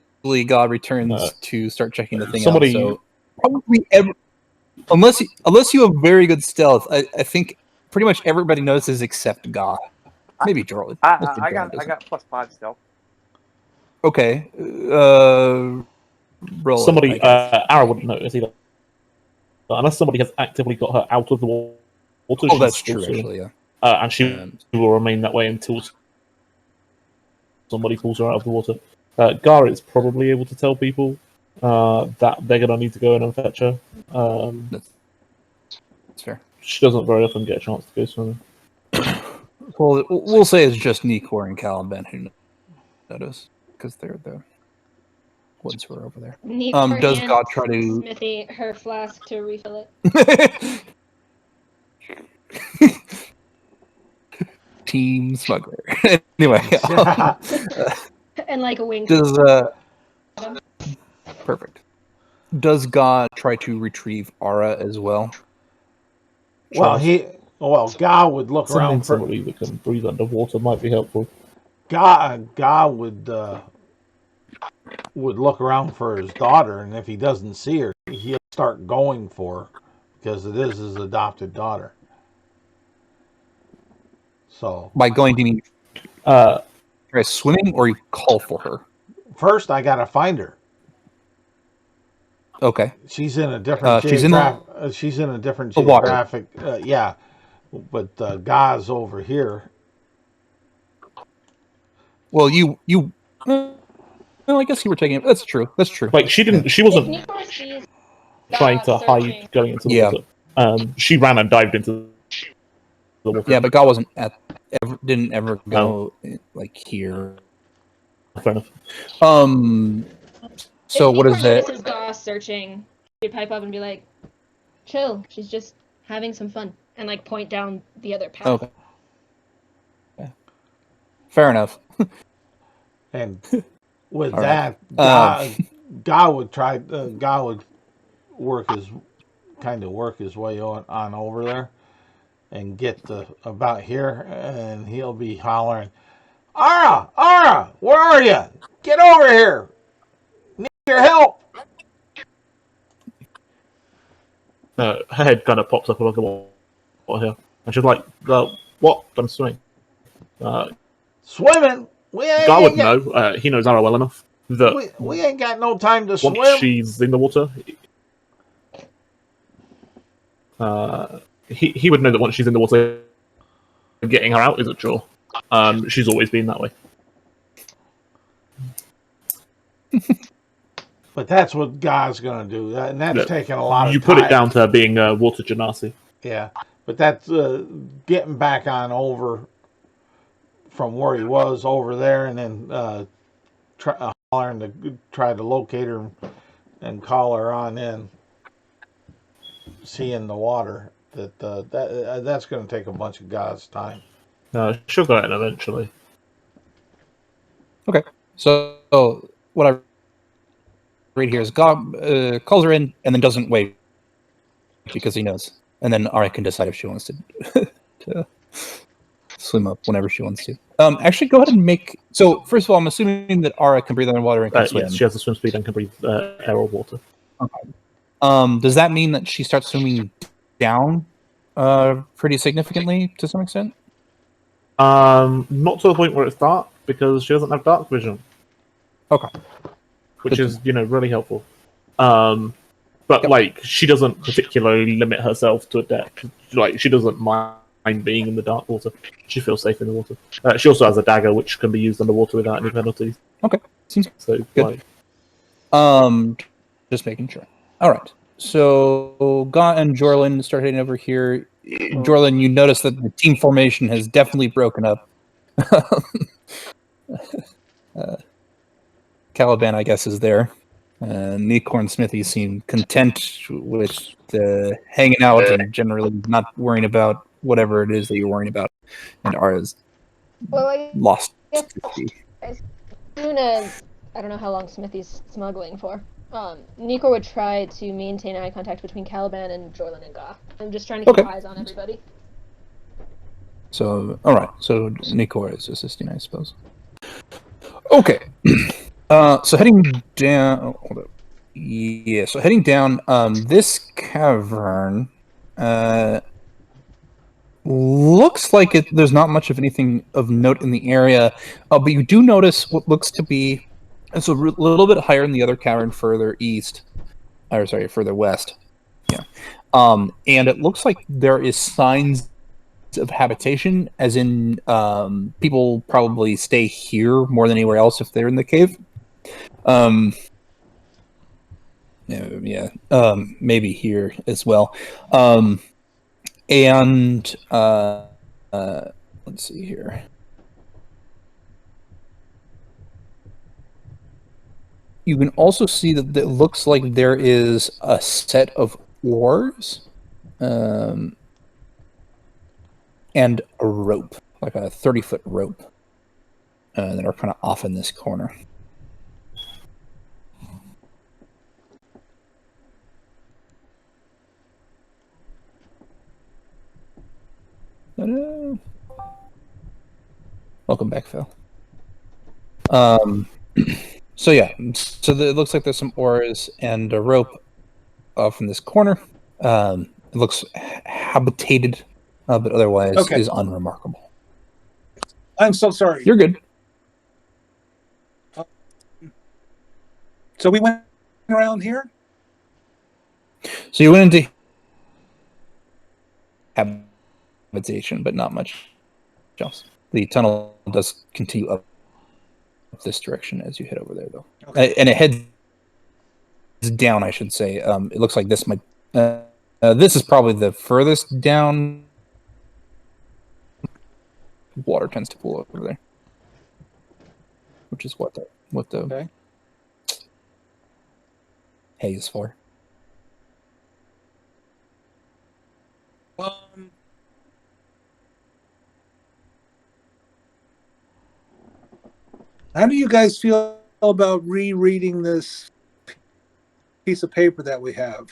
Ga returns to start checking the thing Somebody- out. So probably unless you have very good stealth, I think pretty much everybody notices except Ga. Maybe Jordan. I got +5 still. Okay. Roll it, Somebody, I guess. Ara wouldn't notice either. Unless somebody has actively got her out of the water. Oh, she's that's still true, swimming. actually, yeah. And she will remain that way until somebody pulls her out of the water. Gar is probably able to tell people that they're going to need to go in and fetch her. That's fair. She doesn't very often get a chance to go swimming. Well, we'll say it's just Nikor and Caliban who notice, because they're the ones who are over there. Does God try to Smithy her flask to refill it? Team smuggler. Anyway, And like a wink. does perfect. Does God try to retrieve Ara as well? Well, Ga would look Sending around for somebody that can breathe underwater might be helpful. Ga would look around for his daughter, and if he doesn't see her, he'll start going for her because it is his adopted daughter. So By going, do you mean try swimming, or you call for her? first, I gotta find her. Okay. She's in a different she's in a different the water. geographic. Yeah, but Ga's over here. Well, you. Well, I guess you were taking it. That's true. That's true. Like she didn't. She wasn't trying to hide going into the water. She ran and dived into the water. Yeah, but God wasn't didn't ever go like here. Fair enough. So what is it? This is Goss searching. She'd pipe up and be like, "Chill. She's just having some fun," and like point down the other path. Okay. Yeah. Fair enough. And with All that, right. God would work his way on over there and get about here, and he'll be hollering, Ara, where are you? Get over here. Need your help. Her head kind of pops up above the water here, and she's like, "What? I'm swimming." Swimming? Gar would know. He knows Ara well enough that we ain't got no time to swim. once she's in the water, he would know that once she's in the water, getting her out is a chore. She's always been that way. But that's what God's going to do, and that's taking a lot of time. You put it down to her being water genasi. Yeah, but that's getting back on over from where he was over there, and then hollering to try to locate her and call her on in. Seeing the water, that's going to take a bunch of God's time. She'll go in eventually. Okay. So what I read here is God calls her in and then doesn't wait because he knows. And then Ara can decide if she wants to swim up whenever she wants to. Actually, go ahead and make... So, first of all, I'm assuming that Ara can breathe underwater and can swim. Yes, she has the swim speed and can breathe air or water. Okay. Does that mean that she starts swimming down pretty significantly to some extent? Not to the point where it's dark, because she doesn't have dark vision. Okay. Which is, really helpful. But, she doesn't particularly limit herself to a depth. She doesn't mind being in the dark water. She feels safe in the water. She also has a dagger, which can be used underwater without any penalties. Okay. Seems so good. Just making sure. All right. So, Ga and Jorlin start heading over here. Jorlin, you notice that the team formation has definitely broken up. Caliban, I guess, is there. Nikor and Smithy seem content with hanging out and generally not worrying about whatever it is that you're worrying about. And Ara's lost. As soon as, I don't know how long Smithy's smuggling for, Nikor would try to maintain eye contact between Caliban and Jorlin and Ga. I'm just trying to keep eyes on everybody. So, all right. So Nikor is assisting, I suppose. Okay. So heading down. Oh, hold up. Yeah. So heading down. This cavern looks like there's not much of anything of note in the area, but you do notice what looks to be. It's a little bit higher in the other cavern further east. Or sorry, further west. Yeah. And it looks like there is signs of habitation, as in people probably stay here more than anywhere else if they're in the cave. Maybe here as well. And let's see here. You can also see that it looks like there is a set of oars and a rope, like a 30-foot rope that are kind of off in this corner. Ta-da. Welcome back, Phil. So it looks like there's some oars and a rope off in this corner. It looks habitated, but otherwise is unremarkable. I'm so sorry. You're good. So we went around here? So you went into habitation, but not much else. The tunnel does continue up this direction as you head over there, though. Okay. And it heads down, I should say. It looks like this might... this is probably the furthest down. Water tends to pool over there. Which is what the hay is for. How do you guys feel about rereading this piece of paper that we have?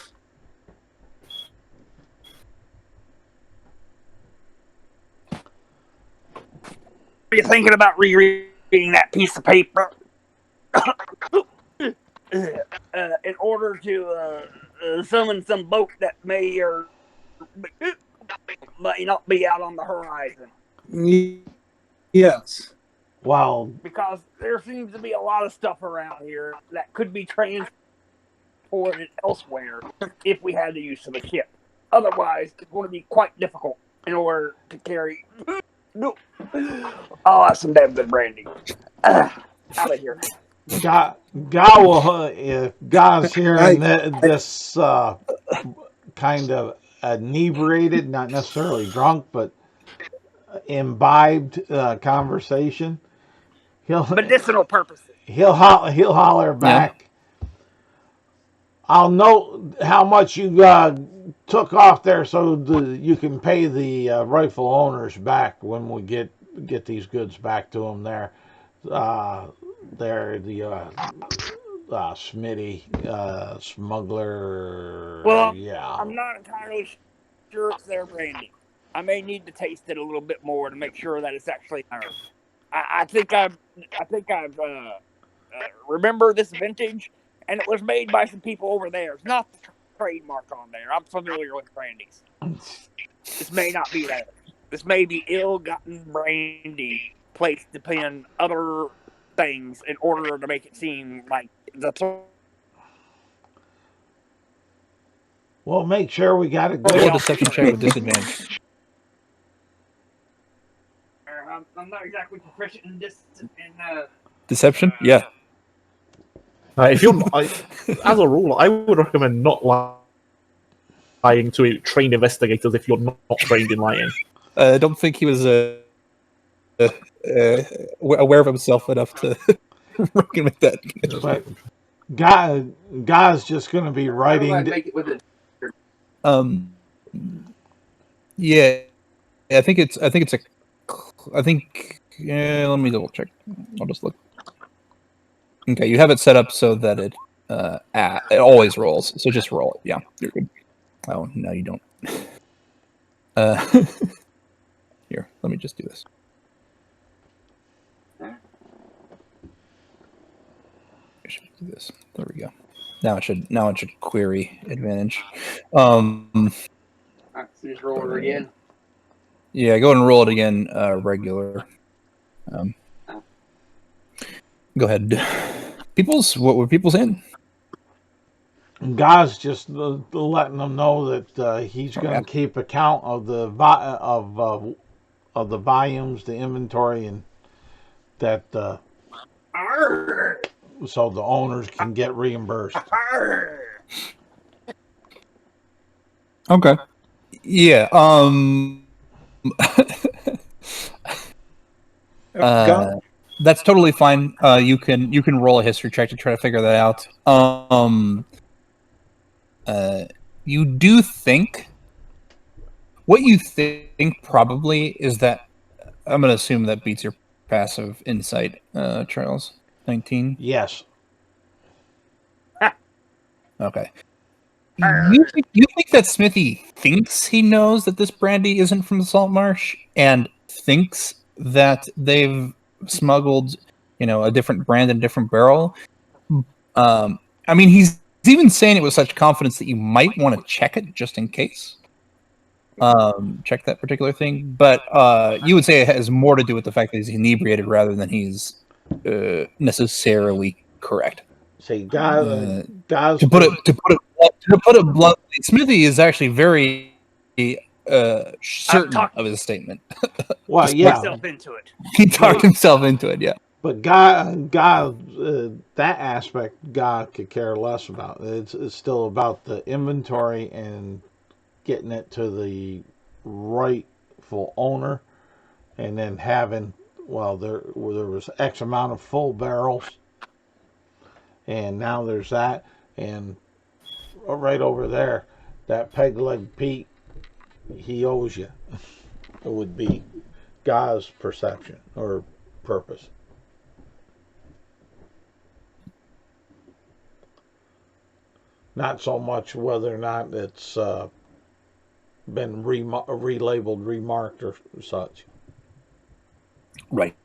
Are you thinking about rereading that piece of paper? In order to summon some boat that may or may not be out on the horizon. Yes. Wow. Because there seems to be a lot of stuff around here that could be transported elsewhere if we had the use of a ship. Otherwise, it's going to be quite difficult in order to carry... No. Oh, that's some damn good brandy. Out of here. Ga will, if Ga's hearing this kind of inebriated, not necessarily drunk, but imbibed conversation, he'll Medicinal purposes. he'll holler back. I'll note how much you took off there, so you can pay the rightful owners back when we get these goods back to them. They're the Smitty smuggler. Well, Yeah. I'm not entirely sure it's their brandy. I may need to taste it a little bit more to make sure that it's actually theirs. I think I've remember this vintage, and it was made by some people over there. It's not the trademark on there. I'm familiar with brandies. This may not be theirs. This may be ill-gotten brandy placed upon other things in order to make it seem like the. Well, make sure we got a Roll a good. deception check with disadvantage. I'm not exactly proficient in this. Deception? Yeah. If you're, as a rule, I would recommend not lying to trained investigators if you're not trained in lying. I don't think he was aware of himself enough to reckon with that. But Guy's just going to be writing. Yeah, I think let me double check. I'll just look. Okay, you have it set up so that it always rolls. So just roll it. Yeah, you're good. Oh no, you don't. Here, let me just do this. I should do this. There we go. Now it should query advantage. Just roll it again. Yeah, go ahead and roll it again. Regular. Go ahead. What were people saying? Guy's just letting them know that he's going to keep account of the volumes, the inventory, and that so the owners can get reimbursed. Okay. Yeah. That's totally fine. You can roll a history check to try to figure that out. You do think what you think probably is that I'm going to assume that beats your passive insight, Charles. 19. Yes. Okay. You think that Smithy thinks he knows that this brandy isn't from the Saltmarsh and thinks that they've smuggled, a different brand and a different barrel? I mean, he's even saying it with such confidence that you might want to check it just in case. Check that particular thing. But you would say it has more to do with the fact that he's inebriated rather than he's necessarily correct. See, guys, to put it bluntly, Smithy is actually very certain of his statement. Well, yeah, himself into it. He talked himself into it. Yeah. But that aspect, God could care less about. It's still about the inventory and getting it to the rightful owner, and then having there was X amount of full barrels, and now there's that, and right over there, that peg leg Pete, he owes you. It would be God's perception or purpose. Not so much whether or not it's been relabeled, remarked, or such. Right.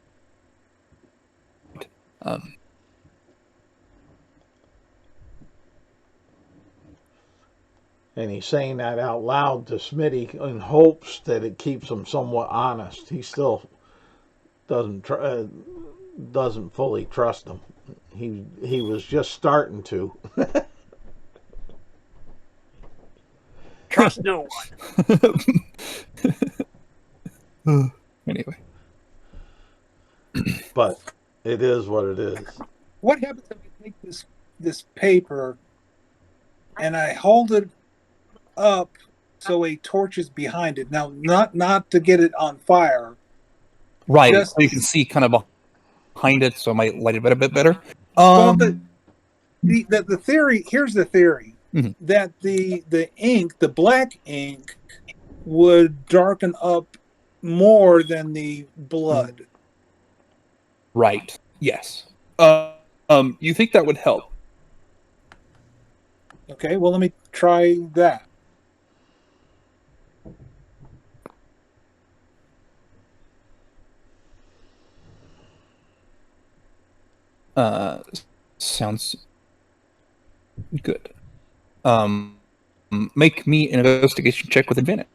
And he's saying that out loud to Smitty in hopes that it keeps him somewhat honest. He still doesn't fully trust him. He was just starting to. Trust no one. Anyway. But it is what it is. What happens if I take this paper and I hold it up so a torch is behind it. Now, not to get it on fire. Right. Just- So you can see kind of behind it, so it might light it a bit better. Well, the theory, here's the theory, Mhm. that the ink, the black ink, would darken up more than the blood. Right. Yes. You think that would help? Okay, well, let me try that. Sounds good. Make me an investigation check with advantage.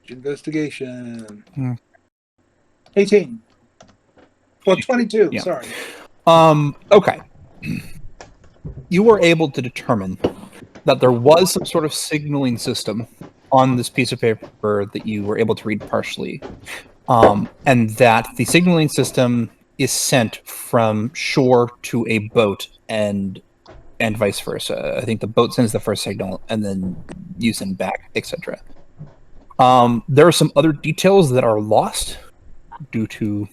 Investigation. Hmm. 18. Well, 22, Yeah. sorry. Okay. You were able to determine that there was some sort of signaling system on this piece of paper that you were able to read partially, and that the signaling system is sent from shore to a boat and vice versa. I think the boat sends the first signal, and then you send back, etc. There are some other details that are lost due to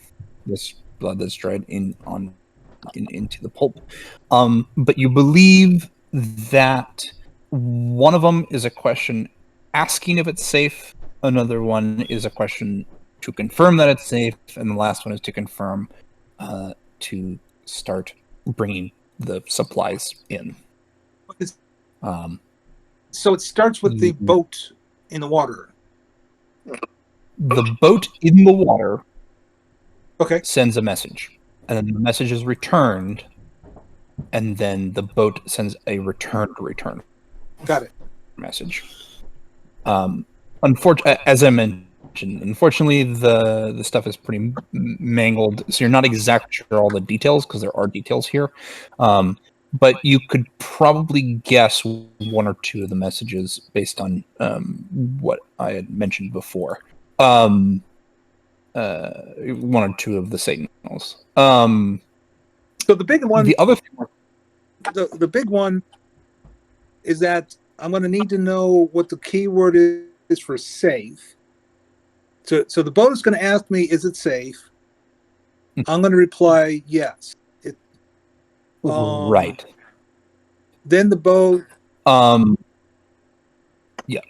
this blood that's dried into the pulp. But you believe that one of them is a question asking if it's safe, another one is a question to confirm that it's safe, and the last one is to confirm to start bringing the supplies in. So it starts with the boat in the water. The boat in the water Okay. sends a message, and then the message is returned, and then the boat sends a return Got it. message. As I mentioned, unfortunately, the stuff is pretty mangled, so you're not exactly sure all the details because there are details here. But you could probably guess one or two of the messages based on what I had mentioned before. One or two of the signals. So the big one, the other thing, the big one is that I'm going to need to know what the keyword is for safe. So the boat is going to ask me, is it safe? I'm going to reply, yes. right. Then the boat. Yeah.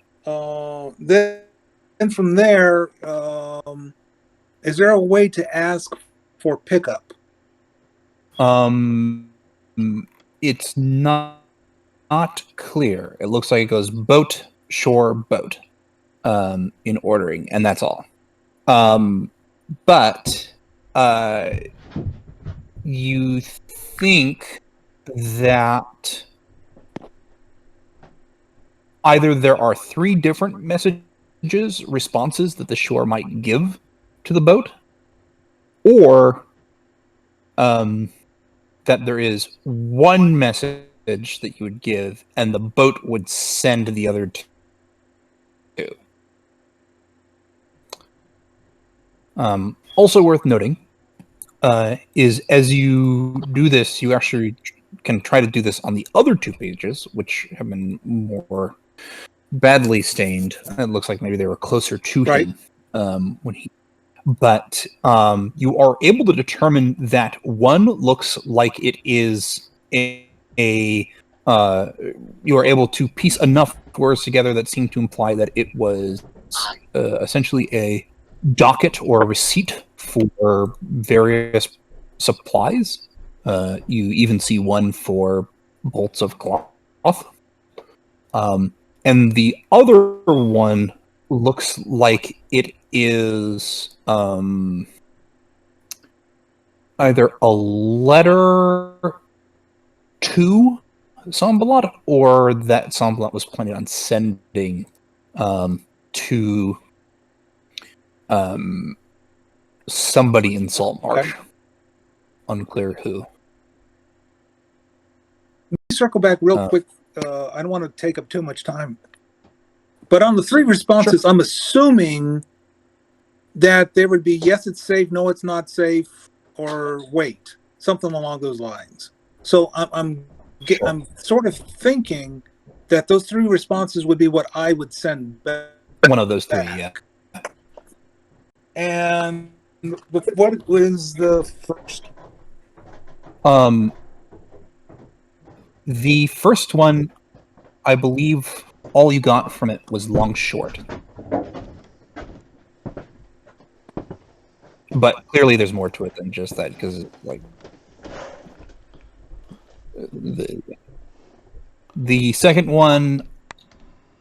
Then from there, is there a way to ask for pickup? It's not clear. It looks like it goes boat, shore, boat, in ordering, and that's all. But you think that either there are 3 different responses that the shore might give to the boat, or that there is one message that you would give and the boat would send the other 2. Also worth noting is as you do this, you actually can try to do this on the other 2 pages, which have been more badly stained. It looks like maybe they were closer to him when he. But you are able to determine that one looks like it is you are able to piece enough words together that seem to imply that it was essentially a docket or a receipt for various supplies. You even see one for bolts of cloth. And the other one looks like it is either a letter to Sambalat or that Sambalat was planning on sending to somebody in Saltmarsh. Okay. Unclear who. Let me circle back real quick. I don't want to take up too much time. But on the 3 responses, I'm assuming that there would be yes, it's safe, no, it's not safe, or wait. something along those lines. So I'm sort of thinking that those 3 responses would be what I would send back. One of those 3, yeah. And what was the first? The first one, I believe, all you got from it was long short. But clearly, there's more to it than just that, because like the second one,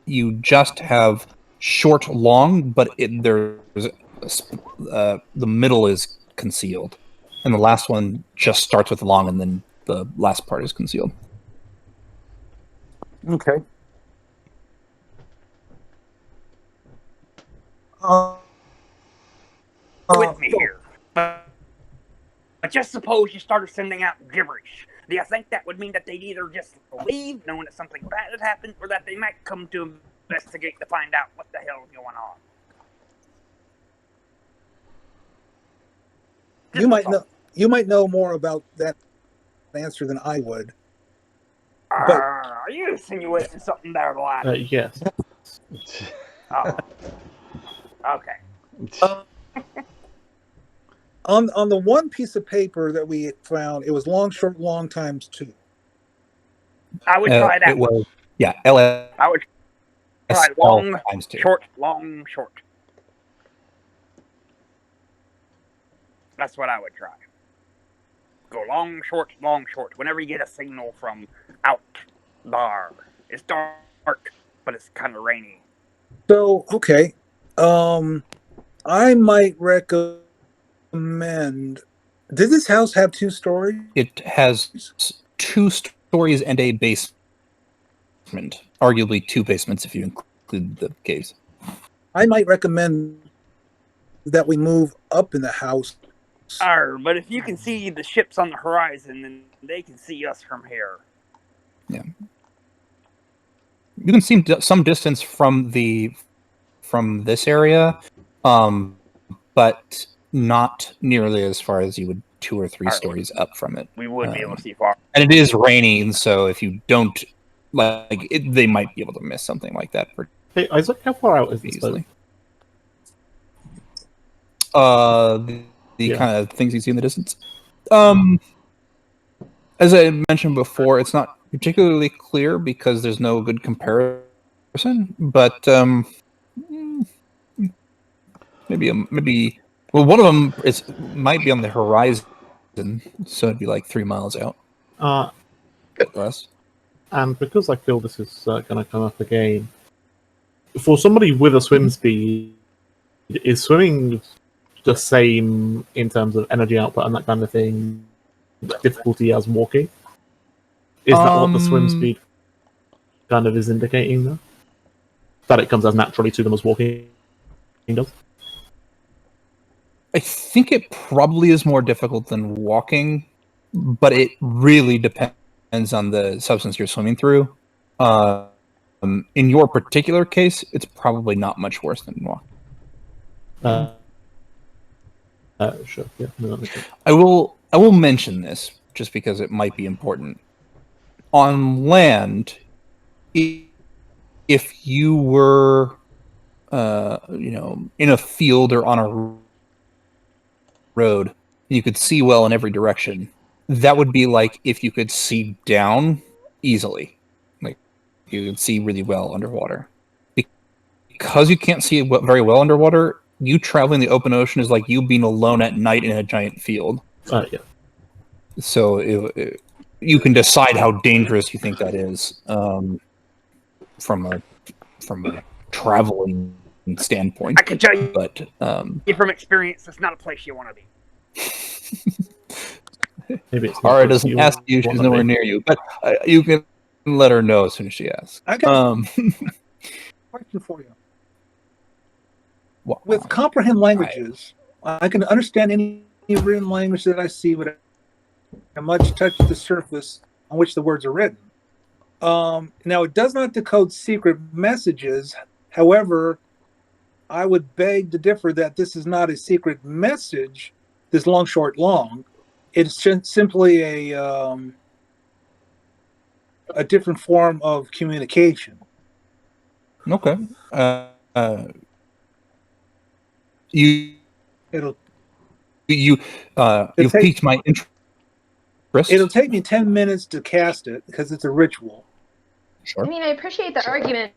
you just have short long, but there's the middle is concealed, and the last one just starts with long, and then the last part is concealed. Okay. With me here. But just suppose you started sending out gibberish. Do you think that would mean that they'd either just leave, knowing that something bad had happened, or that they might come to investigate to find out what the hell is going on? You might know more about that answer than I would. Are you insinuating something there, lad? Yes. Oh. Okay. On the one piece of paper that we found, it was long, short, long times 2. I would try that. It was, yeah, LS. I would try long, times 2. short, long, short. That's what I would try. Go long, short, long, short. Whenever you get a signal from out there, it's dark, but it's kind of rainy. So, okay. I might recommend. Did this house have 2 stories? It has 2 stories and a basement. Arguably 2 basements if you include the caves. I might recommend that we move up in the house. But if you can see the ships on the horizon, then they can see us from here. Yeah. You can see some distance from this area, but not nearly as far as you would 2 or 3 stories up from it. We would be able to see far. And it is raining, so if you don't like it, they might be able to miss something like that. Hey, Isaac, how far out is this Easily. boat? The kind of things you see in the distance. As I mentioned before, it's not particularly clear because there's no good comparison. But maybe. Well, one of them might be on the horizon, so it'd be like 3 miles out. Less. And because I feel this is going to come up again, for somebody with a swim speed, is swimming the same in terms of energy output and that kind of thing, difficulty as walking? Is that what the swim speed kind of is indicating, though? That it comes as naturally to them as walking does? I think it probably is more difficult than walking, but it really depends on the substance you're swimming through. In your particular case, it's probably not much worse than walking. Sure. Yeah. No, that makes sense. I will mention this just because it might be important. On land, if you were, in a field or on a road, you could see well in every direction. That would be like if you could see down easily, like you could see really well underwater. Because you can't see very well underwater, you traveling the open ocean is like you being alone at night in a giant field. Yeah. So you can decide how dangerous you think that is from a traveling standpoint. I can tell you, but from experience, it's not a place you want to be. Maybe it's Ara doesn't ask you; she's nowhere near you. But you can let her know as soon as she asks. I got a question for you. With comprehend languages, I can understand any written language that I see, but I much touch the surface on which the words are written. Now, it does not decode secret messages. However, I would beg to differ that this is not a secret message, this long, short, long, it's simply a different form of communication. Okay. You It'll you've take- piqued my interest. it'll take me 10 minutes to cast it because it's a ritual. Sure. I mean, I appreciate the argument,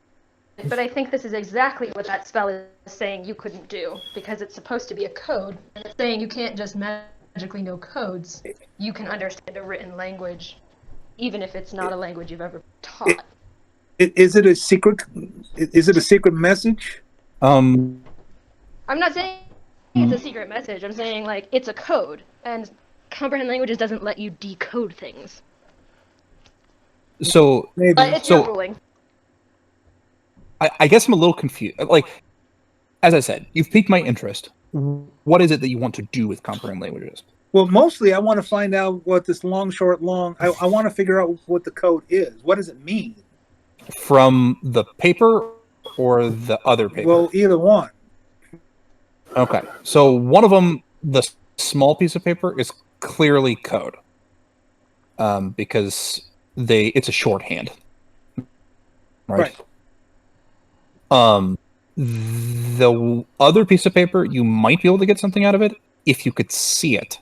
but I think this is exactly what that spell is saying you couldn't do, because it's supposed to be a code, and it's saying you can't just magically know codes. You can understand a written language, even if it's not a language you've ever taught. Is it a secret? Is it a secret message? I'm not saying it's a secret message. I'm saying, like, it's a code, and comprehend languages doesn't let you decode things. So Maybe. But it's your ruling. I guess I'm a little confused. Like, as I said, you've piqued my interest. What is it that you want to do with comprehend languages? Well, mostly I want to find out what this long. I want to figure out what the code is. What does it mean? From the paper or the other paper? Well, either one. Okay. So one of them, the small piece of paper, is clearly code. Because it's a shorthand. Right. The other piece of paper, you might be able to get something out of it if you could see it.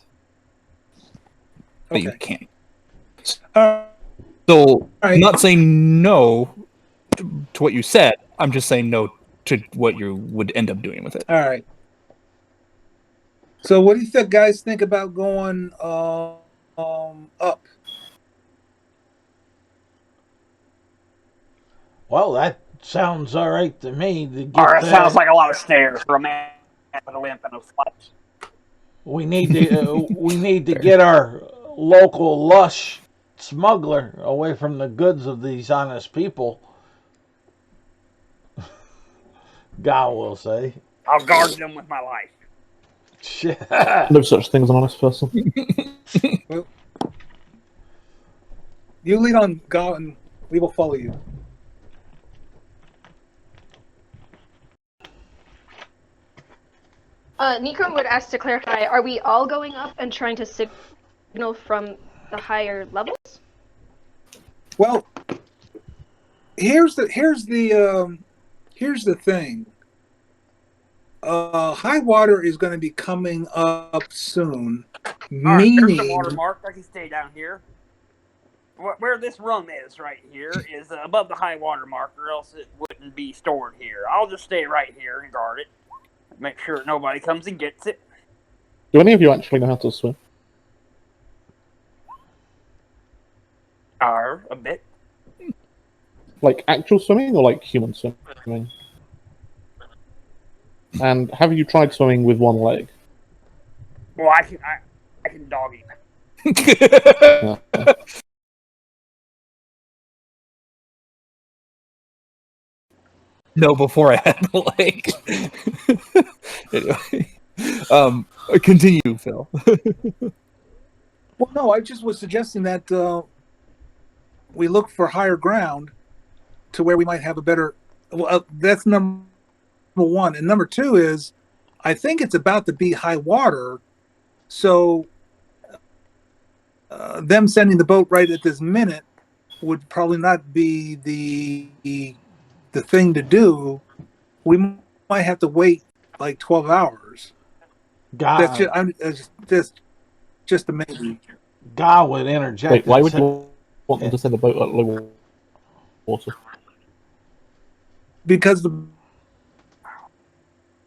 But Okay. you can't. So All right. I'm not saying no to what you said. I'm just saying no to what you would end up doing with it. All right. So, what do you guys think about going up? Well, that sounds all right to me. To get Or it that, sounds like a lot of stairs for a man with a limp and a slut. we need to get our local lush smuggler away from the goods of these honest people. God will say. I'll guard them with my life. Shit. No such thing as an honest person. Well, you lead on, God, and we will follow you. Nikon would ask to clarify, are we all going up and trying to signal from the higher levels? Well, here's the thing. High water is going to be coming up soon, All right, there's the meaning watermark. I can stay down here. Where this room is right here is above the high water mark, or else it wouldn't be stored here. I'll just stay right here and guard it. Make sure nobody comes and gets it. Do any of you actually know how to swim? A bit. Like actual swimming or like human swimming? And have you tried swimming with one leg? Well, I can dog him. Yeah. No, before I had the leg. Anyway, continue, Phil. well, no, I just was suggesting that we look for higher ground to where we might have a better. Well, that's number one, and number two is, I think it's about to be high water, so them sending the boat right at this minute would probably not be the thing to do. We might have to wait like 12 hours. That's just a maybe. God would interject. Wait, why and would say- you want them to send a boat at low water? Because the boat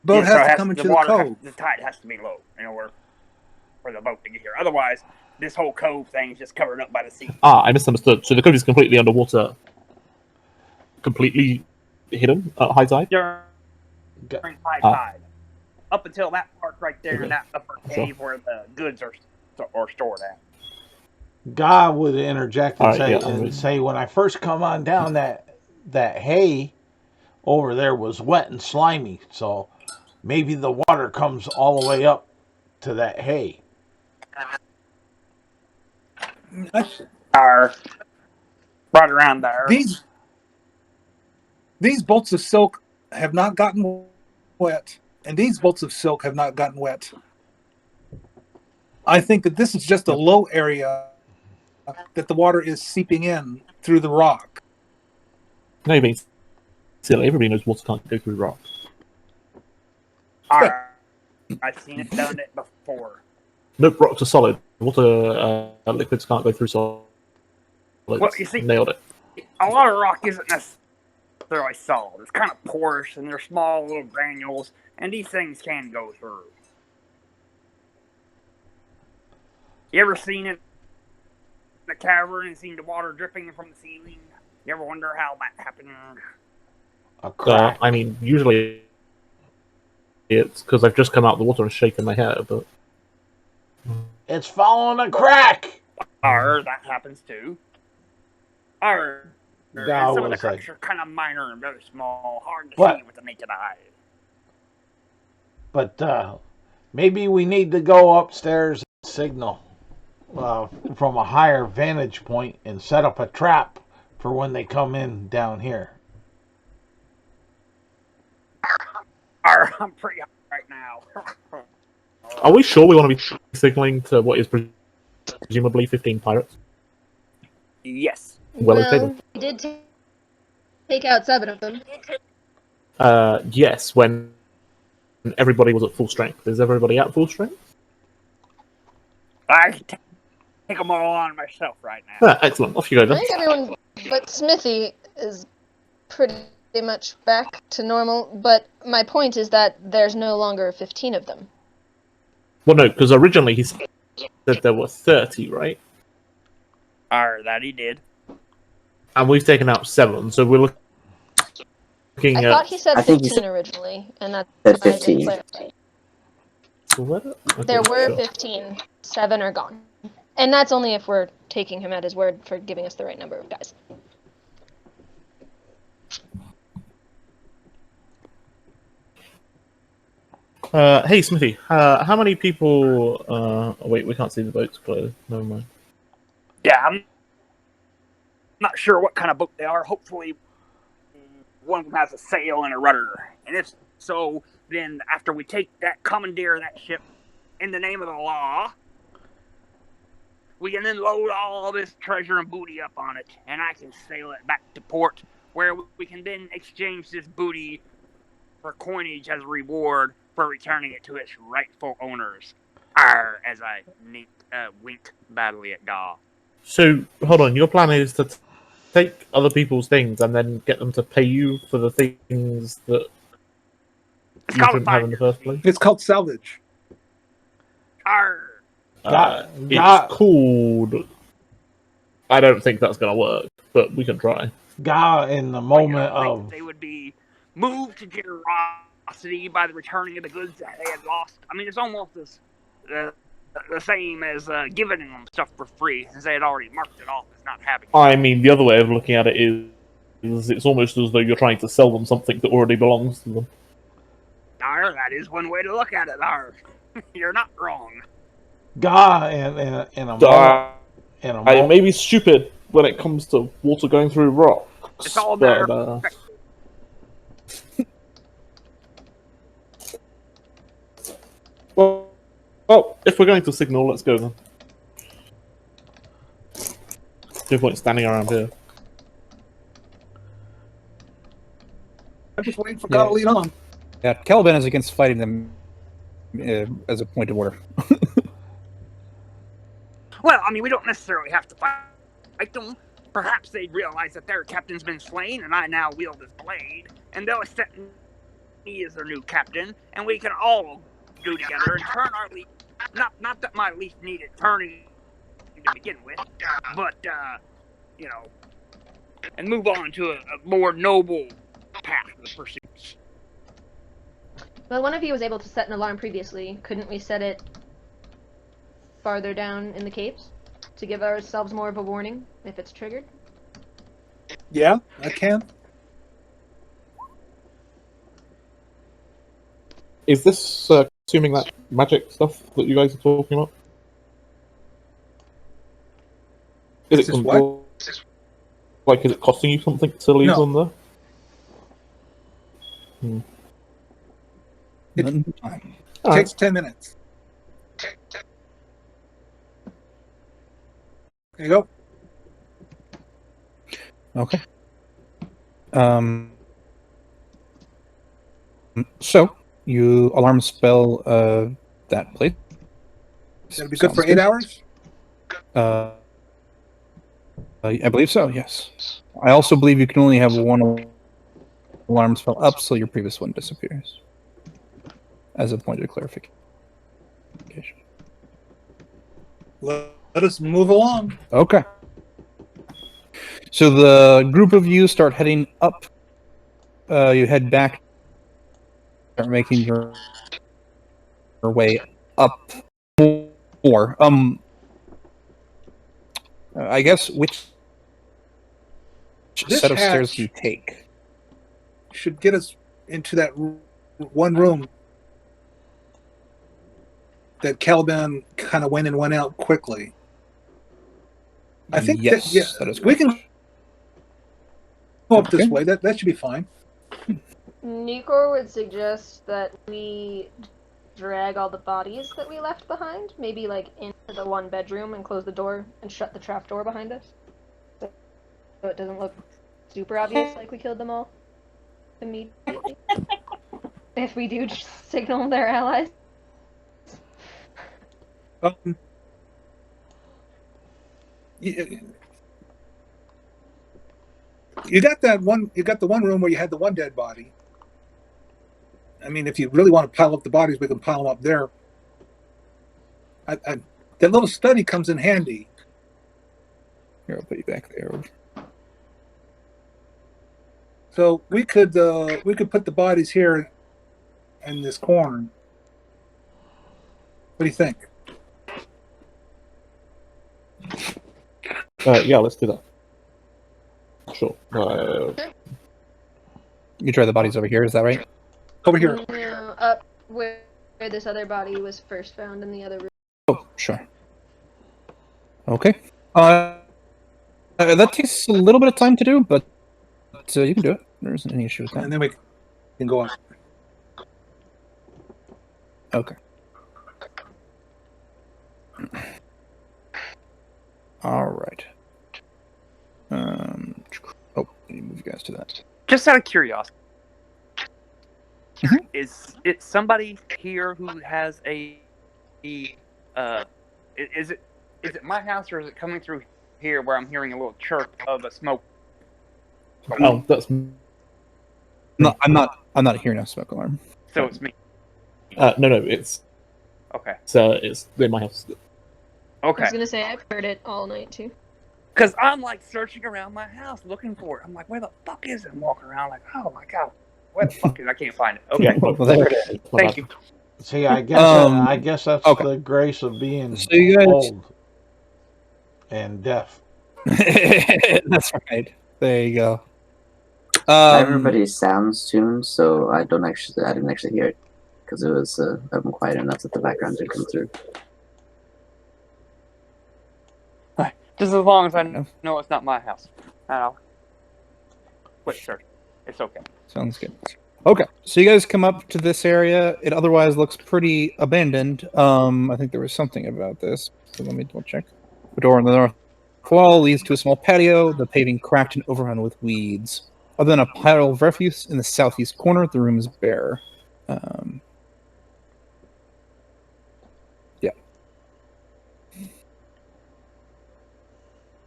Yeah, has so to come into the water cove. the tide has to be low in order for the boat to get here. Otherwise, this whole cove thing is just covered up by the sea. I misunderstood. So the cove is completely underwater, completely hidden at high tide? During high tide. Up until that part right there in that upper cave where the goods are stored at. God would interject and All right, say, when I first come on down, that hay over there was wet and slimy, so maybe the water comes all the way up to that hay. Right around there. These bolts of silk have not gotten wet, and these bolts of silk have not gotten wet. I think that this is just a low area that the water is seeping in through the rock. No, you mean silly. Everybody knows water can't go through rock. Alright. I've seen it done it before. Nope, rocks are solid. Water liquids can't go through solids. Well, you see, nailed it. a lot of rock isn't necessarily solid. It's kind of porous, and they're small little granules, and these things can go through. You ever seen it in the cavern and seen the water dripping from the ceiling? You ever wonder how that happened? A crack. I mean, usually it's because I've just come out of the water and shaken my head, but It's following a crack. That happens too. That And some of the was cracks are kind of minor and very small, hard to What? see with the naked eye. But maybe we need to go upstairs and signal from a higher vantage point and set up a trap for when they come in down here. I'm pretty hot right now. are we sure we want to be signaling to what is presumably 15 pirates? Yes. Well, we did take out 7 of them. yes, when everybody was at full strength. Is everybody at full strength? I can take them all on myself right now. Ah, excellent. Off you go I then. think everyone but Smithy is pretty much back to normal, but my point is that there's no longer 15 of them. Well, no, because originally he said there were 30, right? That he did. And we've taken out 7, so we're looking I at... thought he said I think he 15 said- originally, and that's Said why I didn't 15. clarify. Okay, There were sure. 15. 7 are gone. And that's only if we're taking him at his word for giving us the right number of guys. Hey, Smithy, how many people... wait, we can't see the boats clearly. Never mind. Yeah, I'm not sure what kind of boat they are. Hopefully, one of them has a sail and a rudder. And if so, then after we take that, commandeer that ship in the name of the law, we can then load all this treasure and booty up on it, and I can sail it back to port, where we can then exchange this booty for coinage as a reward for returning it to its rightful owners. Arr, as I wink badly at Gaw. So, hold on, your plan is to take other people's things and then get them to pay you for the things that It's you called shouldn't have in the first place? It's called salvage. Arr. It's called... I don't think that's going to work, but we can try. Guy in the moment of They would be moved to generosity by the returning of the goods that they had lost. I mean, it's almost as the same as giving them stuff for free, since they had already marked it off as not having it. I mean, the other way of looking at it is it's almost as though you're trying to sell them something that already belongs to them. Arr, that is one way to look at it, Arr. You're not wrong. Guy in a moment. I may be stupid when it comes to water going through rocks. It's all a matter but, of well, if we're going to signal, let's go then. No point standing around here. I'm just waiting for God to lead on. Yeah, Caliban is against fighting them as a point of order. Well, I mean, we don't necessarily have to fight them. Perhaps they'd realize that their captain's been slain, and I now wield his blade, and they'll accept me as their new captain, and we can all do together and turn our leaf. Not that my leaf needed turning to begin with, but you know, and move on to a more noble path of pursuits. Well, one of you was able to set an alarm previously. Couldn't we set it farther down in the caves to give ourselves more of a warning if it's triggered? Yeah, I can. Is this consuming that magic stuff that you guys are talking about? Is This is what? Like, is it costing you something to leave No. on there? It All right. takes 10 minutes. There you go. Okay. So you alarm spell that place. That'll be good Sounds for 8 hours. I believe so. Yes. I also believe you can only have one alarm spell up, so your previous one disappears. As a point of clarification. Let us move along. Okay. So the group of you start heading up. You head back, start making your way up more. I guess which This set of stairs hatch do you take? should get us into that one room that Caliban kind of went and went out quickly. I think yes, that is correct. we can go up this Okay. way. That should be fine. Nikor would suggest that we drag all the bodies that we left behind, maybe like into the one bedroom and close the door and shut the trap door behind us. So it doesn't look super obvious like we killed them all immediately. If we do signal their allies. You got that one. You got the one room where you had the one dead body. I mean, if you really want to pile up the bodies, we can pile them up there. That little study comes in handy. Here, I'll put you back there. So we could put the bodies here in this corner. What do you think? Yeah, let's do that. Sure. You try the bodies over here, is that right? Over here. No, up where this other body was first found in the other room. Oh, sure. Okay. That takes a little bit of time to do, but you can do it. There isn't any issue with that. And then we can go up. Okay. All right. Oh, let me move you guys to that. Just out of curiosity, Mhm. is it somebody here who has a is it my house, or is it coming through here where I'm hearing a little chirp of a smoke? Oh, that's No, I'm not hearing a smoke alarm. So it's me. no, it's Okay. it's in my house. I Okay. was gonna say I've heard it all night too. Because I'm like searching around my house looking for it. I'm like, where the fuck is it? I'm walking around like, oh my god, where the fuck is it? I can't find it. Okay. Yeah, Well, there it is. Thank you. See, I guess I guess that's okay. the grace of being So you guys- old and deaf. That's right. There you go. Everybody's sounds tuned, so I didn't actually hear it because it was quiet enough that the background did come through. Just as long as I know it's not my house. I'll quit searching. It's okay. Sounds good. Okay, so you guys come up to this area. It otherwise looks pretty abandoned. I think there was something about this. So let me double check. The door on the north wall leads to a small patio, the paving cracked and overrun with weeds. Other than a pile of refuse in the southeast corner, the room is bare. Yeah.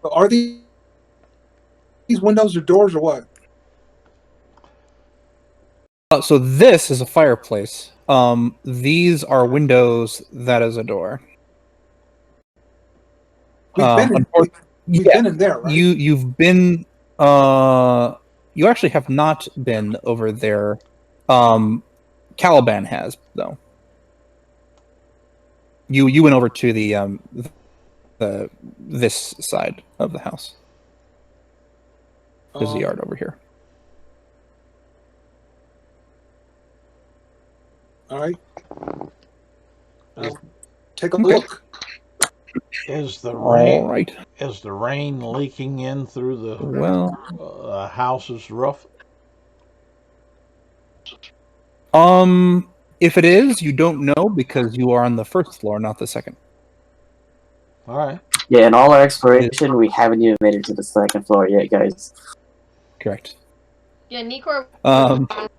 Are these windows or doors or what? So this is a fireplace. These are windows. That is a door. We've been in there, right? You've been. You actually have not been over there. Caliban has though. You went over to the this side of the house. There's the yard over here. All right. Take a look. Is the All rain right. is the rain leaking in through the house's roof? If it is, you don't know because you are on the first floor, not the second. All right. Yeah, in all our exploration, we haven't even made it to the second floor yet, guys. Correct. Yeah, Nikor.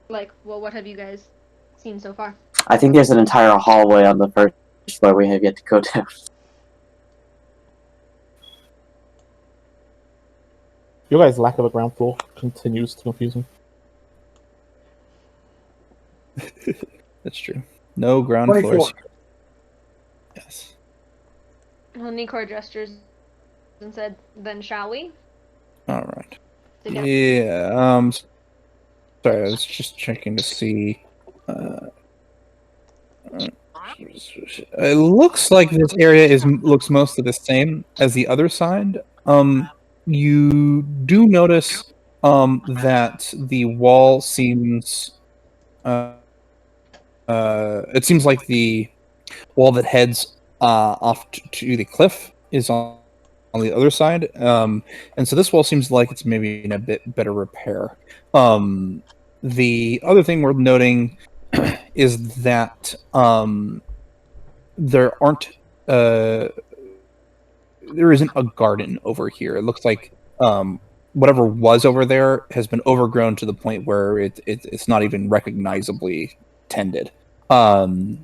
Like, well, what have you guys seen so far? I think there's an entire hallway on the first floor we have yet to go down. Your guys' lack of a ground floor continues to confuse me. That's true. No ground 24. floors. Yes. Well, Nikor gestures and said, "Then shall we?" All right. Together. Yeah. Sorry, I was just checking to see. It looks like this area looks mostly the same as the other side. You do notice that the wall seems. It seems like the wall that heads off to the cliff is on the other side, and so this wall seems like it's maybe in a bit better repair. The other thing worth noting is that there isn't a garden over here. It looks like whatever was over there has been overgrown to the point where it's not even recognizably tended. That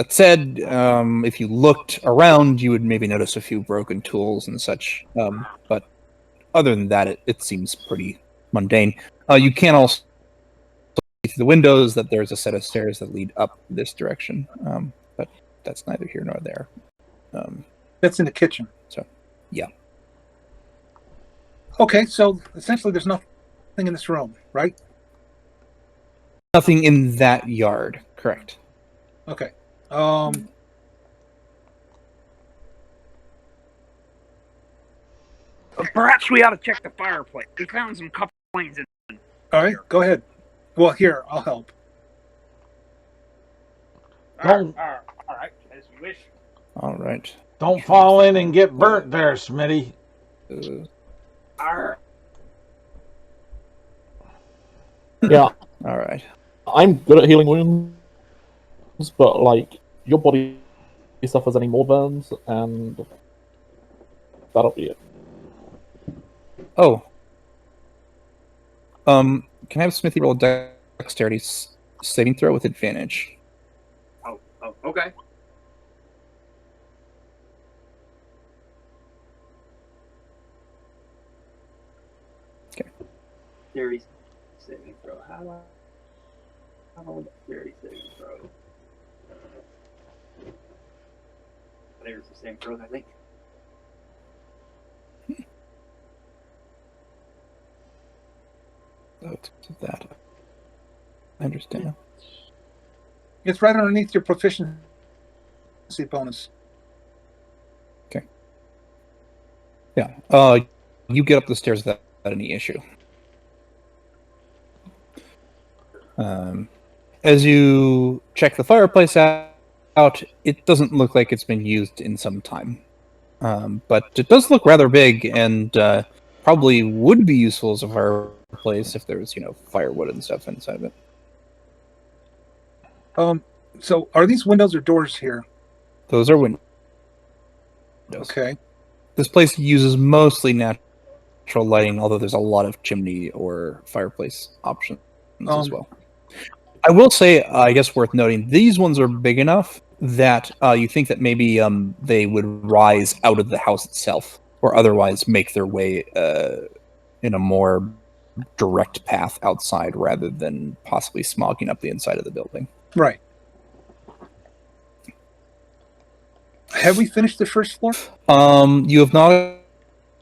said, if you looked around, you would maybe notice a few broken tools and such. But other than that, it seems pretty mundane. You can also see through the windows that there's a set of stairs that lead up this direction. But that's neither here nor there. That's in the kitchen. So, yeah. Okay, so essentially there's nothing in this room, right? Nothing in that yard, correct. Okay. Perhaps we ought to check the fireplace. We found some couplings in. All right, go ahead. Well, here, I'll help. All right, as you wish. All right. Don't fall in and get burnt there, Smitty. Yeah, All right. I'm good at healing wounds, but like your body suffers any more burns, and that'll be it. Oh. Can I have Smithy roll a dexterity saving throw with advantage? Oh, okay. Okay. 30 saving throw. How about 30 saving throw? There's the same throw, I think. Oh, it's that. I understand. It's right underneath your proficiency bonus. Okay. Yeah. You get up the stairs without any issue. As you check the fireplace out, it doesn't look like it's been used in some time. But it does look rather big and probably would be useful as a fireplace if there was, firewood and stuff inside of it. So are these windows or doors here? Those are windows. Okay. This place uses mostly natural lighting, although there's a lot of chimney or fireplace options as well. I will say, I guess worth noting, these ones are big enough that you think that maybe they would rise out of the house itself, or otherwise make their way in a more direct path outside, rather than possibly smogging up the inside of the building. Right. Have we finished the first floor? You have not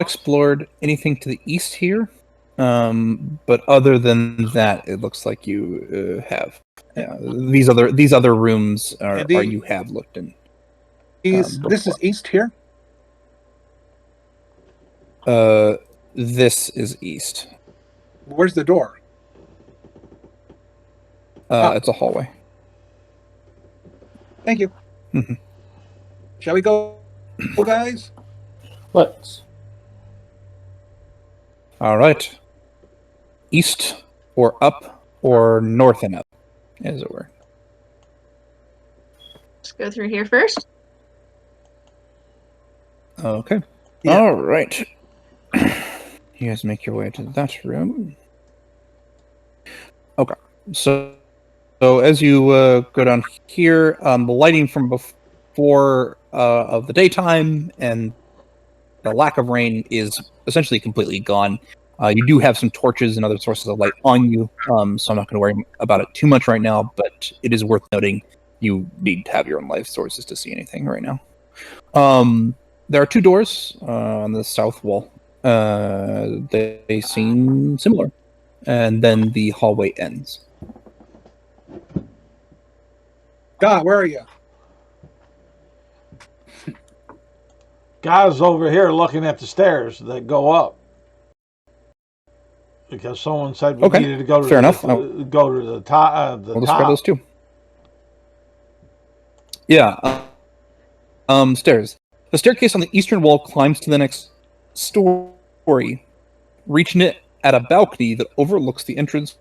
explored anything to the east here. But other than that, it looks like you have. Yeah, these other rooms are you have looked in. This is east here? This is east. Where's the door? It's a hallway. Thank you. Mm-hmm. Shall we go, guys? Let's. All right. East or up or north and up, as it were. Let's go through here first. Okay. Yeah. All right. You guys make your way to that room. Okay. So as you go down here, the lighting from before of the daytime and the lack of rain is essentially completely gone. You do have some torches and other sources of light on you, so I'm not going to worry about it too much right now, but it is worth noting you need to have your own light sources to see anything right now. There are two doors on the south wall. They seem similar. And then the hallway ends. God, where are you? Guy's over here looking at the stairs that go up. Because someone said we Okay, needed to go to fair enough. go to the top. We'll describe those two. Yeah. Stairs. The staircase on the eastern wall climbs to the next story, reaching it at a balcony that overlooks the entrance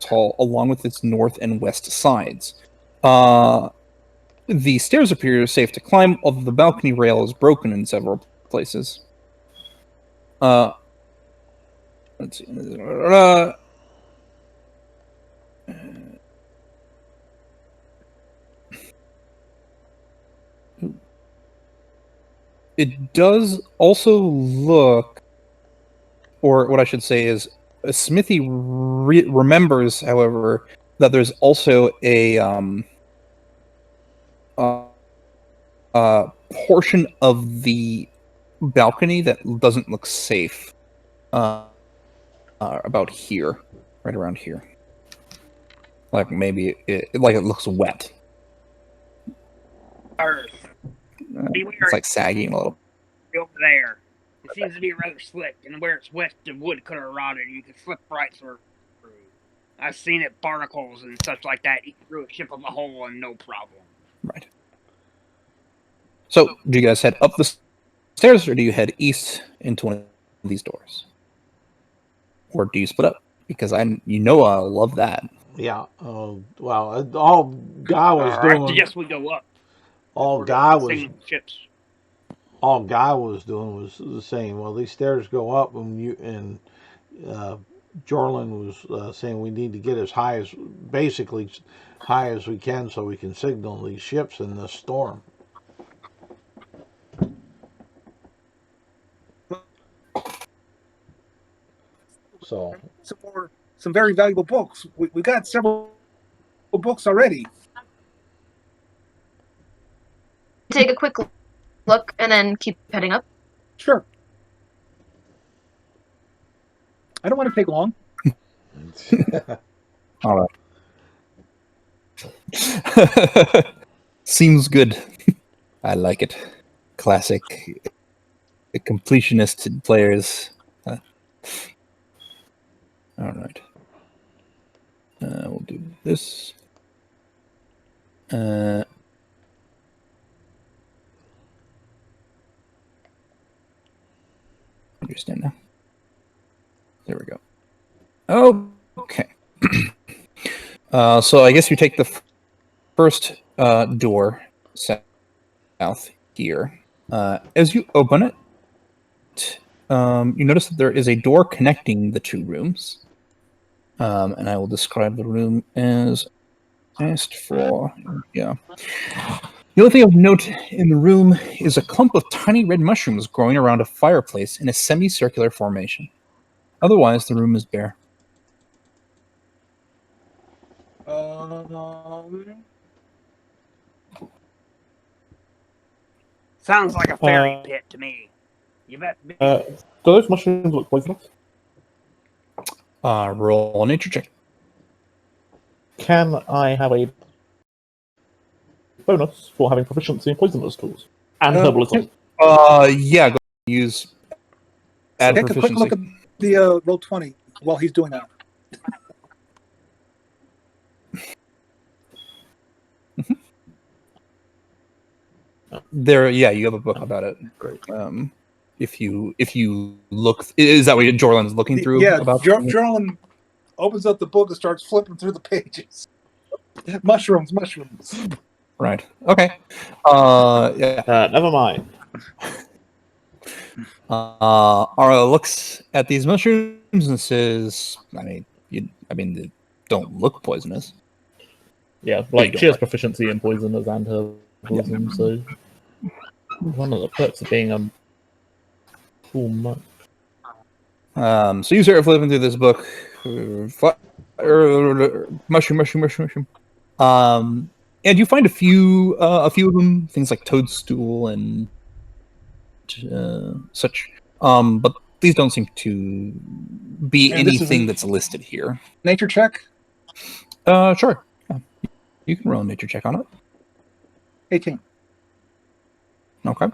hall along with its north and west sides. The stairs appear safe to climb, although the balcony rail is broken in several places. Let's see. It does also look, or what I should say is, Smithy remembers, however, that there's also a portion of the balcony that doesn't look safe. About here, right around here. Like maybe it looks wet. Earth. It's like sagging a little. Over there. It seems to be rather slick, and where it's wet, the wood could have rotted, and you could slip right through. I've seen it barnacles and such like that eat through a ship of a hole and no problem. Right. So, do you guys head up the stairs, or do you head east into one of these doors? Or do you split up? Because I love that. Yeah. Well, all Guy was doing. I suggest we go up. All Guy was. Ships. All Guy was doing was saying, well, these stairs go up, and Jorlin was saying we need to get as high as we can so we can signal these ships in the storm. So some very valuable books. We got several books already. Take a quick look and then keep heading up. Sure. I don't want to take long. All right. Seems good. I like it. Classic completionist players. All right. We'll do this. Understand now. There we go. Oh, okay. So I guess you take the first door south here. As you open it, you notice that there is a door connecting the two rooms. And I will describe the room as asked for. Yeah. The only thing of note in the room is a clump of tiny red mushrooms growing around a fireplace in a semicircular formation. Otherwise, the room is bare. Sounds like a fairy pit to me. You bet. Do those mushrooms look poisonous? Roll a nature check. Can I have a bonus for having proficiency in poisonous tools and herbalism? Yeah, go use add Take a quick proficiency. look at the roll 20 while he's doing that. There, yeah, you have a book about it. Great. If you look, is that what Jorlin's looking through? Yeah, about Jorlin opens up the book and starts flipping through the pages. Mushrooms. Right. Okay. Yeah. Never mind. Arlo looks at these mushrooms and says, I mean, they don't look poisonous. Yeah, like she has proficiency in poisoners and herbalism, so one of the perks of being a cool monk. So you start flipping through this book, mushroom. And you find a few of them, things like toadstool and such. But these don't seem to be And this is anything a- that's listed here. Nature check. Sure. Yeah. You can roll a nature check on it. 18. Okay.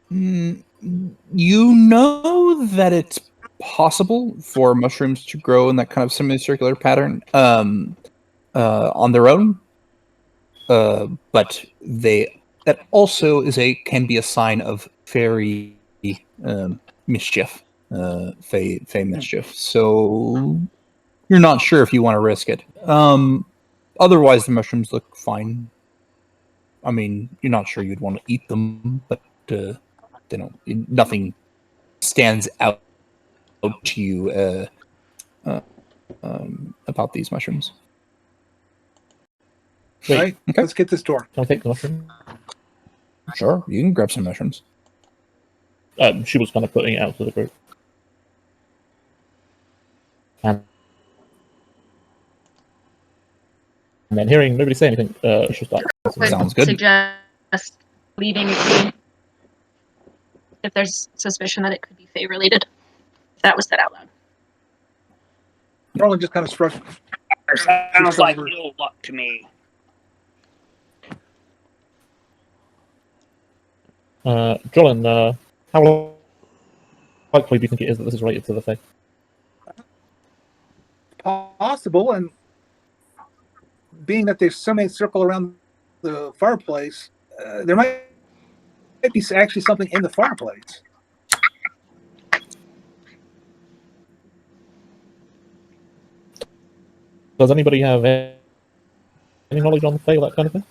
You know that it's possible for mushrooms to grow in that kind of semicircular pattern on their own, but that also can be a sign of fairy mischief, fey mischief. So you're not sure if you want to risk it. Otherwise, the mushrooms look fine. I mean, you're not sure you'd want to eat them, but they don't. Nothing stands out to you about these mushrooms. All right, okay. let's get this door. Can I take the mushroom? Sure, you can grab some mushrooms. She was kind of putting it out to the group. And then hearing nobody say anything, she'll start. Sounds good. Suggest leaving if there's suspicion that it could be Fae related. If that was said out loud. Roland just kind of shrugged. Sounds like ill luck to me. Jolin, how likely do you think it is that this is related to the Fae? Possible, and being that there's so many circle around the fireplace, there might be actually something in the fireplace. Does anybody have any knowledge on the Fae, that kind of thing?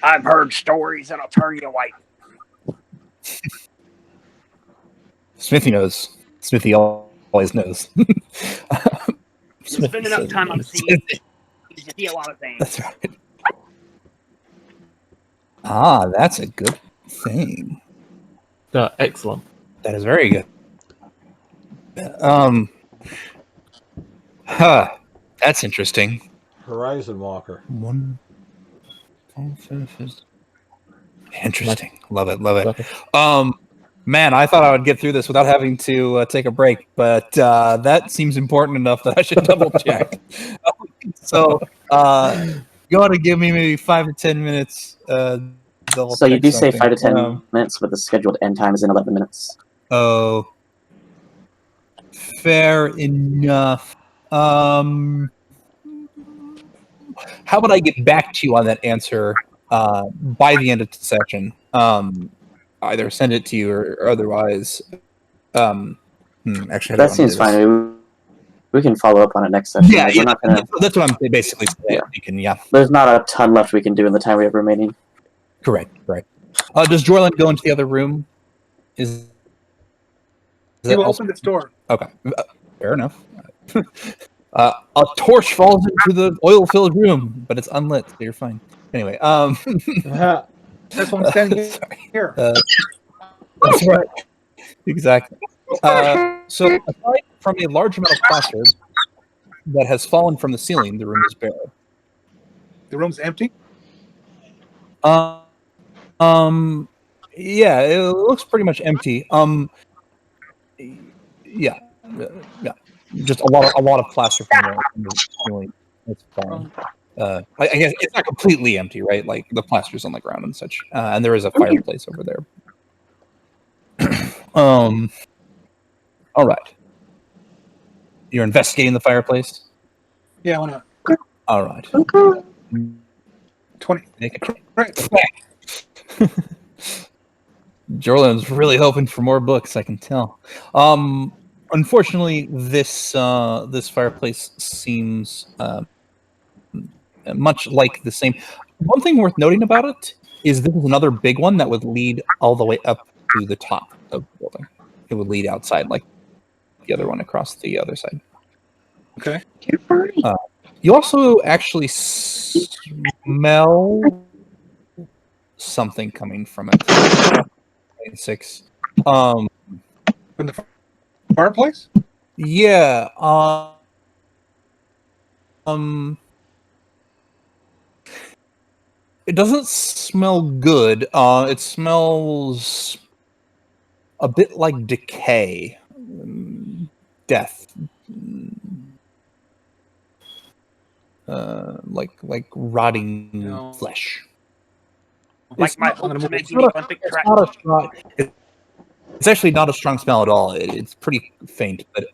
I've heard stories that'll turn you white. Smithy knows. Smithy always knows. You spend enough time on the sea, you see a lot of things. That's right. Ah, that's a good thing. Excellent. That is very good. That's interesting. Horizon Walker. Interesting. Love it. Man, I thought I would get through this without having to take a break, but that seems important enough that I should double check. So, you want to give me maybe 5 to 10 minutes. So you do say 5 to 10 minutes, but the scheduled end time is in 11 minutes. Oh, fair enough. How about I get back to you on that answer by the end of the session? Either send it to you or otherwise. Actually, that seems fine. We can follow up on it next session. Yeah, We're not gonna, that's what I'm basically saying. Yeah. There's not a ton left we can do in the time we have remaining. Correct. Does Jorland go into the other room? He will open this door. Okay, fair enough. A torch falls into the oil-filled room, but it's unlit, so you're fine. Anyway, that's why I'm standing here. That's right. Exactly. So, aside from a large amount of plaster that has fallen from the ceiling, the room is bare. The room's empty? Yeah, it looks pretty much empty. Yeah. Just a lot of plaster from the ceiling. It's fallen. I guess it's not completely empty, right? Like the plaster's on the ground and such, and there is a fireplace over there. All right. You're investigating the fireplace? Yeah, I wanna. All right. 20. Make it right. Jorland's really hoping for more books, I can tell. Unfortunately, this fireplace seems much like the same. One thing worth noting about it is this is another big one that would lead all the way up to the top of the building. It would lead outside like the other one across the other side. Okay. You also actually smell something coming from it. 6. From the fireplace? Yeah. It doesn't smell good. It smells a bit like decay, death, like rotting flesh. Like It's my not- hopes of it's making the not a- Olympic it's track. not a strong. It's actually not a strong smell at all. It's pretty faint, but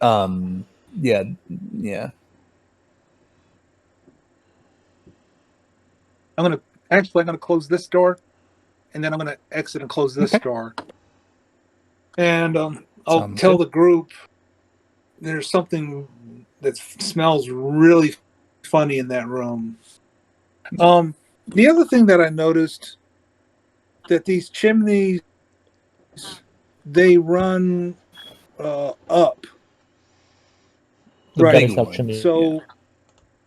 yeah. I'm gonna close this door, and then I'm gonna exit and close this door. And I'll Sounds tell good. the group there's something that smells really funny in that room. The other thing that I noticed that these chimneys they run up. The Right. Big section ones, So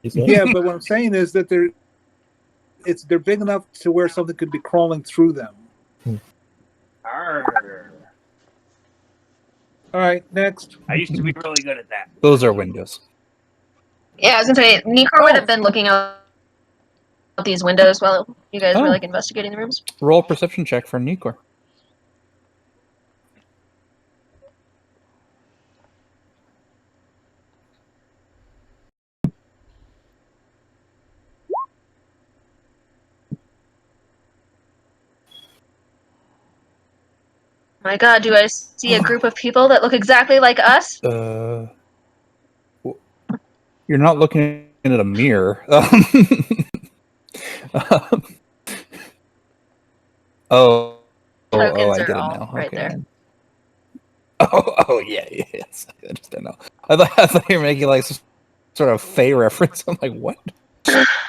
is yeah, but what I'm saying is that they're big enough to where something could be crawling through them. Arr. All right, next. I used to be really good at that. Those are windows. Yeah, I was gonna say, Nikor would have been looking out these windows while you guys were Oh. like investigating the rooms. Roll a perception check for Nikor. My God, do I see a group of people that look exactly like us? You're not looking at a mirror. Oh, Tokens I are get it all now. right Okay. there. Oh, yeah, yes. I understand now. I thought you were making like some sort of Fey reference. I'm like, what?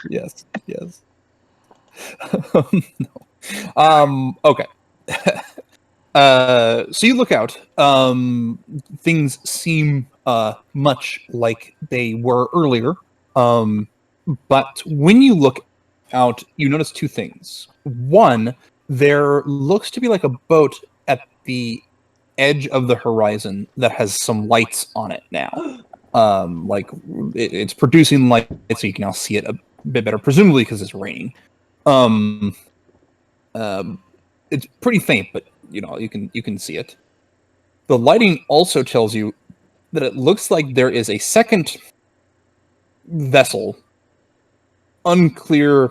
Yes. No. Okay. So you look out. Things seem much like they were earlier. But when you look out, you notice two things. One, there looks to be like a boat at the edge of the horizon that has some lights on it now. Like it's producing light, so you can now see it a bit better, presumably because it's raining. It's pretty faint, but you can see it. The lighting also tells you that it looks like there is a second vessel, unclear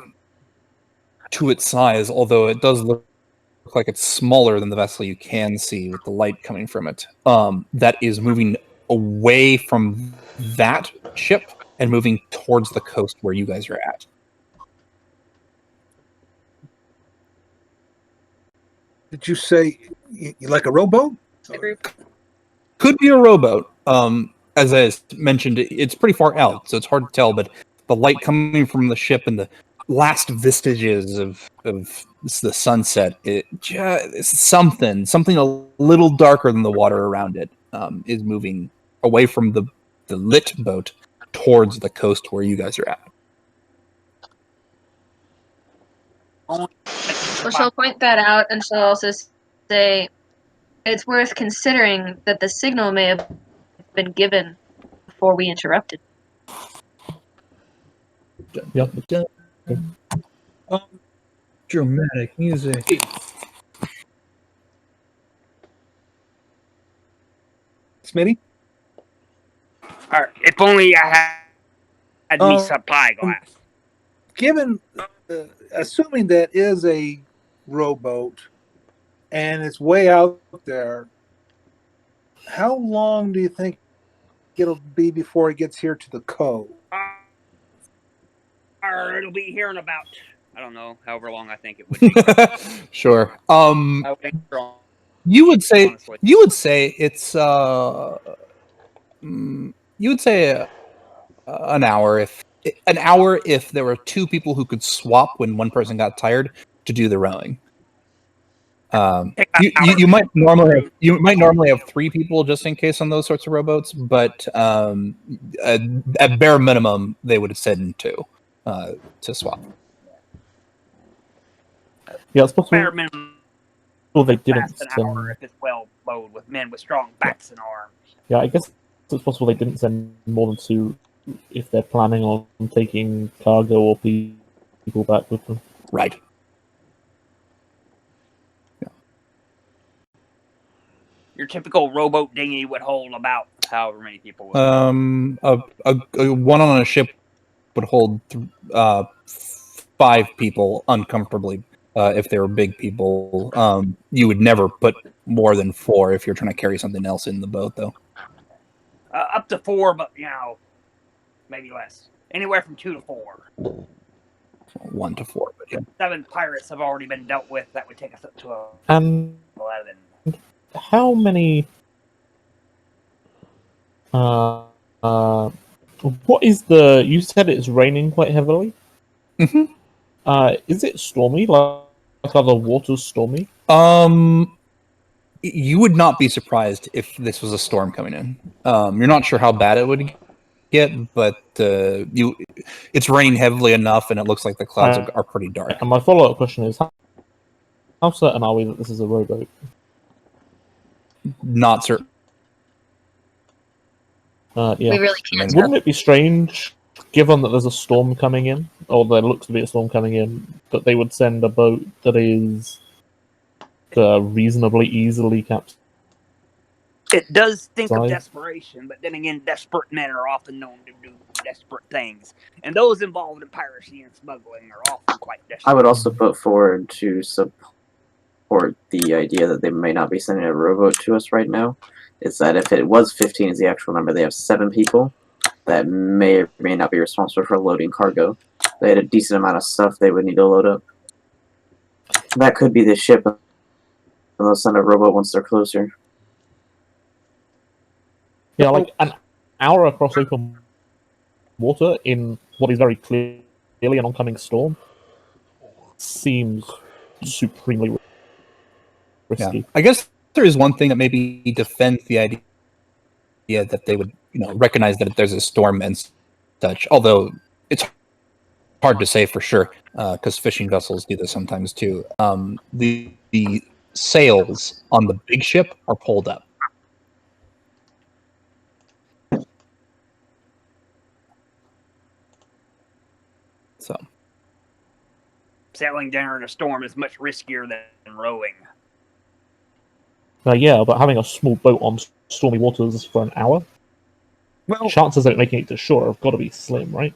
to its size, although it does look like it's smaller than the vessel you can see with the light coming from it. That is moving away from that ship and moving towards the coast where you guys are at. Did you say you like a rowboat? The group. Could be a rowboat. As I mentioned, it's pretty far out, so it's hard to tell, but the light coming from the ship and the last vestiges of the sunset, it's something a little darker than the water around it, is moving away from the lit boat towards the coast where you guys are at. Well, she'll point that out, and she'll also say it's worth considering that the signal may have been given before we interrupted. Yep. Dramatic music. Smitty? All right, if only I had me supply glass. Given, assuming that is a rowboat and it's way out there, how long do you think it'll be before it gets here to the cove? Or it'll be here in about, I don't know, however long I think it would be. Sure. I would think wrong, You would say honestly. it's you would say an hour an hour if there were 2 people who could swap when one person got tired to do the rowing. You might normally have 3 people just in case on those sorts of rowboats, but at bare minimum they would have sent 2 to swap. Yeah, it's possible. Bare minimum. Well, they didn't Fast an send. hour if it's well bowed with men with strong backs and arms. Yeah, I guess it's possible they didn't send more than 2 if they're planning on taking cargo or people back with them. Right. Your typical rowboat dinghy would hold about however many people. Would A one on a ship would hold 5 people uncomfortably. If they were big people, you would never put more than 4 if you're trying to carry something else in the boat, though. Up to 4, but maybe less. Anywhere from 2 to 4. 1 to 4, but yeah. 7 pirates have already been dealt with. That would take us up to 11. How many? What is the? You said it's raining quite heavily. Mm-hmm. Is it stormy? Like are the waters stormy? You would not be surprised if this was a storm coming in. You're not sure how bad it would get, but it's raining heavily enough, and it looks like the clouds are pretty dark. And my follow-up question is, how certain are we that this is a rowboat? Not certain. Yeah. We really can't. Wouldn't it be strange, given that there's a storm coming in, or there looks to be a storm coming in, that they would send a boat that is reasonably easily captured? It does think of desperation, but then again, desperate men are often known to do desperate things, and those involved in piracy and smuggling are often quite desperate. I would also put forward to support the idea that they may not be sending a rowboat to us right now. Is that if it was 15 is the actual number, they have 7 people that may or may not be responsible for loading cargo. They had a decent amount of stuff they would need to load up. That could be the ship, and they'll send a rowboat once they're closer. Yeah, like an hour across open water in what is very clearly an oncoming storm seems supremely risky. Yeah. I guess there is one thing that maybe defends the idea that they would, recognize that there's a storm and such. Although it's hard to say for sure, because fishing vessels do this sometimes too. The sails on the big ship are pulled up. So sailing during a storm is much riskier than rowing. Yeah, but having a small boat on stormy waters for an hour, chances of it making it to shore have got to be slim, right?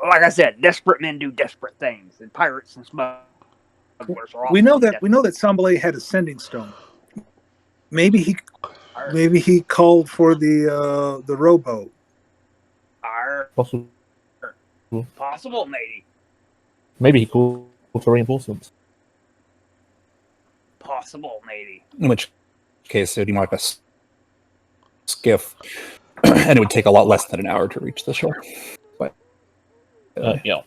Like I said, desperate men do desperate things, and pirates and smugglers are. We know that Sambale had a sending stone. Maybe he called for the rowboat. Possible, maybe. Maybe he called for reinforcements. Possible, maybe. In which case, it would be more like a skiff, and it would take a lot less than an hour to reach the shore. But yeah.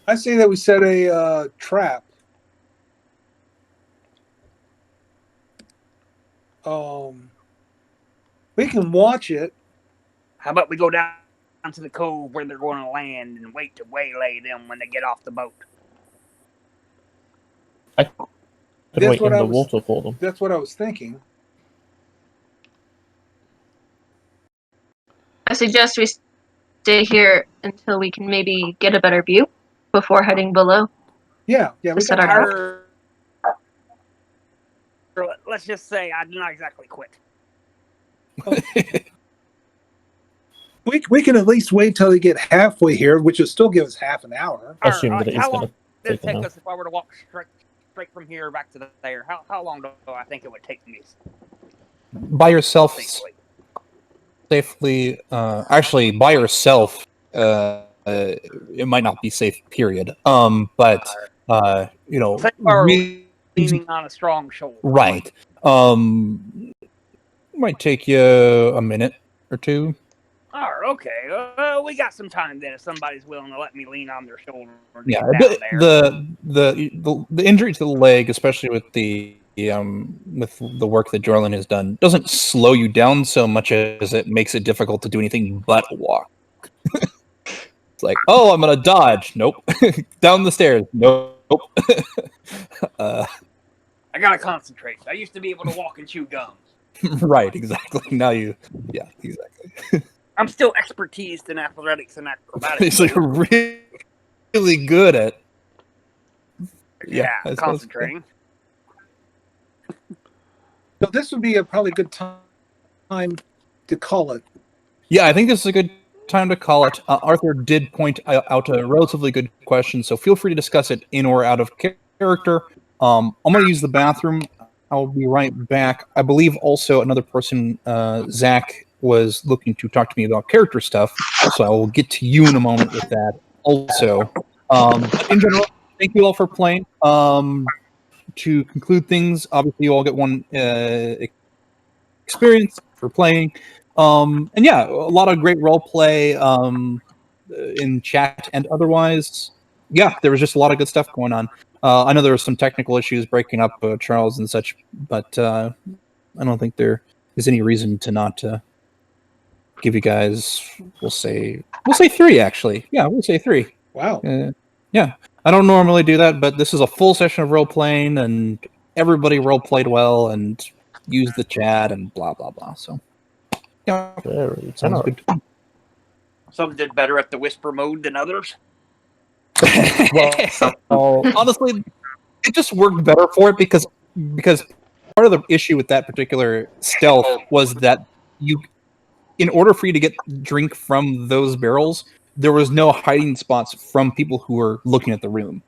I say that we set a trap. We can watch it. How about we go down to the cove where they're going to land and wait to waylay them when they get off the boat? I could wait in the water for them. That's what I was thinking. I suggest we stay here until we can maybe get a better view before heading below. Yeah. We set our Let's just say I did not exactly quit. We can at least wait till they get halfway here, which will still give us half an hour. Assuming that it is how going long to does it take take us if I were to walk straight from here back to there? How long do I think it would take me? By yourself, safely. Actually, by yourself, it might not be safe. Period. But leaning on a strong shoulder. Right. Might take you a minute. or two. Oh, okay. We got some time then if somebody's willing to let me lean on their shoulder. And Yeah, get down there. the injury to the leg, especially with the work that Jorlin has done, doesn't slow you down so much as it makes it difficult to do anything but walk. It's like, oh, I'm gonna dodge. Nope. Down the stairs. Nope. I gotta concentrate. I used to be able to walk and chew gum. Right, exactly. Now you, yeah, exactly. I'm still expertised in athletics and acrobatics. He's like really good at. Yeah, I suppose, concentrating. So this would be a probably good time to call it. Yeah, I think this is a good time to call it. Arthur did point out a relatively good question, so feel free to discuss it in or out of character. I'm going to use the bathroom. I'll be right back. I believe also another person, Zach, was looking to talk to me about character stuff, so I will get to you in a moment with that also. But in general, thank you all for playing. To conclude things, obviously you all get one experience for playing. And yeah, a lot of great role play in chat and otherwise. Yeah, there was just a lot of good stuff going on. I know there were some technical issues breaking up Charles and such, but I don't think there is any reason to not give you guys. We'll say 3 actually. Yeah, we'll say 3. Wow. Yeah, I don't normally do that, but this is a full session of role playing, and everybody role played well and used the chat and blah blah blah. So yeah, sounds good. Some did better at the whisper mode than others. Well, honestly, it just worked better for it because part of the issue with that particular stealth was that in order for you to get drink from those barrels, there was no hiding spots from people who were looking at the room.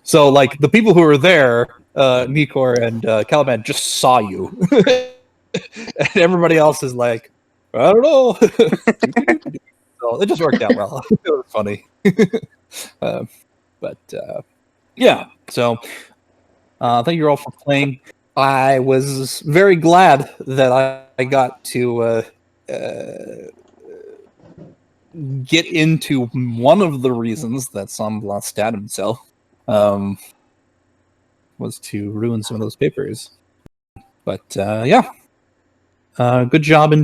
So like the people who were there, Nikor and Caliban, just saw you. And everybody else is like, I don't know. So it just worked out well. It was funny. But yeah, so thank you all for playing. I was very glad that I got to get into one of the reasons that Sambla stabbed himself was to ruin some of those papers. But yeah, good job in